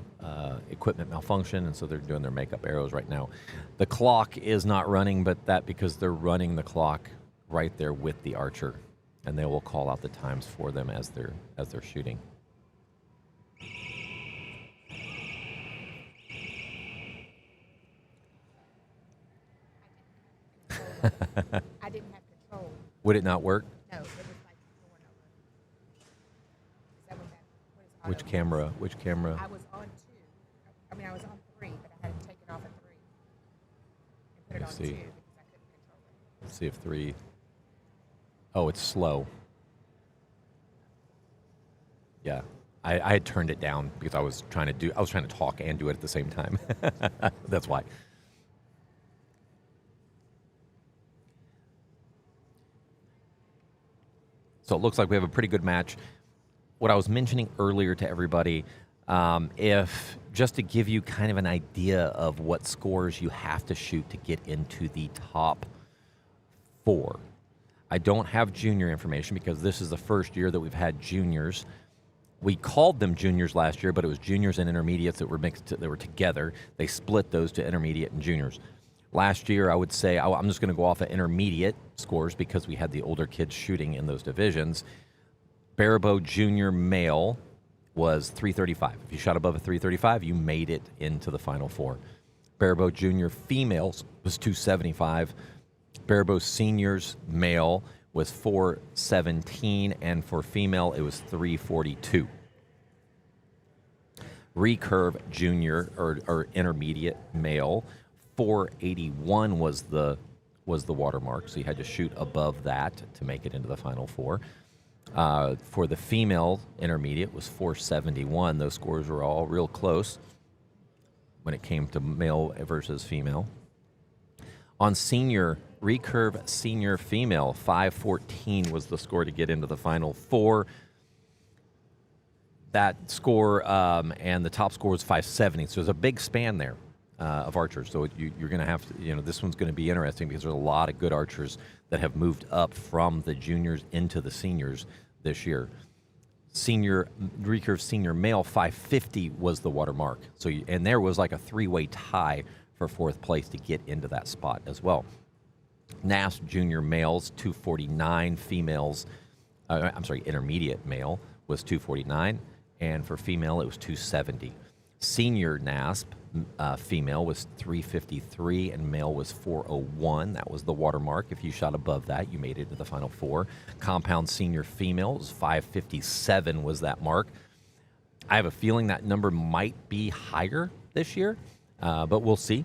equipment malfunction, and so they're doing their makeup arrows right now. The clock is not running, but because they're running the clock right there with the archer, and they will call out the times for them as they're shooting. I didn't have control. Would it not work? No, it was like going over. Is that what is Which auto? camera? Which camera? I was on 2. I was on 3, but I had to take it off at 3 and put it on 2 because I couldn't control it. Let's see if 3. Oh, it's slow. Yeah, I had turned it down because I was trying to talk and do it at the same time. That's why. So it looks like we have a pretty good match. What I was mentioning earlier to everybody, if just to give you kind of an idea of what scores you have to shoot to get into the top 4. I don't have junior information because this is the first year that we've had juniors. We called them juniors last year, but it was juniors and intermediates that were mixed. They were together. They split those to intermediate and juniors. Last year, I would say, I'm just going to go off of intermediate scores because we had the older kids shooting in those divisions. Barabo Junior male was 335. If you shot above a 335, you made it into the Final Four. Barabo Junior females was 275. Barabo Seniors male was 417, and for female, it was 342. Recurve Junior or intermediate male, 481 was the watermark, so you had to shoot above that to make it into the Final Four. For the female intermediate was 471. Those scores were all real close when it came to male versus female. On senior, recurve senior female, 514 was the score to get into the Final Four. That score and the top score was 570, so there's a big span there of archers. So you're going to have to, this one's going to be interesting because there's a lot of good archers that have moved up from the juniors into the seniors this year. Senior recurve senior male 550 was the watermark. So and there was like a 3-way tie for 4th place to get into that spot as well. NASP junior males 249, females, intermediate male was 249, and for female it was 270. Senior NASP female was 353 and male was 401. That was the watermark. If you shot above that, you made it to the Final Four. Compound senior female was 557 was that mark. I have a feeling that number might be higher this year, but we'll see.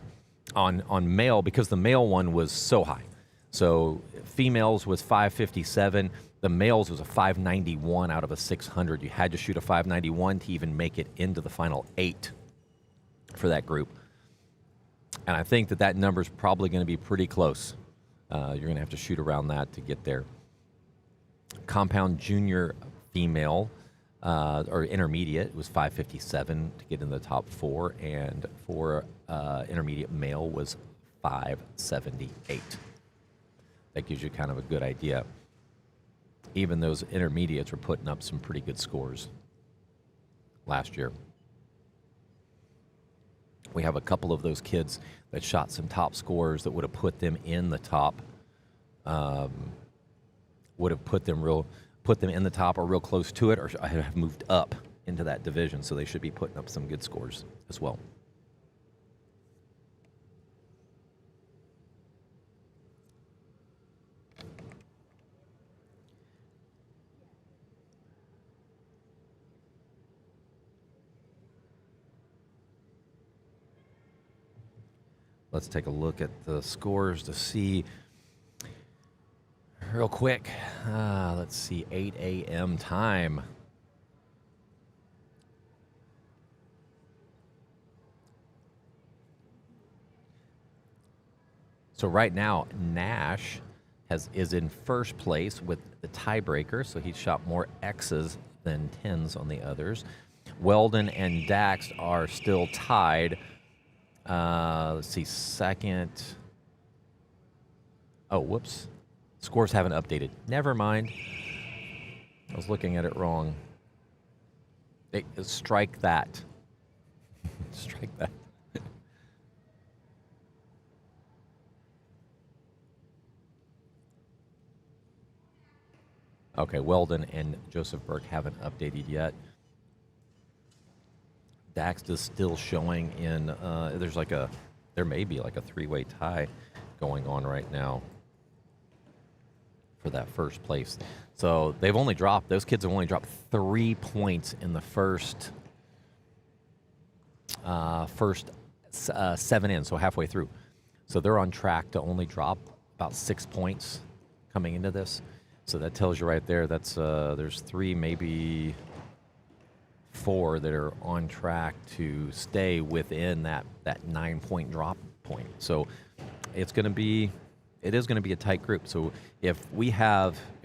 On male, because the male one was so high. So females was 557. The males was a 591 out of a 600. You had to shoot a 591 to even make it into the final 8 for that group. And I think that number is probably going to be pretty close. You're going to have to shoot around that to get there. Compound junior female or intermediate was 557 to get in the top 4, and for intermediate male was 578. That gives you kind of a good idea. Even those intermediates were putting up some pretty good scores last year. We have a couple of those kids that shot some top scores that would have put them in the top, would have put them in the top or real close to it, or have moved up into that division. So they should be putting up some good scores as well. Let's take a look at the scores to see real quick. Let's see, 8 a.m. time. So right now, Nash is in first place with the tiebreaker, so he shot more X's than 10s on the others. Weldon and Dax are still tied. Let's see, second. Oh, whoops. Scores haven't updated. Never mind. I was looking at it wrong. Strike that. Strike that. Okay, Weldon and Joseph Burke haven't updated yet. Dax is still showing in, there may be like a 3-way tie going on right now for that first place. So those kids have only dropped 3 points in the first 7 in, so halfway through. So they're on track to only drop about 6 points coming into this. So that tells you right there, that's there's 3, maybe 4 that are on track to stay within that 9-point drop point. So it is going to be a tight group. So if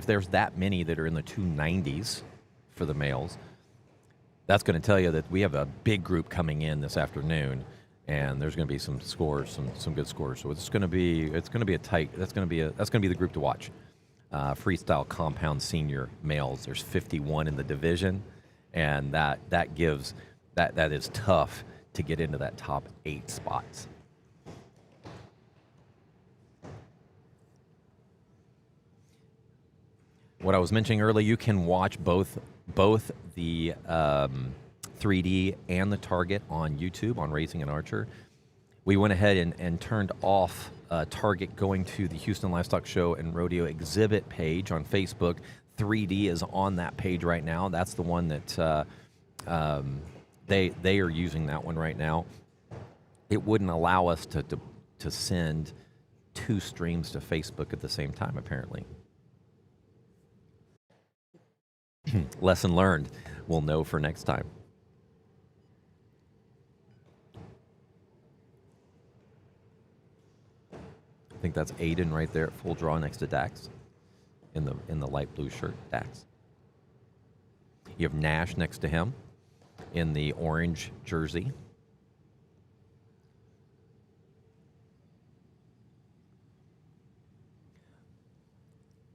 there's that many that are in the 290s for the males, that's going to tell you that we have a big group coming in this afternoon, and there's going to be some scores, some good scores. So it's going to be a tight. That's going to be the group to watch. Freestyle compound senior males. There's 51 in the division, and that is tough to get into that top 8 spots. What I was mentioning earlier, you can watch both the 3D and the target on YouTube on Racing and Archer. We went ahead and turned off target going to the Houston Livestock Show and Rodeo exhibit page on Facebook. 3D is on that page right now. That's the one that they are using that one right now. It wouldn't allow us to send 2 streams to Facebook at the same time, apparently. Lesson learned. We'll know for next time. I think that's Aiden right there at full draw next to Dax in the light blue shirt, Dax. You have Nash next to him in the orange jersey.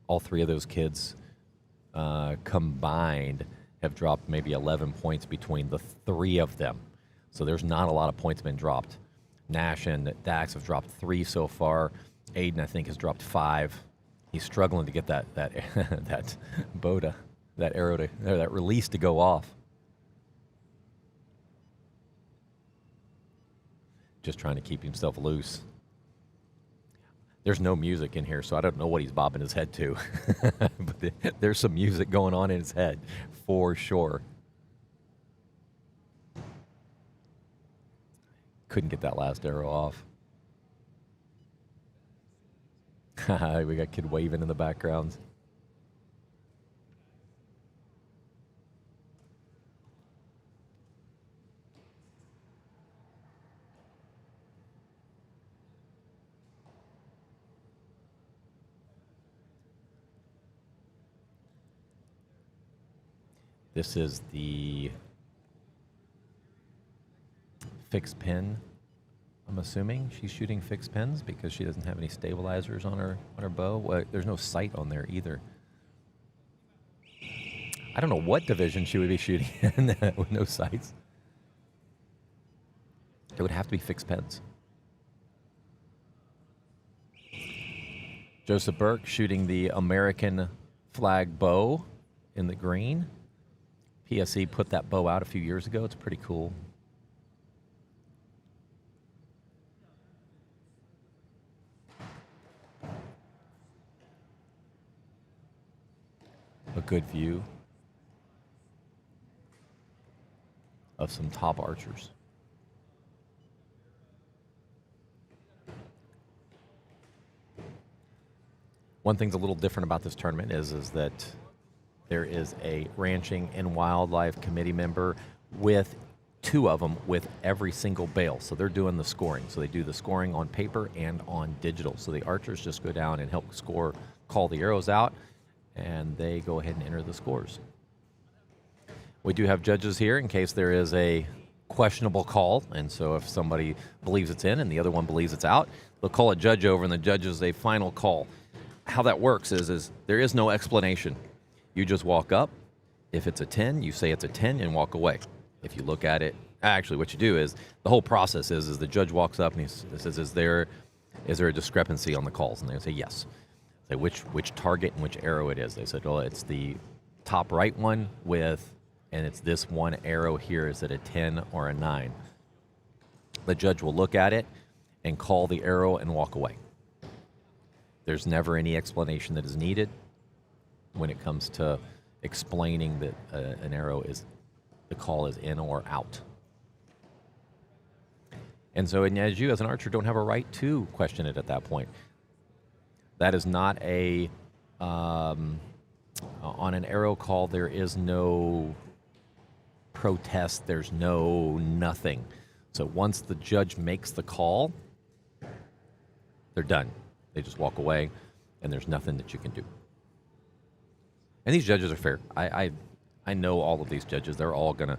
All 3 of those kids combined have dropped maybe 11 points between the 3 of them. So there's not a lot of points been dropped. Nash and Dax have dropped 3 so far. Aiden, I think, has dropped 5. He's struggling to get that boda, that arrow that release to go off. Just trying to keep himself loose. There's no music in here, so I don't know what he's bobbing his head to. But there's some music going on in his head, for sure. Couldn't get that last arrow off. We got kid waving in the background. This is the fixed pin. I'm assuming she's shooting fixed pins because she doesn't have any stabilizers on her bow. Well, there's no sight on there either. I don't know what division she would be shooting in with no sights. It would have to be fixed pins. Joseph Burke shooting the American flag bow in the green. PSE put that bow out a few years ago. It's pretty cool. A good view of some top archers. One thing's a little different about this tournament is that there is a ranching and wildlife committee member with 2 of them with every single bale. So they're doing the scoring. So they do the scoring on paper and on digital. So the archers just go down and help call the arrows out, and they go ahead and enter the scores. We do have judges here in case there is a questionable call, and so if somebody believes it's in and the other one believes it's out, they'll call a judge over, and the judge is a final call. How that works is there is no explanation. You just walk up. If it's a 10, you say it's a 10 and walk away. If you look at it, actually what you do is, the whole process is the judge walks up and he says, is there a discrepancy on the calls? And they say yes. Say which target and which arrow it is. They said, well, it's the top right one and it's this one arrow here. Is it a 10 or a 9? The judge will look at it and call the arrow and walk away. There's never any explanation that is needed when it comes to explaining that an arrow the call is in or out. And so, as you as an archer don't have a right to question it at that point. That is not on an arrow call, there is no protest. There's no nothing. So once the judge makes the call, they're done. They just walk away, and there's nothing that you can do. And these judges are fair. I know all of these judges. They're all gonna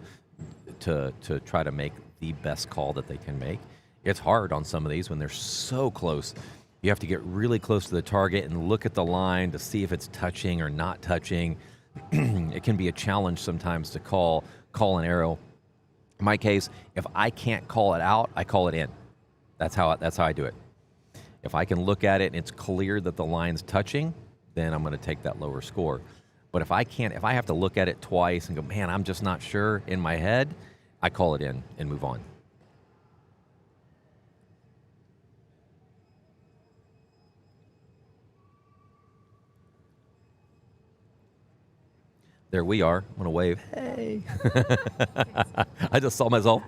to try to make the best call that they can make. It's hard on some of these when they're so close. You have to get really close to the target and look at the line to see if it's touching or not touching. It can be a challenge sometimes to call an arrow. In my case, if I can't call it out, I call it in. That's how I do it. If I can look at it and it's clear that the line's touching, then I'm going to take that lower score. But if I have to look at it twice and go, man, I'm just not sure in my head, I call it in and move on. There we are. I'm going to wave. Hey. I just saw myself.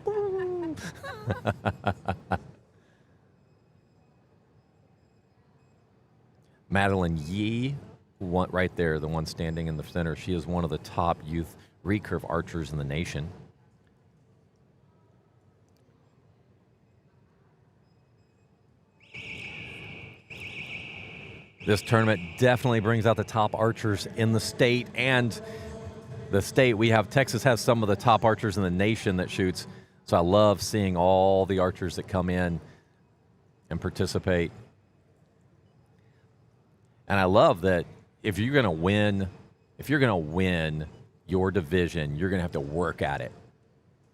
Madeline Yee, right there, the one standing in the center. She is one of the top youth recurve archers in the nation. This tournament definitely brings out the top archers in the state and the state. Texas has some of the top archers in the nation that shoots. So I love seeing all the archers that come in and participate. And I love that if you're going to win your division, you're going to have to work at it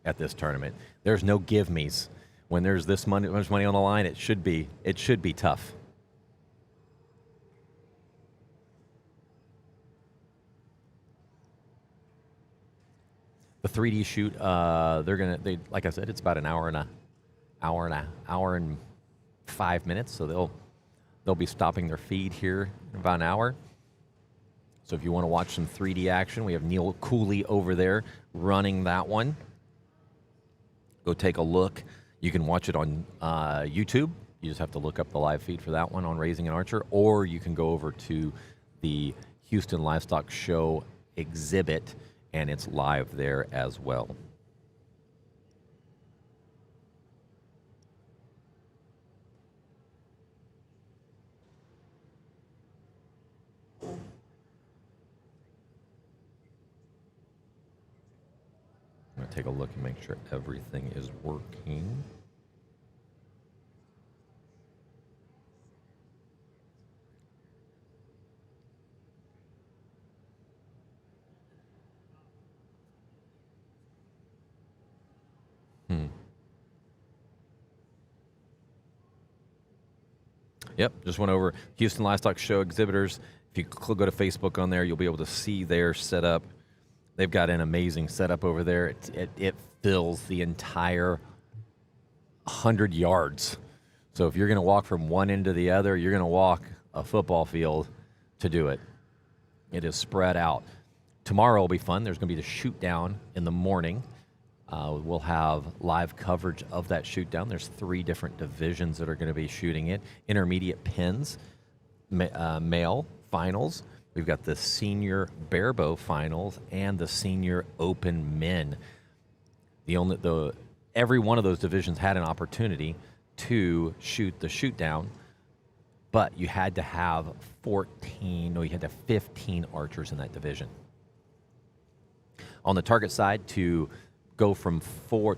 at this tournament. There's no give-me's. When there's this much money on the line, it should be tough. The 3D shoot, like I said, it's about an hour and 5 minutes. So they'll be stopping their feed here in about an hour. So if you want to watch some 3D action, we have Neil Cooley over there running that one. Go take a look. You can watch it on YouTube. You just have to look up the live feed for that one on Raising an Archer, or you can go over to the Houston Livestock Show exhibit, and it's live there as well. I'm going to take a look and make sure everything is working. Yep, just went over Houston Livestock Show exhibitors. If you go to Facebook on there, you'll be able to see their setup. They've got an amazing setup over there. It fills the entire 100 yards. So if you're going to walk from one end to the other, you're going to walk a football field to do it. It is spread out. Tomorrow will be fun. There's going to be the shoot down in the morning. We'll have live coverage of that shoot down. There's 3 different divisions that are going to be shooting it. Intermediate pins, male finals. We've got the senior barebow finals and the senior open men. Every one of those divisions had an opportunity to shoot the shoot down, but you had to have 15 archers in that division. On the target side, to go from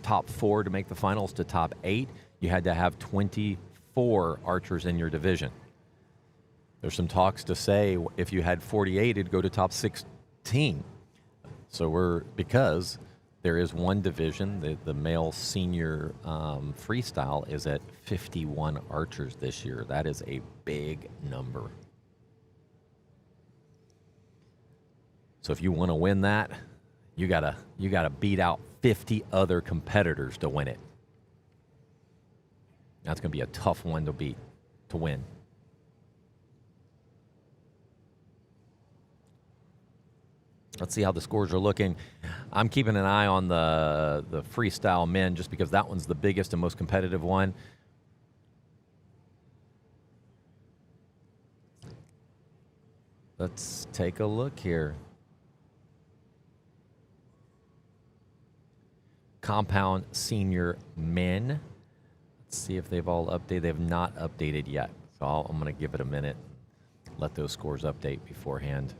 top 4 to make the finals to top 8, you had to have 24 archers in your division. There's some talks to say if you had 48, it'd go to top 16. So because there is one division, the male senior freestyle is at 51 archers this year. That is a big number. So if you want to win that, you gotta beat out 50 other competitors to win it. That's going to be a tough one to win. Let's see how the scores are looking. I'm keeping an eye on the freestyle men just because that one's the biggest and most competitive one. Let's take a look here. compound senior men. Let's see if they've all updated. They have not updated yet. So I'm going to give it a minute, let those scores update beforehand.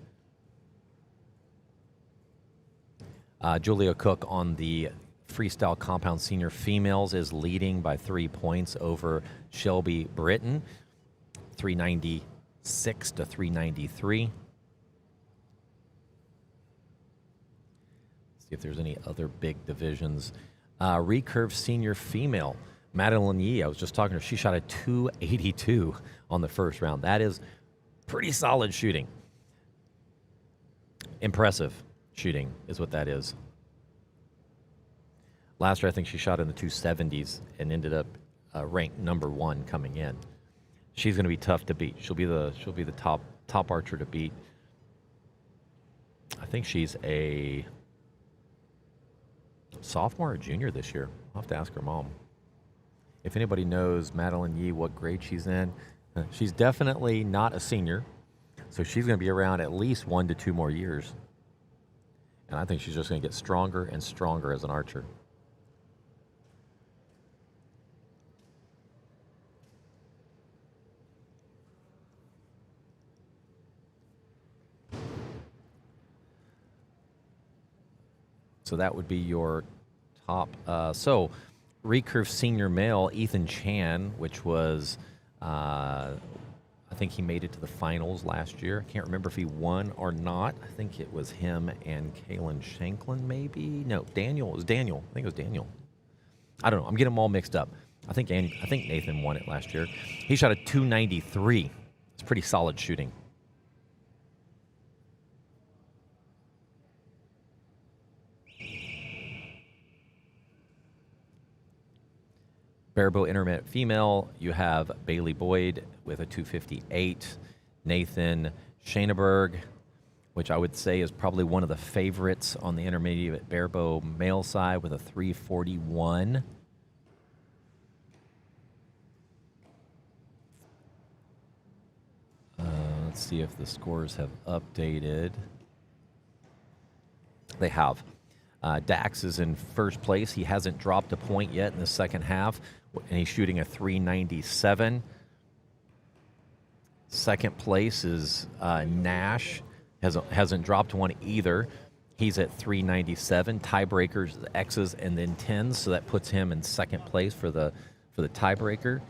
Julia Cook on the freestyle compound senior females is leading by 3 points over Shelby Britton, 396 to 393. See if there's any other big divisions. Recurve senior female, Madeline Yee, I was just talking to her, she shot a 282 on the first round. That is pretty solid shooting. Impressive shooting is what that is. Last year, I think she shot in the 270s and ended up ranked number 1 coming in. She's going to be tough to beat. She'll be the top archer to beat. I think she's a sophomore or junior this year. I'll have to ask her mom. If anybody knows Madeline Yee, what grade she's in, she's definitely not a senior, so she's going to be around at least 1 to 2 more years. And I think she's just going to get stronger and stronger as an archer. So that would be your top. So recurve senior male, Ethan Chan, which was, I think he made it to the finals last year. I can't remember if he won or not. I think it was him and Kalen Shanklin, maybe. No, Daniel. It was Daniel. I think it was Daniel. I don't know. I'm getting them all mixed up. I think Nathan won it last year. He shot a 293. It's pretty solid shooting. Barebow intermittent female, you have Bailey Boyd with a 258. Nathan Shaneberg, which I would say is probably one of the favorites on the intermediate barebow male side with a 341. Let's see if the scores have updated. They have. Dax is in first place. He hasn't dropped a point yet in the second half, and he's shooting a 397. Second place is Nash. Hasn't dropped one either. He's at 397. Tiebreakers, X's, and then 10s, so that puts him in second place for the tiebreaker.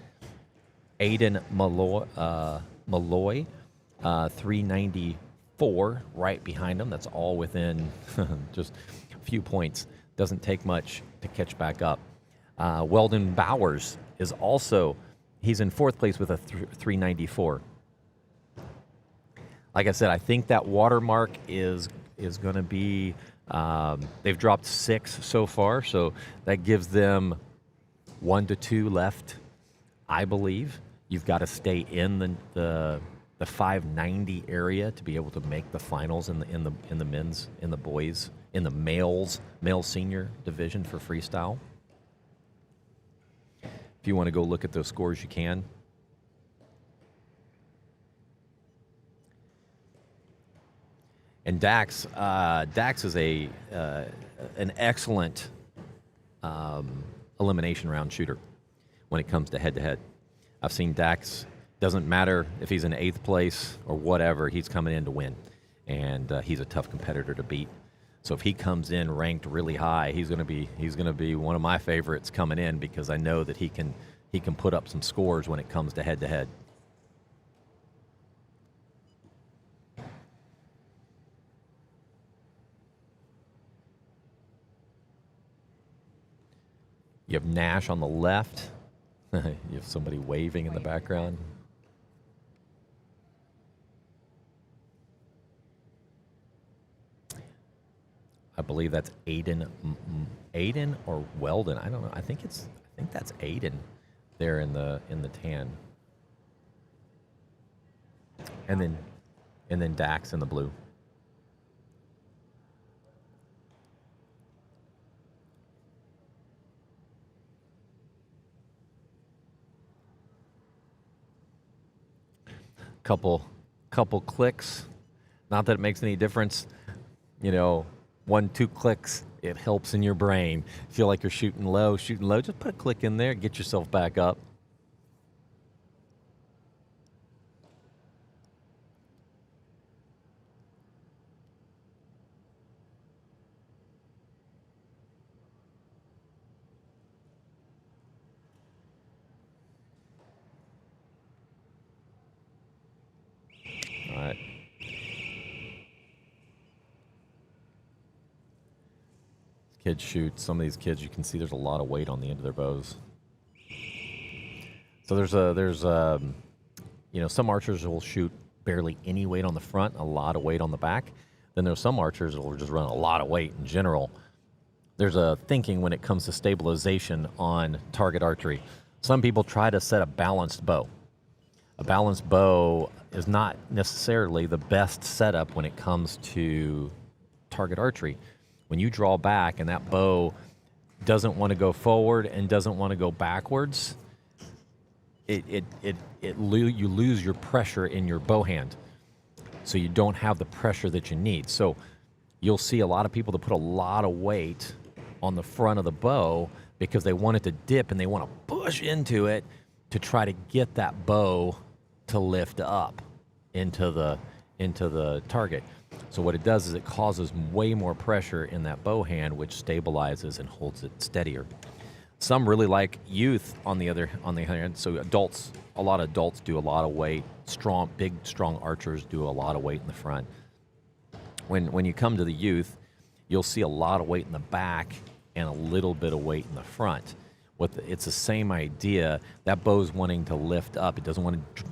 Aiden Malloy, 394, right behind him. That's all within just a few points. Doesn't take much to catch back up. Weldon Bowers is also, he's in fourth place with a 394. Like I said, I think that watermark is going to be, they've dropped 6 so far, so that gives them 1 to 2 left, I believe. You've got to stay in the 590 area to be able to make the finals in the men's, in the boys, in the male senior division for freestyle. If you want to go look at those scores, you can. And Dax is an excellent elimination round shooter when it comes to head-to-head. I've seen Dax, doesn't matter if he's in 8th place or whatever, he's coming in to win. And he's a tough competitor to beat. So if he comes in ranked really high, he's going to be one of my favorites coming in, because I know that he can put up some scores when it comes to head-to-head. You have Nash on the left. You have somebody waving in the background. I believe that's Aiden or Weldon. I don't know. I think that's Aiden there in the tan. And then Dax in the blue. Couple clicks. Not that it makes any difference, you know, 1-2 clicks, it helps in your brain. Feel like you're shooting low, just put a click in there, get yourself back up. All right. Kids shoot. Some of these kids, you can see there's a lot of weight on the end of their bows. So there's some archers will shoot barely any weight on the front, a lot of weight on the back. Then there's some archers that will just run a lot of weight in general. There's a thinking when it comes to stabilization on target archery. Some people try to set a balanced bow. A balanced bow is not necessarily the best setup when it comes to target archery. When you draw back and that bow doesn't want to go forward and doesn't want to go backwards, you lose your pressure in your bow hand. So you don't have the pressure that you need. So you'll see a lot of people that put a lot of weight on the front of the bow because they want it to dip and they want to push into it to try to get that bow to lift up into the target. So what it does is it causes way more pressure in that bow hand, which stabilizes and holds it steadier. Some really like youth on the other hand. So adults, a lot of adults do a lot of weight. Big, strong archers do a lot of weight in the front. When you come to the youth, you'll see a lot of weight in the back and a little bit of weight in the front. It's the same idea. That bow's wanting to lift up. It doesn't want to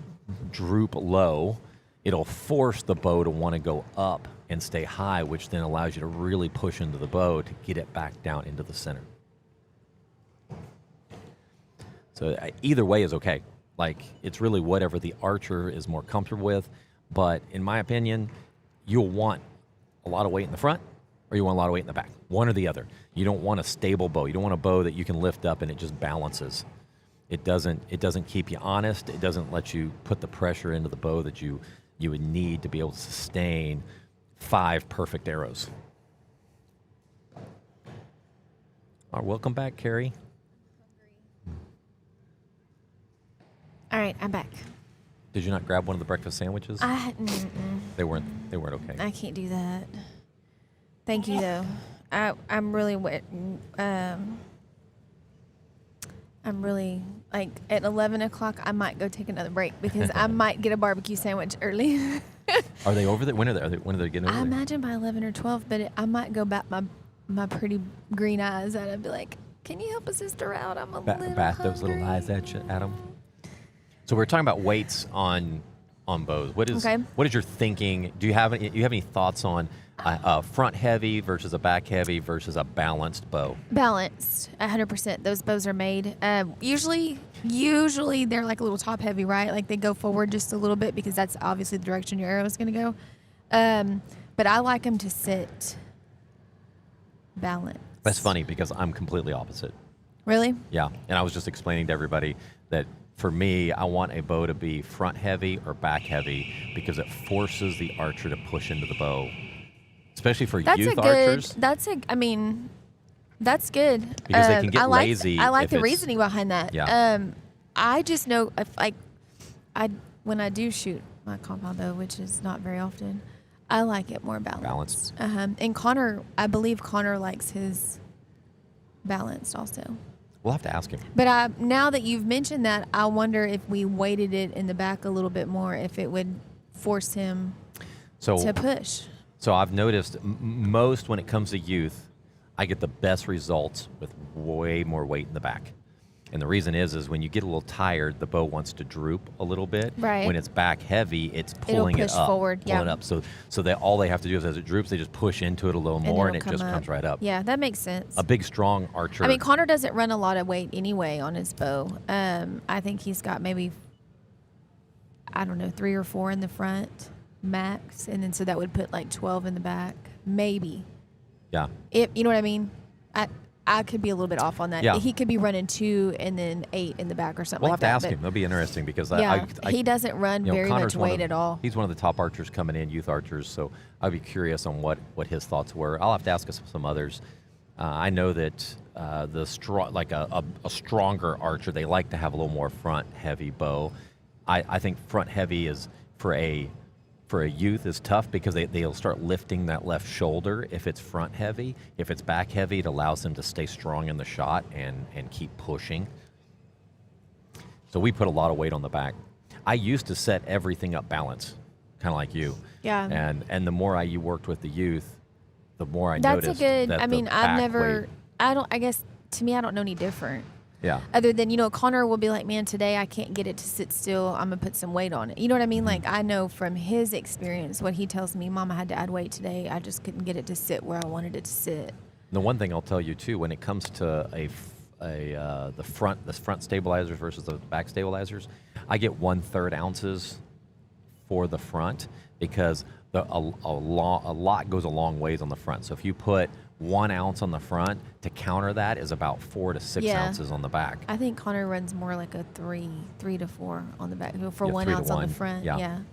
droop low. It'll force the bow to want to go up and stay high, which then allows you to really push into the bow to get it back down into the center. So either way is okay. Like, it's really whatever the archer is more comfortable with. But in my opinion, you'll want a lot of weight in the front or you want a lot of weight in the back. One or the other. You don't want a stable bow. You don't want a bow that you can lift up and it just balances. It doesn't keep you honest. It doesn't let you put the pressure into the bow that you would need to be able to sustain 5 perfect arrows. All right, welcome back, Carrie. All right, I'm back. Did you not grab one of the breakfast sandwiches? They weren't okay. I can't do that. Thank you, though. I'm really like at 11 o'clock. I might go take another break because I might get a barbecue sandwich early. Are they over there? When are they getting over I there? imagine by 11 or 12, but I might go bat my pretty green eyes out and be like, "Can you help a sister out? I'm a little bat hungry." those little eyes at you, Adam. So we're talking about weights on bows. What is your thinking? Do you have any thoughts on a front heavy versus a back heavy versus a balanced bow? Balanced, 100%. Those bows are made. Usually they're like a little top heavy, right? Like they go forward just a little bit because that's obviously the direction your arrow is going to go. But I like them to sit balanced. That's funny because I'm completely opposite. Really? Yeah, and I was just explaining to everybody that for me, I want a bow to be front heavy or back heavy because it forces the archer to push into the bow. Especially for youth archers. That's good. Because they can get lazy. I like the reasoning behind that. Yeah. I just know when I do shoot my compound bow, which is not very often, I like it more balanced. And Connor, I believe Connor likes his balanced also. We'll have to ask him. But now that you've mentioned that, I wonder if we weighted it in the back a little bit more, if it would force him to push. So I've noticed most when it comes to youth, I get the best results with way more weight in the back. And the reason is when you get a little tired, the bow wants to droop a little bit. Right. When it's back heavy, it's pulling it up. Forward, pulling up. So all they have to do is as it droops, they just push into it a little more and it just comes right up. Yeah, that makes sense. A big, strong archer. I mean, Connor doesn't run a lot of weight anyway on his bow. I think he's got maybe, 3 or 4 in the front max. And then so that would put like 12 in the back. Maybe. Yeah. You know what I mean? I could be a little bit off on that. Yeah. He could be running 2 and then 8 in the back or something We'll like have to that. ask him. That'll be interesting because Yeah, I he doesn't run very Connor's much one weight of- at all. He's one of the top archers coming in, youth archers. So I'd be curious on what his thoughts were. I'll have to ask us some others. I know that a stronger archer, they like to have a little more front heavy bow. I think front heavy is for a youth is tough because they'll start lifting that left shoulder if it's front heavy. If it's back heavy, it allows them to stay strong in the shot and keep pushing. So we put a lot of weight on the back. I used to set everything up balanced, kind of like you. Yeah. And the more you worked with the youth, the more I That's noticed a good. that I the mean, back I've never. weight- I guess to me, I don't know any different. Yeah. Other than, Connor will be like, man, today I can't get it to sit still. I'm going to put some weight on it. You know what I mean? Like, I know from his experience, what he tells me, Mom, I had to add weight today. I just couldn't get it to sit where I wanted it to sit. The one thing I'll tell you too, when it comes to the front stabilizers versus the back stabilizers, I get 1/3 ounces for the front because a lot goes a long ways on the front. So if you put 1 ounce on the front, to counter that is about 4 to 6 Yeah. ounces on the back. I think Connor runs more like a 3 to 4 on the back. For Yeah, 1 3 to ounce on 1. the front. Yeah. Yeah. And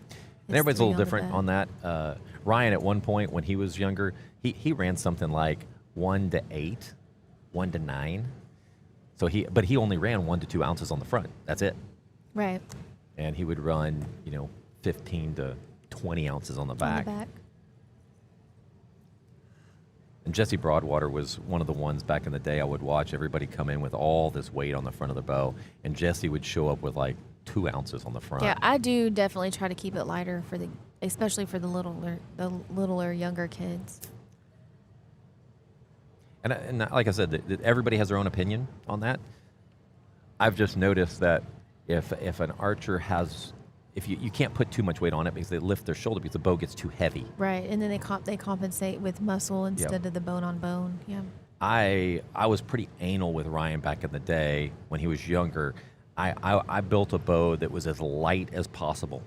It's everybody's a 3 little the different back. on that. Ryan, at one point when he was younger, he ran something like 1 to 8, 1 to 9. So but he only ran 1 to 2 ounces on the front. That's it. Right. And he would run, 15 to 20 ounces on the back. On the back. And Jesse Broadwater was one of the ones back in the day I would watch everybody come in with all this weight on the front of the bow, and Jesse would show up with like 2 ounces on the front. Yeah, I do definitely try to keep it lighter especially for the littler younger kids. And like I said, everybody has their own opinion on that. I've just noticed that if an archer has, if you can't put too much weight on it because they lift their shoulder because the bow gets too heavy. Right, and then they compensate with muscle instead of the bone on bone. Yeah. I was pretty anal with Ryan back in the day when he was younger. I built a bow that was as light as possible,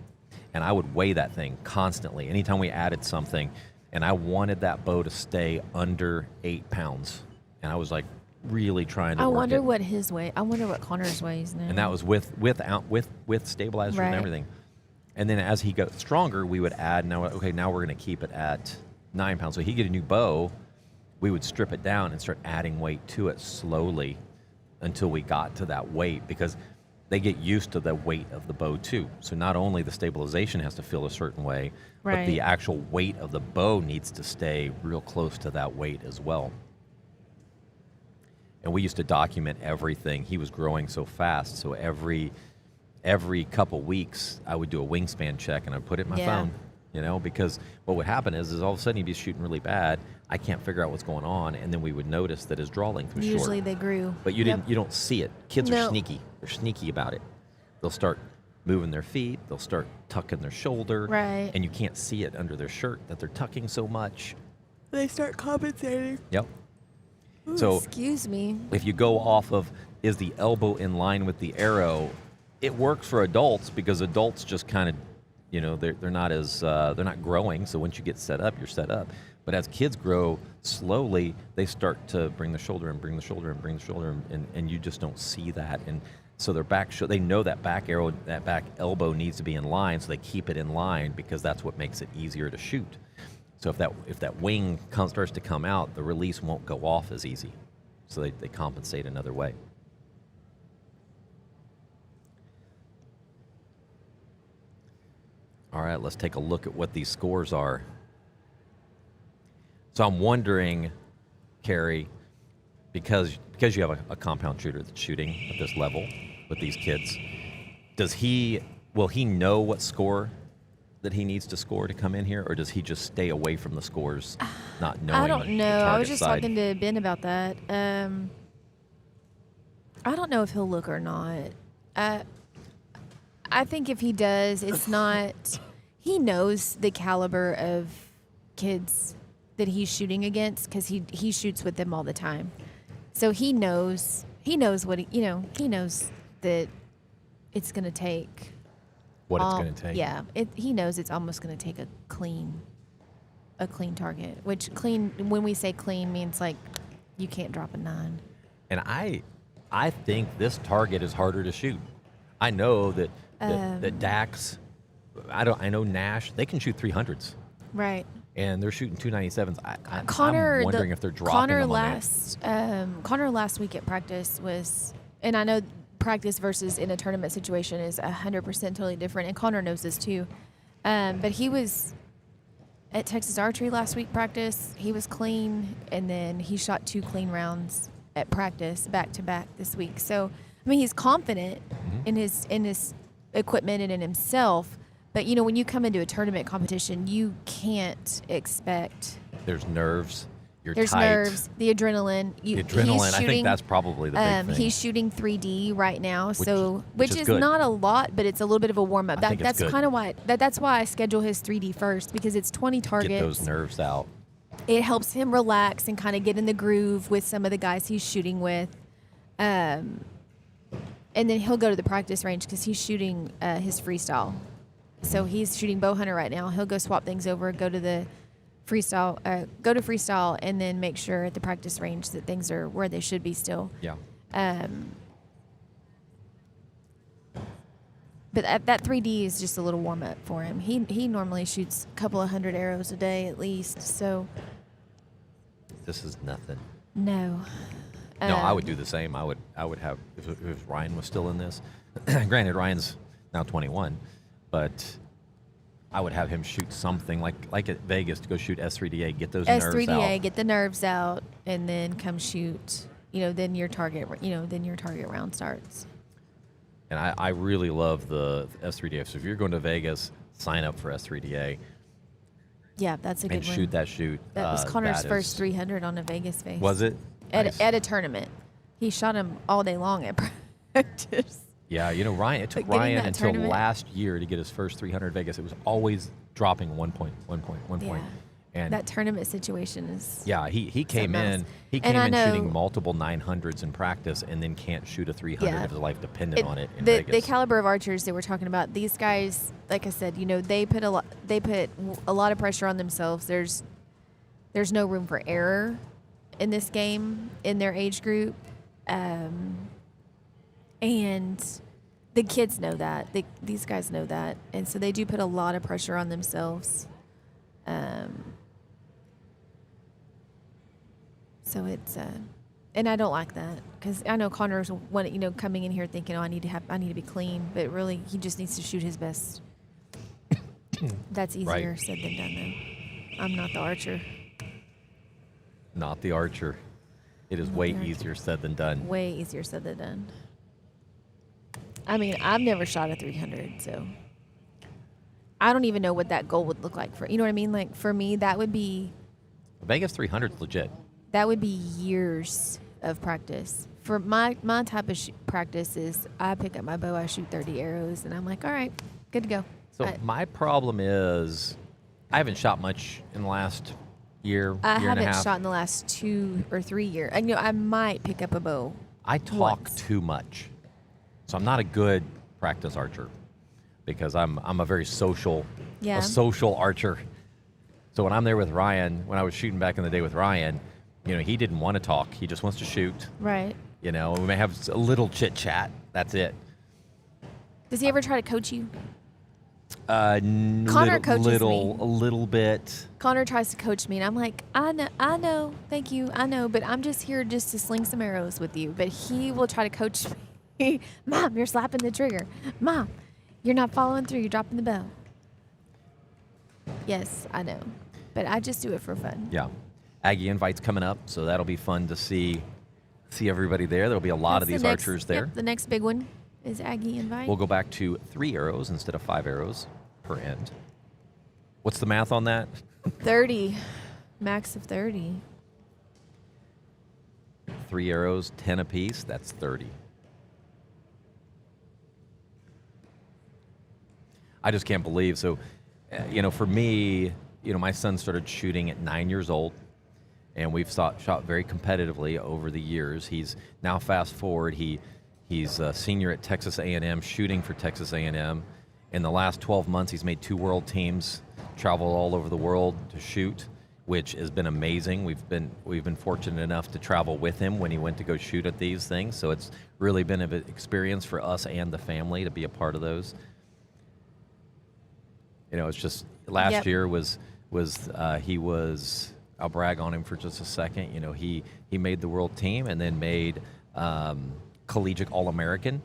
and I would weigh that thing constantly. Anytime we added something, and I wanted that bow to stay under 8 pounds, and I was like really trying to. I work wonder it. what his weight. I wonder what Connor's weighs now. And that was with stabilizers Right. and everything. And then as he got stronger, we would add. Now we're going to keep it at 9 pounds. So he get a new bow, we would strip it down and start adding weight to it slowly until we got to that weight, because they get used to the weight of the bow too. So not only the stabilization has to feel a certain way, but the Right. actual weight of the bow needs to stay real close to that weight as well. And we used to document everything. He was growing so fast, so every couple weeks I would do a wingspan check and I'd put it in my Yeah. phone, because what would happen is all of a sudden he'd be shooting really bad. I can't figure out what's going on, and then we would notice that his draw length was Usually short. they grew. But you Yep. don't see it. Kids are No. sneaky. They're sneaky about it. They'll start moving their feet. They'll start tucking their shoulder. Right. And you can't see it under their shirt that they're tucking so much. They start compensating. Yep. Ooh, So excuse me. if you go off of, is the elbow in line with the arrow, it works for adults because adults just kind of, they're not as, they're not growing. So once you get set up, you're set up. But as kids grow slowly, they start to bring the shoulder and bring the shoulder and bring the shoulder, and you just don't see that. And so their back, they know that back arrow, that back elbow needs to be in line, so they keep it in line because that's what makes it easier to shoot. So if that wing starts to come out, the release won't go off as easy. So they compensate another way. All right, let's take a look at what these scores are. So I'm wondering, Carrie, because you have a compound shooter that's shooting at this level with these kids, will he know what score that he needs to score to come in here, or does he just stay away from the scores, not knowing? I don't the know. I was target just side? talking to Ben about that. I don't know if he'll look or not. I think if he does, it's not. He knows the caliber of kids that he's shooting against because he shoots with them all the time. So he knows what he knows that it's going to take. What it's going to take. Yeah, he knows it's almost going to take a clean target. Which clean, when we say clean, means like You can't drop a 9. And I think this target is harder to shoot. I know that Dax, I know Nash, they can shoot 300s. Right. And they're shooting 297s. Connor, I'm wondering if they're dropping them on Connor last week at practice was, and I know practice versus in a tournament situation is 100% totally different, and Connor knows this too. But he was at Texas Archery last week practice. He was clean, and then he shot 2 clean rounds at practice back to back this week. So I mean, he's confident in his equipment and in himself. But, you know, when you come into a tournament competition, you can't expect. There's nerves. There's tight. nerves, the adrenaline. The adrenaline, I think that's probably the big thing. He's shooting 3D right now, which is good. not a lot, but it's a little bit of a warm up. That's good. kind of why that's why I schedule his 3D first, because it's 20 targets. Get those nerves out. It helps him relax and kind of get in the groove with some of the guys he's shooting with. And then he'll go to the practice range because he's shooting his freestyle. So he's shooting bow hunter right now. He'll go swap things over, go to the freestyle, and then make sure at the practice range that things are where they should be still. Yeah. But that 3D is just a little warm up for him. He normally shoots a couple of 100 arrows a day at least. So this is nothing. no. No, I would do the same. I would have if Ryan was still in this. Granted, Ryan's now 21, but I would have him shoot something like at Vegas to go shoot S3DA, get those nerves out. S3DA, get the nerves out, and then come shoot. You know, then your target round starts. And I really love the S3DA. So if you're going to Vegas, sign up for S3DA. Yeah, that's a good and one. shoot that shoot. That was Connor's first 300 on a Vegas face. Was it? Nice. At a tournament. He shot him all day long at practice. Yeah, you know, Ryan. It took Ryan until last year to get his first 300 at Vegas. It was always dropping 1 point. And that tournament situation is. Yeah, he came in. He came in shooting multiple 900s in practice, and then can't shoot a 300 if his life depended on it in Vegas. The caliber of archers that we're talking about, these guys, like I said, you know, they put a lot of pressure on themselves. There's no room for error in this game in their age group, and the kids know that. These guys know that, and so they do put a lot of pressure on themselves. So it's, and I don't like that, because I know Connor's coming in here thinking, I need to be clean, but really he just needs to shoot his best. That's easier said than done, though. I'm not the archer. Not the archer. It is way easier said than done. Way easier said than done. I mean, I've never shot a 300, so I don't even know what that goal would look like for, you know what I mean? Like, for me, that would be... Vegas 300 is legit. That would be years of practice. For my type of practice is I pick up my bow, I shoot 30 arrows, and I'm like, all right, good to go. So my problem is I haven't shot much in the last year and a half. I haven't shot in the last 2 or 3 years. I know I might pick up a bow. I talk too much. So I'm not a good practice archer because I'm a very social, a social archer. So when I'm there with Ryan, when I was shooting back in the day with Ryan, you know, he didn't want to talk. He just wants to shoot. Right. You know, we may have a little chit chat. That's it. Does he ever try to coach you? Connor coaches me. A little bit. Connor tries to coach me, and I'm like, I know, thank you, I know, but I'm just here just to sling some arrows with you. But he will try to coach me. Mom, you're slapping the trigger. Mom, you're not following through. You're dropping the bow. Yes, I know, but I just do it for fun. Yeah. Aggie Invite's coming up, so that'll be fun to see everybody there. There'll be a lot of these archers there. Yep, the next big one is Aggie Invite. We'll go back to 3 arrows instead of 5 arrows per end. What's the math on that? 30. Max of 30. 3 arrows, 10 apiece, that's 30. I just can't believe. So, you know, for me, you know, my son started shooting at 9 years old, and we've shot very competitively over the years. He's now, fast forward, he's a senior at Texas A&M, shooting for Texas A&M. In the last 12 months, he's made 2 world teams, traveled all over the world to shoot. which has been amazing. We've been fortunate enough to travel with him when he went to go shoot at these things. So it's really been an experience for us and the family to be a part of those. You know, it's just last year was he was. I'll brag on him for just a second. You know, he made the world team and then made collegiate All-American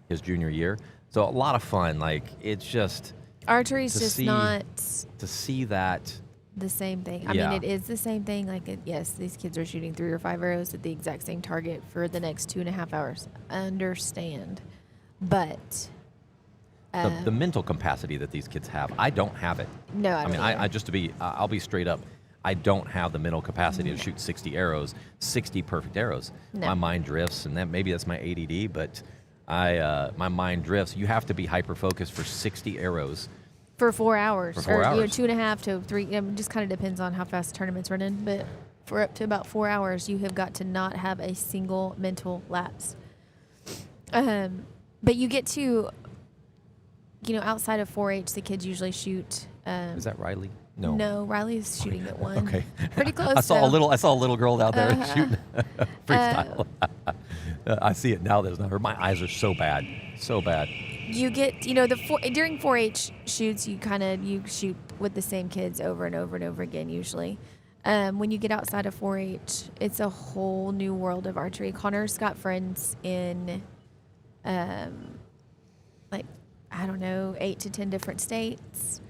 his junior year. So a lot of fun. Like, it's just Archery's just not to see that the same thing. I mean, it is the same thing. Like, yes, these kids are shooting 3 or 5 arrows at the exact same target for the next 2.5 hours. Understand, but the mental capacity that these kids have, I don't have it. No, I mean, I just to be, I'll be straight up. I don't have the mental capacity to shoot 60 arrows, 60 perfect arrows. No. My mind drifts, and maybe that's my ADD, but my mind drifts. You have to be hyper focused for 60 arrows. For 4 hours. For 4 hours. 2.5 to 3. It just kind of depends on how fast the tournament's running. But for up to about 4 hours, you have got to not have a single mental lapse. But you get to, outside of 4-H, the kids usually shoot. Is that Riley? No. No, Riley's shooting at 1. Okay. Pretty close. I saw a little girl out there shooting freestyle. I see it now. There's not her. My eyes are so bad, so bad. You get, during 4-H shoots, you shoot with the same kids over and over and over again usually. When you get outside of 4-H, it's a whole new world of archery. Connor's got friends in, 8 to 10 different states.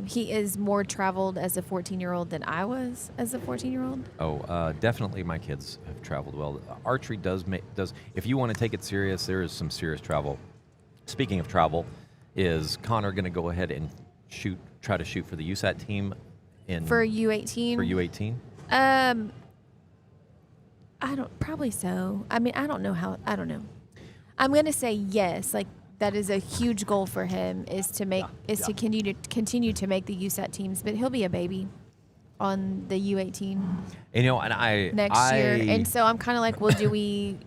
He is more traveled as a 14-year-old than I was as a 14-year-old. Oh, definitely my kids have traveled well. Archery does, if you want to take it serious, there is some serious travel. Speaking of travel, is Connor going to go ahead and try to shoot for the USAT team for U18? For U18? Probably so. I mean, I don't know. I'm going to say yes. Like, that is a huge goal for him is to continue to make the USAT teams, but he'll be a baby on the U18 next year. And so I'm kind of like, well, do we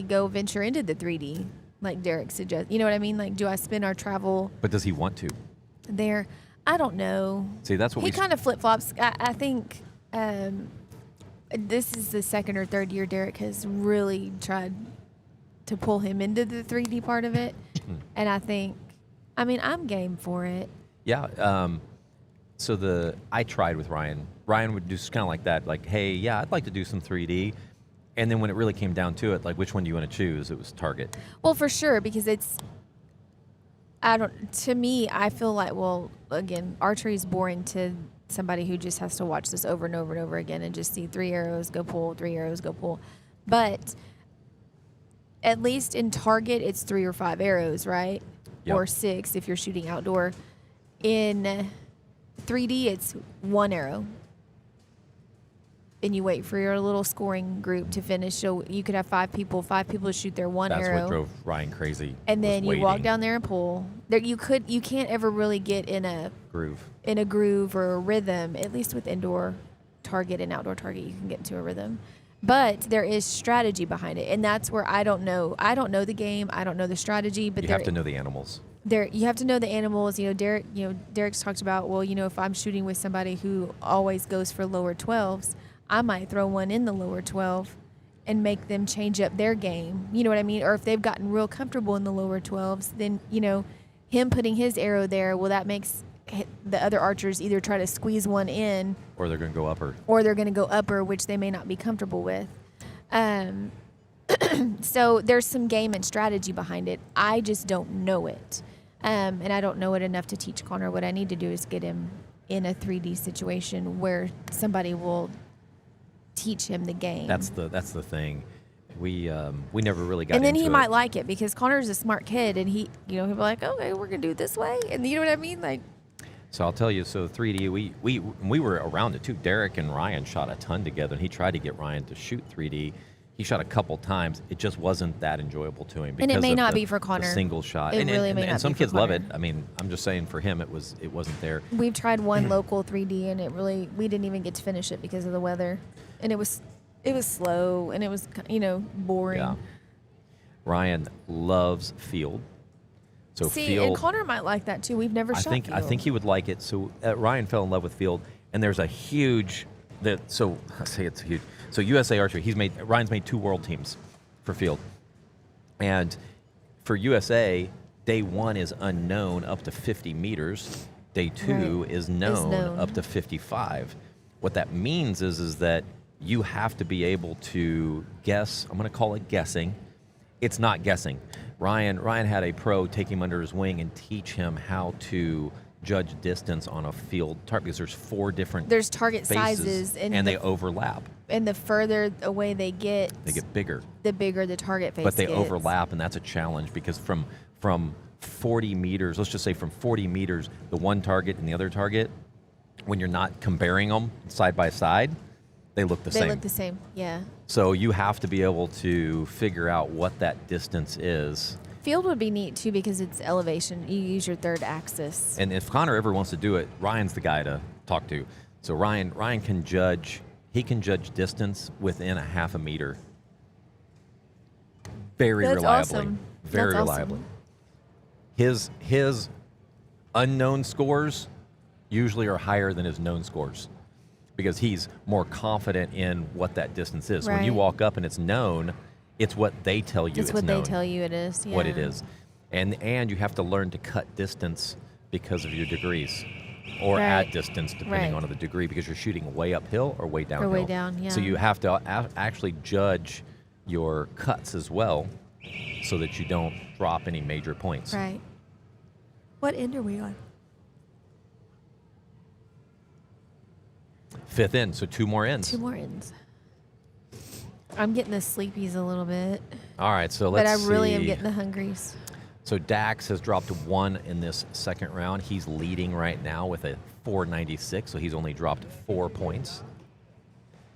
go venture into the 3D like Derek suggests? You know what I mean? Like, do I spend our travel? But does he want to? There, I don't know. See, that's what he kind of flip flops. I think this is the second or third year Derek has really tried to pull him into the 3D part of it. And I'm game for it. Yeah. I tried with Ryan. Ryan would do kind of like that, like, hey, yeah, I'd like to do some 3D. And then when it really came down to it, like, which one do you want to choose? It was target. Well, for sure, because to me, I feel like, well, again, archery is boring to somebody who just has to watch this over and over and over again and just see 3 arrows, go pull, 3 arrows, go pull. But at least in target, it's 3 or 5 arrows, right? Yep. Or 6 if you're shooting outdoor. In 3D, it's 1 arrow. And you wait for your little scoring group to finish. So you could have 5 people shoot their 1 arrow. That's what drove Ryan crazy. And then you walk down there and pull. You can't ever really get in a groove or a rhythm. At least with indoor target and outdoor target, you can get into a rhythm. But there is strategy behind it, and that's where I don't know. I don't know the game. I don't know the strategy. But you have to know the animals. You have to know the animals. Derek's talked about. Well, if I'm shooting with somebody who always goes for lower 12s, I might throw one in the lower 12 and make them change up their game. You know what I mean? Or if they've gotten real comfortable in the lower 12s, then him putting his arrow there. Well, that makes the other archers either try to squeeze one in, or they're going to go upper, which they may not be comfortable with. So there's some game and strategy behind it. I just don't know it, and I don't know it enough to teach Connor. What I need to do is get him in a 3D situation where somebody will teach him the game. That's the thing. We never really got into it. And then he might like it because Connor's a smart kid, and he'll be like, okay, we're gonna do it this way, and you know what I mean, like. So I'll tell you, 3D, we were around it too. Derek and Ryan shot a ton together, and he tried to get Ryan to shoot 3D. He shot a couple times. It just wasn't that enjoyable to him. And it may not be for Connor. The single shot. It really may not be for Connor. And some kids love it. I mean, I'm just saying for him, it wasn't there. We've tried one local 3D, and we didn't even get to finish it because of the weather. And it was slow, and it was, boring. Yeah. Ryan loves field. So See, field, and Connor might like that too. We've never I shot think field. he would like it. So Ryan fell in love with field, and there's a huge so I say it's huge. So USA Archery, Ryan's made 2 world teams for field, and for USA, day 1 is unknown up to 50 meters. Day 2 Right. is known known. up to 55. What that means is that you have to be able to guess. I'm going to call it guessing. It's not guessing. Ryan had a pro take him under his wing and teach him how to judge distance on a field target, because there's 4 different There's target faces, sizes, and they overlap. and the further away they get bigger, the bigger the target face but they gets. overlap, and that's a challenge because from 40 meters, let's just say from 40 meters, the one target and the other target, when you're not comparing them side by side, they look the They same. look the same, yeah. So you have to be able to figure out what that distance is. Field would be neat too because it's elevation. You use your third axis. And if Connor ever wants to do it, Ryan's the guy to talk to. So Ryan can judge. He can judge distance within a half a meter. Very That's reliably. awesome. Very That's reliably. awesome. His unknown scores usually are higher than his known scores, because he's more confident in what that distance is. When you Right. walk up and it's known, it's what they tell you It's what known. they tell you it is. Yeah. What it is. And you have to learn to cut distance because of your degrees, or Right. add distance depending Right. on the degree, because you're shooting way uphill or way downhill. way down, So yeah. you have to actually judge your cuts as well, so that you don't drop any major points. Right. What end are we on? 5th end, so 2 more ends. 2 more ends. I'm getting the sleepies a little bit, All right, so but let's I really am see. getting the hungries. So Dax has dropped 1 in this second round. He's leading right now with a 496, so he's only dropped 4 points.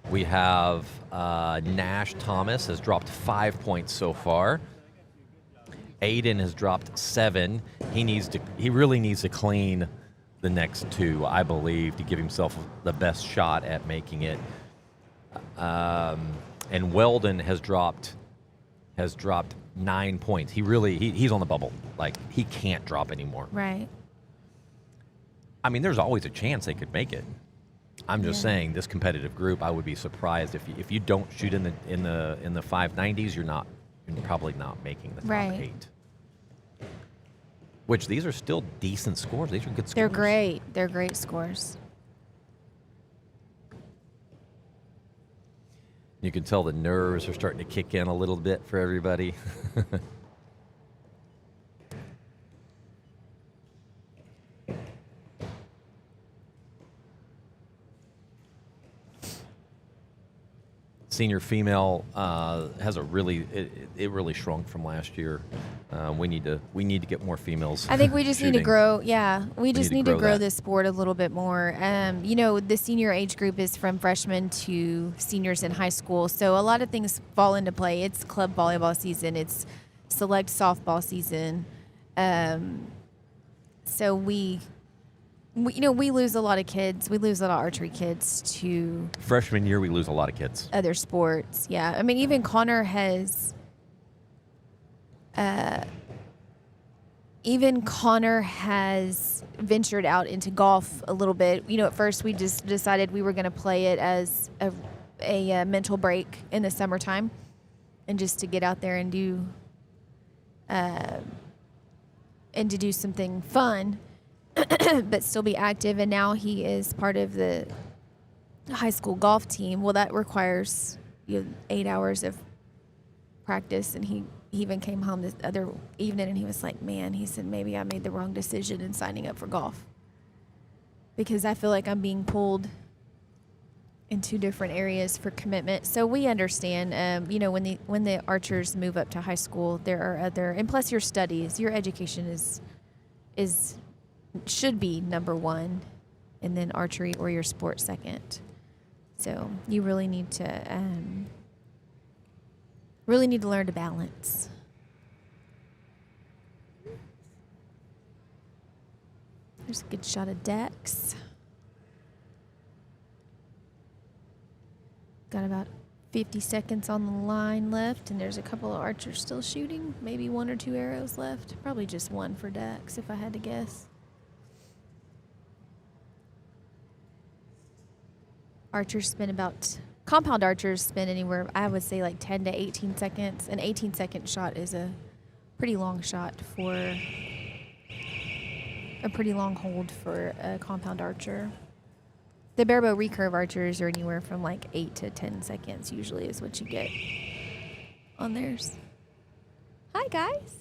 We have Nash Thomas has dropped 5 points so far. Aiden has dropped 7. He really needs to clean the next 2, I believe, to give himself the best shot at making it. And Weldon has dropped 9 points. He's on the bubble. Like, he can't drop anymore. Right. I mean, there's always a chance they could make it. I'm just Yeah. saying, this competitive group, I would be surprised if you don't shoot in the 590s, you're probably not making the top Right. 8. Which, these are still decent scores. These are good scores. They're great. They're great scores. You can tell the nerves are starting to kick in a little bit for everybody. Senior female has it really shrunk from last year. We need to get more females. I think we just need to shooting. grow. Yeah, we just need to grow that. this sport a little bit more. The senior age group is from freshmen to seniors in high school, so a lot of things fall into play. It's club volleyball season. It's select softball season. So we lose a lot of kids. We lose a lot of archery kids to Freshman year, we lose a lot of kids. other sports. Yeah, I mean, even Connor has. Even Connor has ventured out into golf a little bit. At first we just decided we were going to play it as a mental break in the summertime, and just to get out there and do something fun, but still be active. And now he is part of the high school golf team. Well, that requires 8 hours of practice, and he even came home this other evening and he was like, man, he said, maybe I made the wrong decision in signing up for golf, because I feel like I'm being pulled in 2 different areas for commitment. So we understand, when the archers move up to high school, there are other, and plus your studies, your education should be number 1, and then archery or your sport second. So you really need to learn to balance. There's a good shot of Dex. Got about 50 seconds on the line left, and there's a couple of archers still shooting. Maybe 1 or 2 arrows left. Probably just 1 for Dax, if I had to guess. Compound archers spin anywhere, I would say like 10 to 18 seconds. An 18-second shot is a pretty long shot for a pretty long hold for a compound archer. The barebow recurve archers are anywhere from like 8 to 10 seconds usually is what you get on theirs. Hi, guys.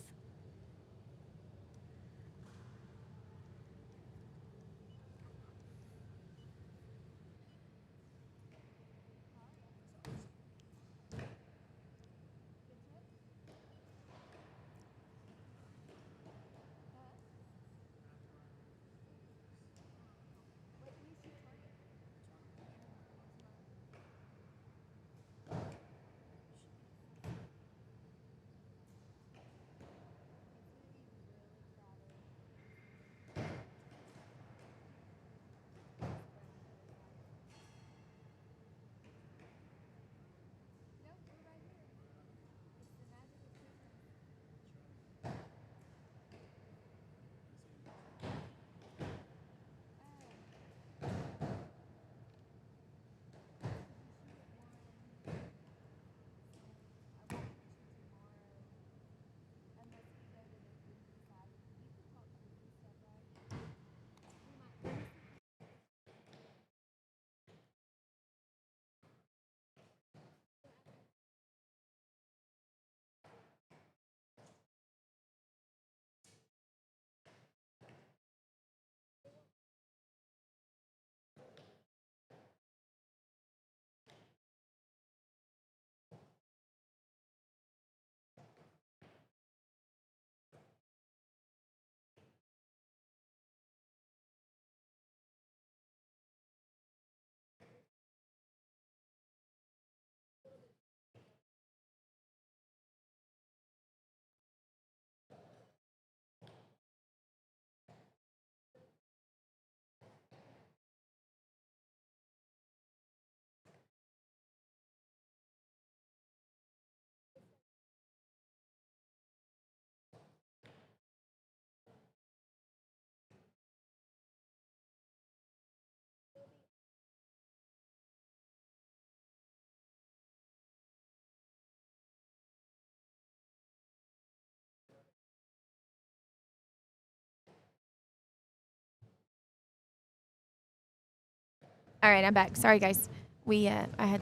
All right, I'm back. Sorry, guys. I had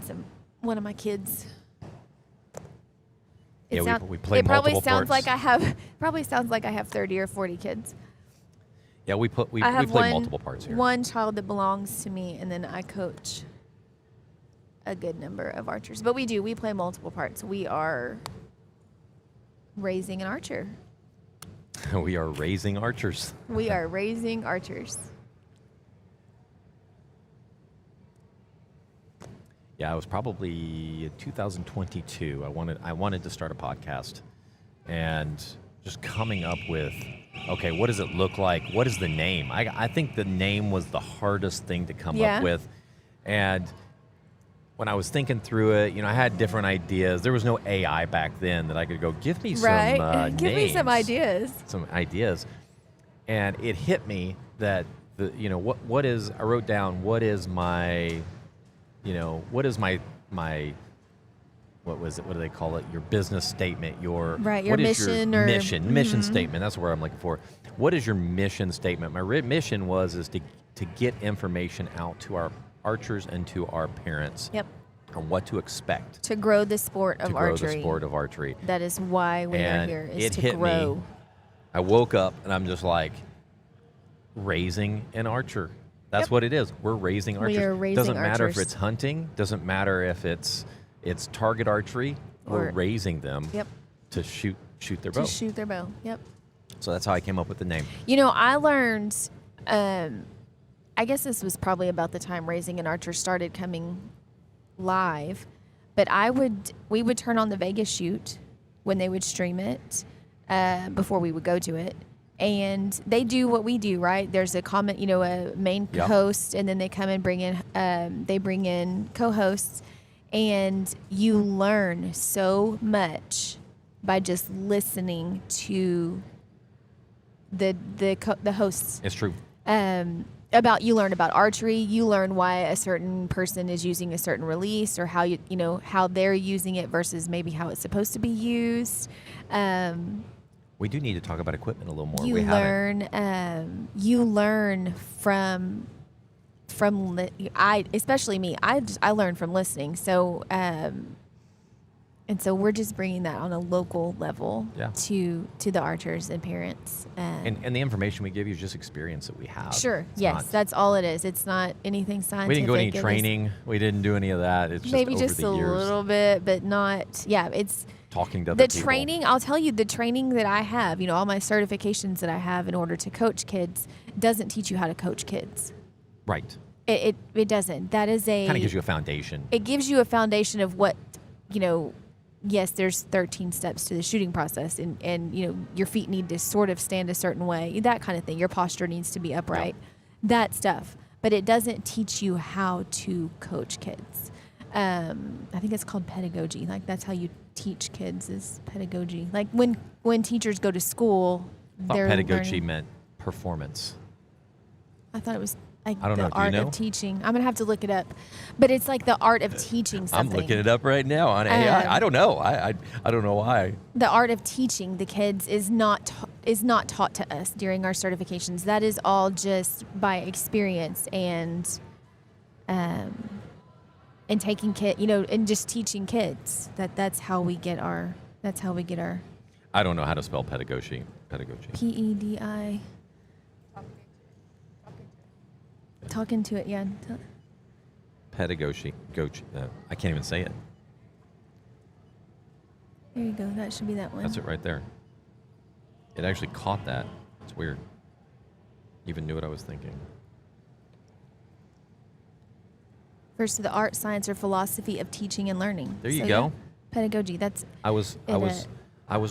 one of my kids. We play it probably multiple sounds parts. like I have 30 or 40 kids. Yeah, we play multiple parts here. One child that belongs to me, and then I coach a good number of archers. But we play multiple parts. We are raising an archer. We are raising archers. We are raising archers. Yeah, it was probably in 2022. I wanted to start a podcast, and just coming up with, okay, what does it look like? What is the name? I think the name was the hardest thing to come up with, and when I was thinking through it, I had different ideas. There was no AI back then that I could go, give me some names. Give me some ideas. Some ideas, and it hit me that I wrote down what is my what was it? What do they call it? Your business statement, your mission mission statement. That's what I'm looking for. What is your mission statement? My mission is to get information out to our archers and to our parents. Yep. On what to expect. To grow the sport of archery. That is why we are here, is to grow. Me. I woke up and I'm just like, raising an archer. That's what it is. We're raising archers. We are raising Doesn't matter archers. if it's hunting. Doesn't matter if it's target archery. We're raising them to shoot their bow. To shoot their bow. Yep. So that's how I came up with the name. I learned. I guess this was probably about the time Raising an Archer started coming live, but we would turn on the Vegas shoot when they would stream it before we would go to it. And they do what we do, right? There's a comment, a main host, and then they come and bring in co-hosts, And you learn so much by just listening to the hosts. It's true. You learn about archery. You learn why a certain person is using a certain release, or how how they're using it versus maybe how it's supposed to be used. We do need to talk about equipment a little more. You learn from especially me. I learn from listening. So and so we're just bringing that on a local level to the archers and parents. And the information we give you is just experience that we have. Sure. It's yes, not, that's all it is. It's not anything scientific. we didn't go any training. We didn't do any of that. It's just maybe over just the a years. little bit, but not. Yeah, it's Talking to other the people. training. I'll tell you, the training that I have, all my certifications that I have in order to coach kids, doesn't teach you how to coach kids. Right. It doesn't. That is a Kind of gives you a foundation. It gives you a foundation of what Yes, there's 13 steps to the shooting process, and your feet need to sort of stand a certain way, that kind of thing. Your posture needs to be upright, that stuff. But it doesn't teach you how to coach kids. I think it's called pedagogy. Like, that's how you teach kids, is pedagogy. Like when teachers go to school, I thought they're pedagogy learning. meant performance. I thought it was like I don't the know. Do you art know? of teaching. I'm gonna have to look it up, but it's like the art of teaching something. I'm looking it up right now on AI. I don't know. I don't know why. The art of teaching the kids is not taught to us during our certifications. That is all just by experience and taking and just teaching kids. That's how we get our. I don't know how to spell pedagogy. PEDI. Talking to it, yeah. Pedagogy. I can't even say it. There you go. That should be that one. That's it right there. It actually caught that. It's weird. Even knew what I was thinking. Versus the art, science, or philosophy of teaching and learning. There you go. Yeah, pedagogy. That's. I was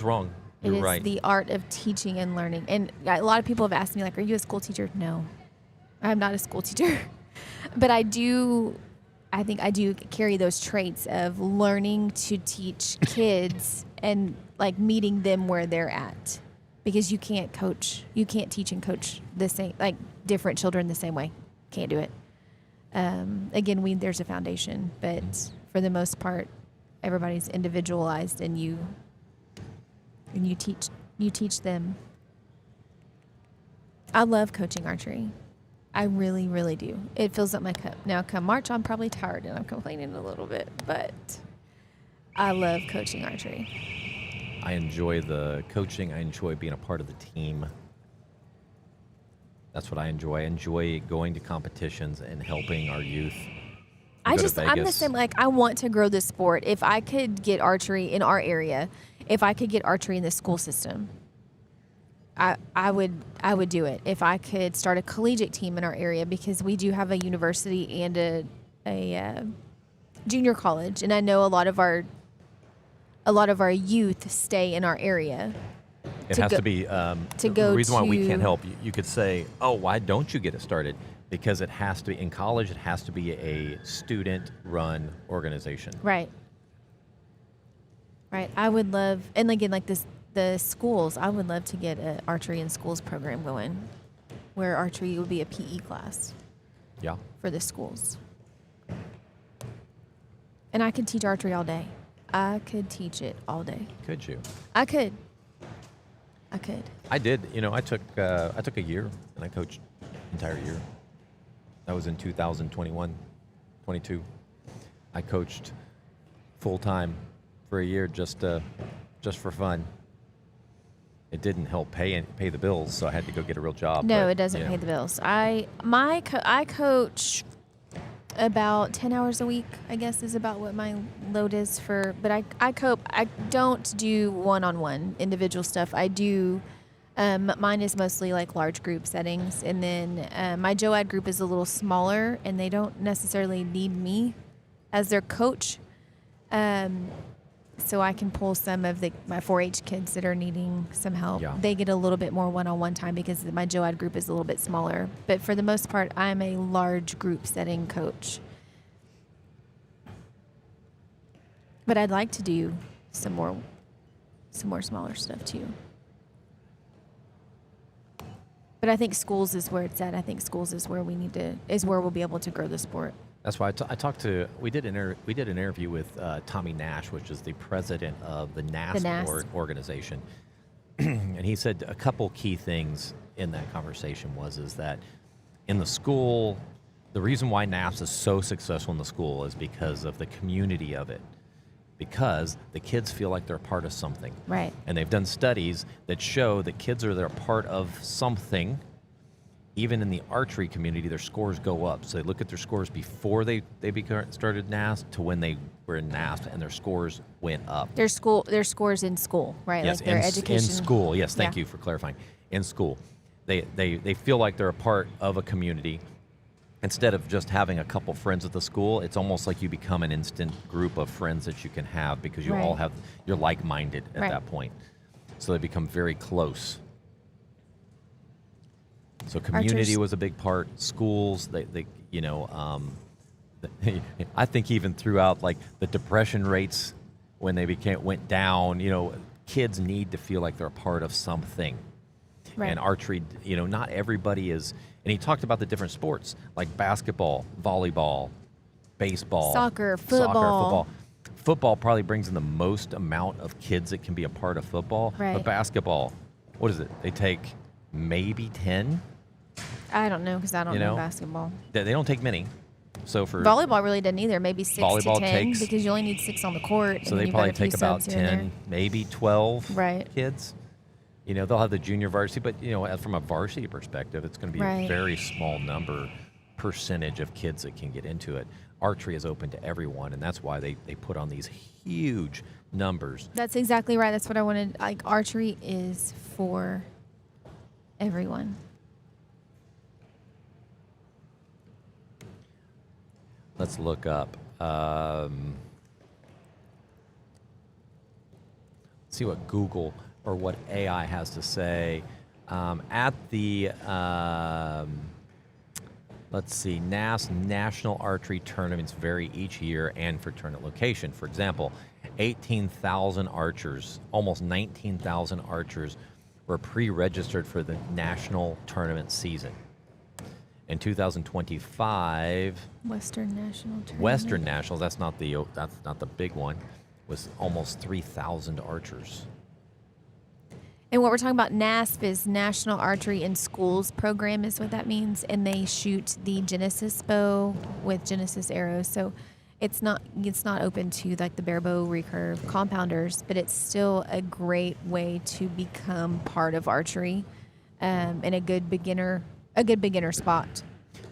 wrong. It You're is right. the art of teaching and learning. And a lot of people have asked me, like, "Are you a school teacher?" No, I'm not a school teacher, but I think I do carry those traits of learning to teach kids and like meeting them where they're at, because you can't teach and coach the same, like different children the same way. Can't do it. Again, there's a foundation, but for the most part, everybody's individualized, and you teach them. I love coaching archery. I really, really do. It fills up my cup. Now, come March, I'm probably tired and I'm complaining a little bit, but I love coaching archery. I enjoy the coaching. I enjoy being a part of the team. That's what I enjoy. I enjoy going to competitions and helping our youth. I'm the same. Like, I want to grow this sport. If I could get archery in our area, if I could get archery in the school system, I would do it. If I could start a collegiate team in our area, because we do have a university and a junior college, and I know a lot of our youth stay in our area. It has to be the reason why we can't help. You could say, "Oh, why don't you get it started?" Because it has to be in college. It has to be a student-run organization. Right. I would love, and again, like this. The schools, I would love to get an archery in schools program going, where archery would be a PE class. Yeah. For the schools. And I could teach archery all day. I could teach it all day. Could you? I could. I did. I took a year and I coached entire year. That was in 2021, 22. I coached full time for a year just for fun. It didn't help pay the bills, so I had to go get a real job. No, it doesn't pay the bills. I coach about 10 hours a week, I guess, is about what my load is for. But I don't do one-on-one individual stuff. I do. Mine is mostly like large group settings, and then my JOAD group is a little smaller, and they don't necessarily need me as their coach. So I can pull some of my 4-H kids that are needing some help. Yeah. They get a little bit more one-on-one time because my JOAD group is a little bit smaller. But for the most part, I'm a large group setting coach. But I'd like to do some more smaller stuff too. But I think schools is where it's at. I think schools is where we'll be able to grow the sport. That's why I talked to. We did an interview with Tommy Nash, which is the president of the NASP organization, and he said a couple key things in that conversation is that in the school, the reason why NASP is so successful in the school is because of the community of it. Because the kids feel like they're a part of something. Right. And they've done studies that show that kids they're a part of something. Even in the archery community, their scores go up. So they look at their scores before they started NASP to when they were in NASP, and their scores went up. Their scores in school, right? Yes, like their education. In school. Yes, thank Yeah. you for clarifying. In school. They feel like they're a part of a community. Instead of just having a couple friends at the school, it's almost like you become an instant group of friends that you can have because you all you're like-minded at that point. So they become very close. So community Archers. was a big part. Schools, I think even throughout like the depression rates when they went down, kids need to feel like they're a part of something. Right. And archery, not everybody is. And he talked about the different sports like basketball, volleyball, baseball, Soccer, football. Football probably brings in the most amount of kids that can be a part of football. Right. But basketball, what is it? They take maybe 10. I don't know because I don't know basketball. They don't take many. So for Volleyball really doesn't either. Maybe 6 volleyball to 10 takes, because you only need 6 on the court. so and they you've probably got a few take about subs here and 10, maybe 12 Right. kids. They'll have the junior varsity, but from a varsity perspective, it's going to be a very small percentage of kids that can get into it. Archery is open to everyone, and that's why they put on these huge numbers. That's exactly right. That's what I wanted. Like, archery is for everyone. Let's look up. See what Google or what AI has to say. At the, let's see, National Archery Tournaments vary each year and for tournament location. For example, 18,000 archers, almost 19,000 archers were pre-registered for the national tournament season. In 2025, Western National Tournament. Western Nationals, that's not the big one, was almost 3,000 archers. And what we're talking about, NASP is National Archery in Schools program is what that means. And they shoot the Genesis bow with Genesis arrows. So it's not open to like the bare bow, recurve, compounders, but it's still a great way to become part of archery and a good beginner spot.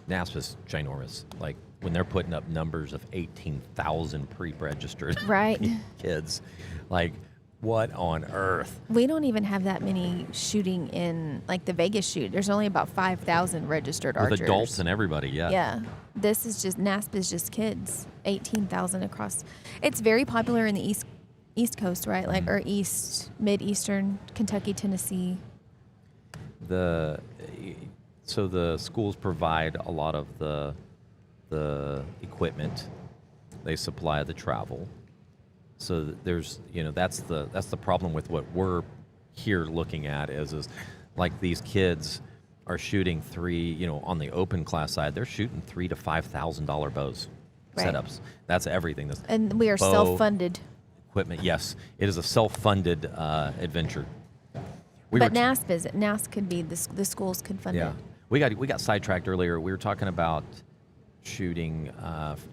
NASP is ginormous. Like when they're putting up numbers of 18,000 pre-registered Right. kids, like what on earth? We don't even have that many shooting in like the Vegas shoot. There's only about 5,000 registered archers. With adults and everybody, yeah. Yeah. This is just, NASP is just kids. 18,000 across. It's very popular in the East Coast, right? Like, or Mid-Eastern, Kentucky, Tennessee. So the schools provide a lot of the equipment. They supply the travel. So there's, that's the problem with what we're here looking at is like these kids are shooting on the open class side, they're shooting $3,000 to $5,000 bows, Right. setups. That's everything. And we are bow, self-funded. Equipment, yes. It is a self-funded adventure. But NASP is it. NASP could be, the schools could fund Yeah. it. We got sidetracked earlier. We were talking about shooting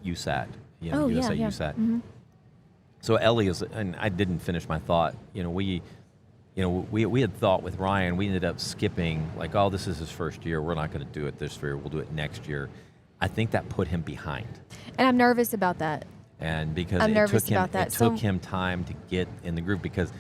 USAT, Oh, yeah, USA yeah. USAT. Mm-hmm. So Ellie and I didn't finish my thought. We had thought with Ryan, we ended up skipping like, oh, this is his first year. We're not going to do it this year. We'll do it next year. I think that put him behind. And I'm nervous about that. And because I'm nervous it about that. took him time to get in the group because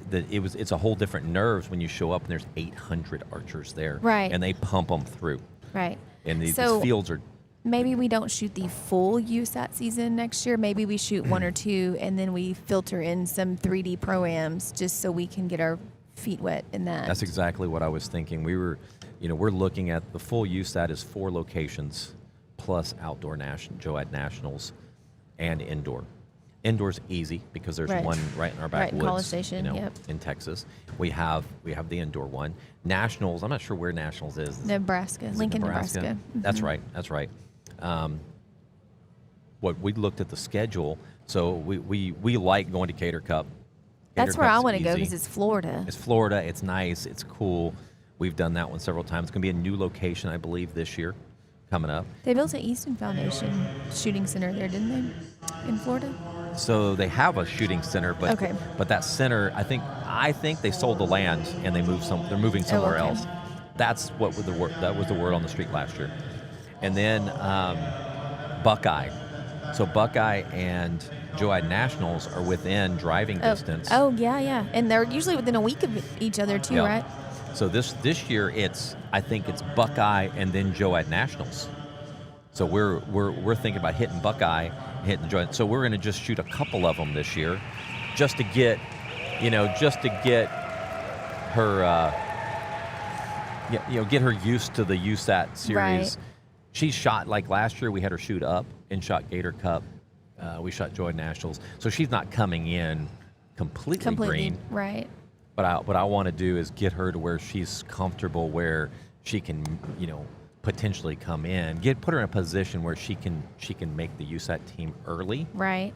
it's a whole different nerves when you show up and there's 800 archers there. Right. And they pump them through. Right. And these So- fields are. Maybe we don't shoot the full USAT season next year. Maybe we shoot one or two, and then we filter in some 3D pro-ams just so we can get our feet wet in that. That's exactly what I was thinking. We're looking at the full USAT is 4 locations plus outdoor JOAD nationals and indoor. Indoors easy because there's Right. one right in our Right, in backwoods. College Station, yep. In Texas, we have the indoor one. Nationals. I'm not sure where Nationals is. Nebraska, Is it Lincoln, Nebraska. That's Mhm. right. That's right. What we looked at the schedule, so we like going to Gator Cup. That's Gator where I Cup's want to go easy. because it's Florida. It's Florida. It's nice. It's cool. We've done that one several times. It's going to be a new location, I believe, this year coming up. They built an Easton Foundation shooting center there, didn't they? In Florida? So they have a shooting center, but Okay. but that center, I think they sold the land and they moved they're moving somewhere okay. else. That's what was the word. That was the word on the street last year. And then Buckeye. So Buckeye and Joad Nationals are within driving distance. Oh, yeah. And they're usually within a week of each other too, Yeah. right? So this year I think it's Buckeye and then Joad Nationals. So we're thinking about hitting Buckeye, hitting Joad. So we're going to just shoot a couple of them this year, just to get her get her used to the USAT series. Right. She shot like last year. We had her shoot up and shot Gator Cup. We shot Joad Nationals. So she's not coming in completely green. Right. But what I want to do is get her to where she's comfortable, where she can, potentially come in, put her in a position where she can make the USAT team early. Right.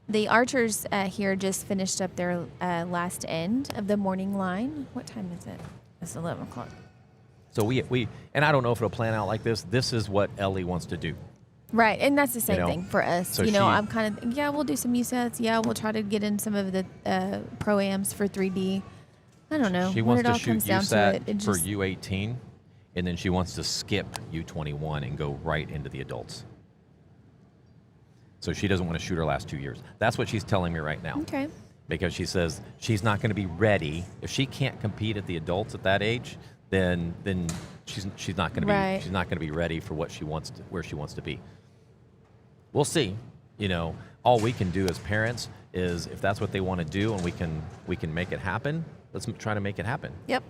The archers here just finished up their last end of the morning line. What time is it? It's 11 o'clock. So we and I don't know if it'll plan out like this. This is what Ellie wants to do. Right, and that's the same You know, thing for us. so I'm kind of, we'll do some USATs. Yeah, we'll try to get in some of the pro-ams for 3D. I don't know. She When wants it to all shoot comes down to USAT it for just, U18, and then she wants to skip U21 and go right into the adults. So she doesn't want to shoot her last 2 years. That's what she's telling me right now. Okay. Because she says she's not going to be ready. If she can't compete at the adults at that age, then she's not going to Right. be she's not going to be ready for what she wants to, where she wants to be. We'll see. All we can do as parents is if that's what they want to do and we can make it happen, let's try to make it happen. Yep.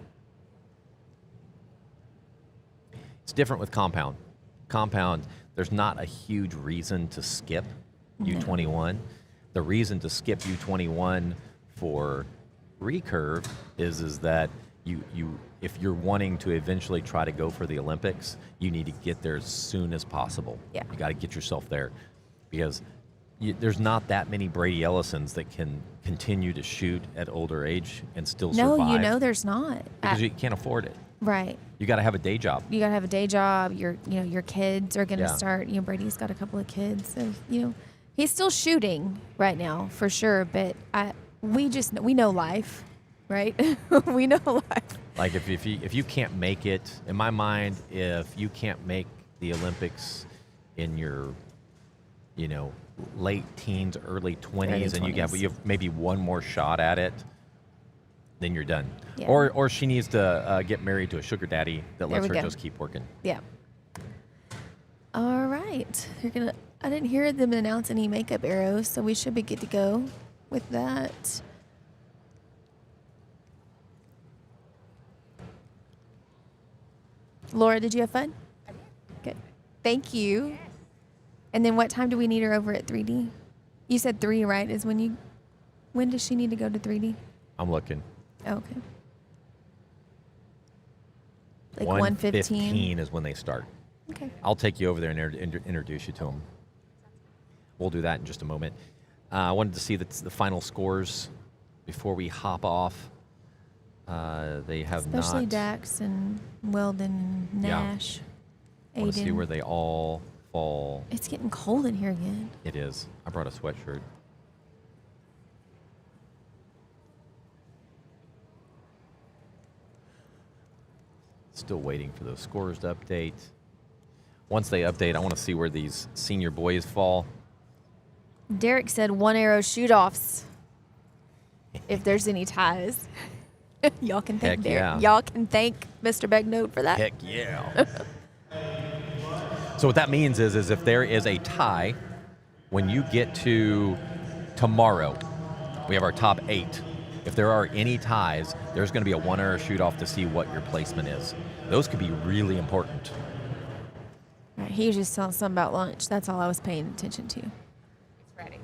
It's different with compound. Compound, there's not a huge reason to skip U21. The reason to skip U21 for recurve is that you if you're wanting to eventually try to go for the Olympics, you need to get there as soon as possible. Yeah. You got to get yourself there because there's not that many Brady Ellisons that can continue to shoot at older age and still survive. No, there's not. Because you can't afford it. Right. You got to have a day job. You gotta have a day job. Your kids are gonna Yeah. start. Brady's got a couple of kids, so he's still shooting right now for sure. But we know life, right? We know life. Like if you can't make it, in my mind, if you can't make the Olympics in your, late teens, early 20s, and you have maybe one more shot at it, then you're done. Yeah. Or she needs to get married to a sugar daddy that There lets we her go. just keep working. Yeah. All right. I didn't hear them announce any makeup arrows, so we should be good to go with that. Laura, did you have fun? I did. Good. Thank you. And then what time do we need her over at 3D? You said 3, right? When does she need to go to 3D? I'm looking. Oh, okay. Like 1:15 is when they start. Okay. I'll take you over there and introduce you to them. We'll do that in just a moment. I wanted to see the final scores before we hop off. They have Especially not. Dax and Weldon and Yeah. Nash. I want to see Aiden. where they all fall. It's getting cold in here again. It is. I brought a sweatshirt. Still waiting for those scores to update. Once they update, I want to see where these senior boys fall. Derek said 1 arrow shoot offs. If there's any ties. Y'all can thank Heck Derek. yeah. Y'all can thank Mr. Begnode for that. Heck yeah. So what that means is if there is a tie, when you get to tomorrow, we have our top 8. If there are any ties, there's going to be a 1 arrow shoot off to see what your placement is. Those could be really important. Right, he was just telling something about lunch. That's all I was paying attention to. It's ready.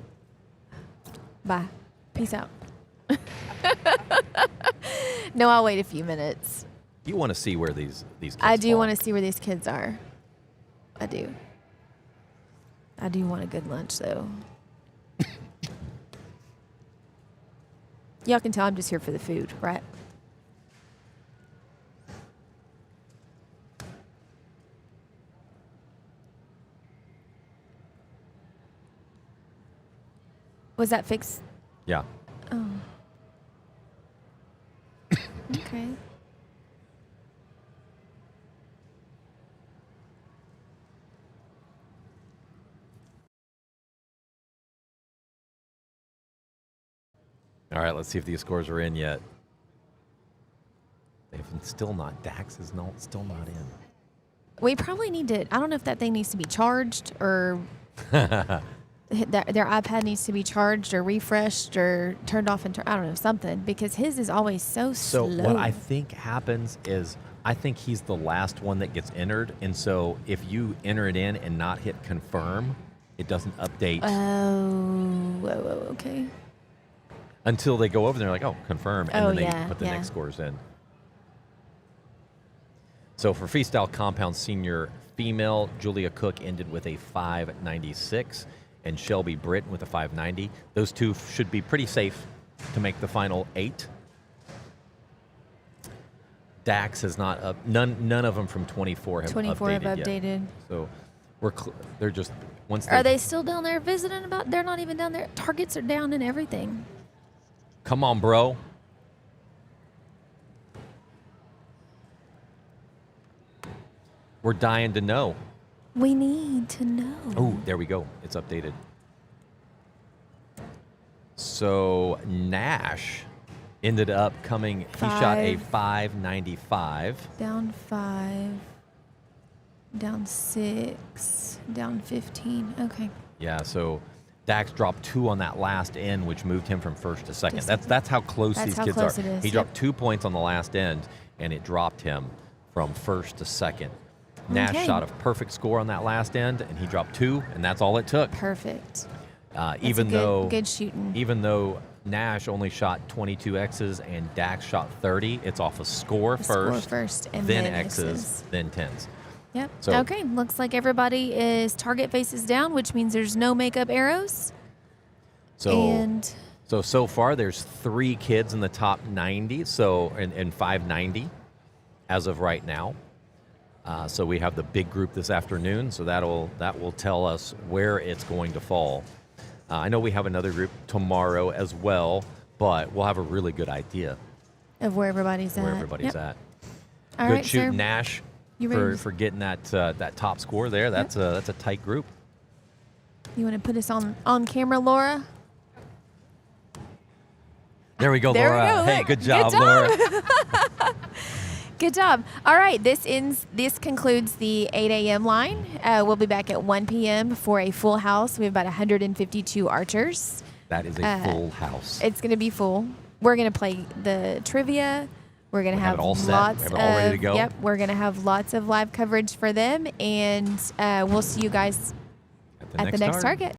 Bye. Peace out. No, I'll wait a few minutes. You want to see where these kids I do fall. want to see where these kids are. I do. I do want a good lunch, though. Y'all can tell I'm just here for the food, right? Was that fixed? Yeah. Oh. Okay. All right, let's see if these scores are in yet. They've still not. Dax is still not in. We probably need to. I don't know if that thing needs to be charged or their iPad needs to be charged or refreshed or turned off and I don't know, something, because his is always so So slow. what I think happens is I think he's the last one that gets entered, and so if you enter it in and not hit confirm, it doesn't update Oh, okay. until they go over there. Like, oh, confirm, and Oh, then they yeah, put the yeah. next scores in. So for Freestyle Compound Senior Female, Julia Cook ended with a 596, and Shelby Britton with a 590. Those two should be pretty safe to make the final 8. Dax has not up. None of them from 24 have 24 have updated yet. updated. So they're just once. Are they still down there visiting about? They're not even down there. Targets are down and everything. Come on, bro. We're dying to know. We need to know. Oh, there we go. It's updated. So Nash ended up coming. He shot a 595. Down 5. Down 6. Down 15. Okay. Yeah. So Dax dropped 2 on that last end, which moved him from first to second. To That's how close That's these how kids close are. it is, He yep. dropped 2 points on the last end, and it dropped him from first to second. Nash Okay. shot a perfect score on that last end, and he dropped 2, and that's all it took. Perfect. Even That's a though good shooting. even though Nash only shot 22 X's and Dax shot 30, it's off a score Score first, first, and then then X's, X's. then 10s. Yep. So- Okay. Looks like everybody is target faces down, which means there's no makeup arrows. So And so far there's 3 kids in the top 90, so and 590 as of right now. So we have the big group this afternoon, so that will tell us where it's going to fall. I know we have another group tomorrow as well, but we'll have a really good idea of where everybody's where at. everybody's Yep. at. All Good right, shooting, sir. Nash, You ready? for getting that top score there. That's a tight group. You want to put us on camera, Laura? There we go, There we Laura. go, Hey, look. good job, Good job. Laura. Good job. All right, this concludes the 8 a.m. line. We'll be back at 1 p.m. for a full house. We have about 152 archers. That is a full house. It's going to be full. We're going to play the trivia. We're going to have have it all set. lots We have it all ready to go. Yep, we're going to have lots of live coverage for them, and we'll see you guys at the next target.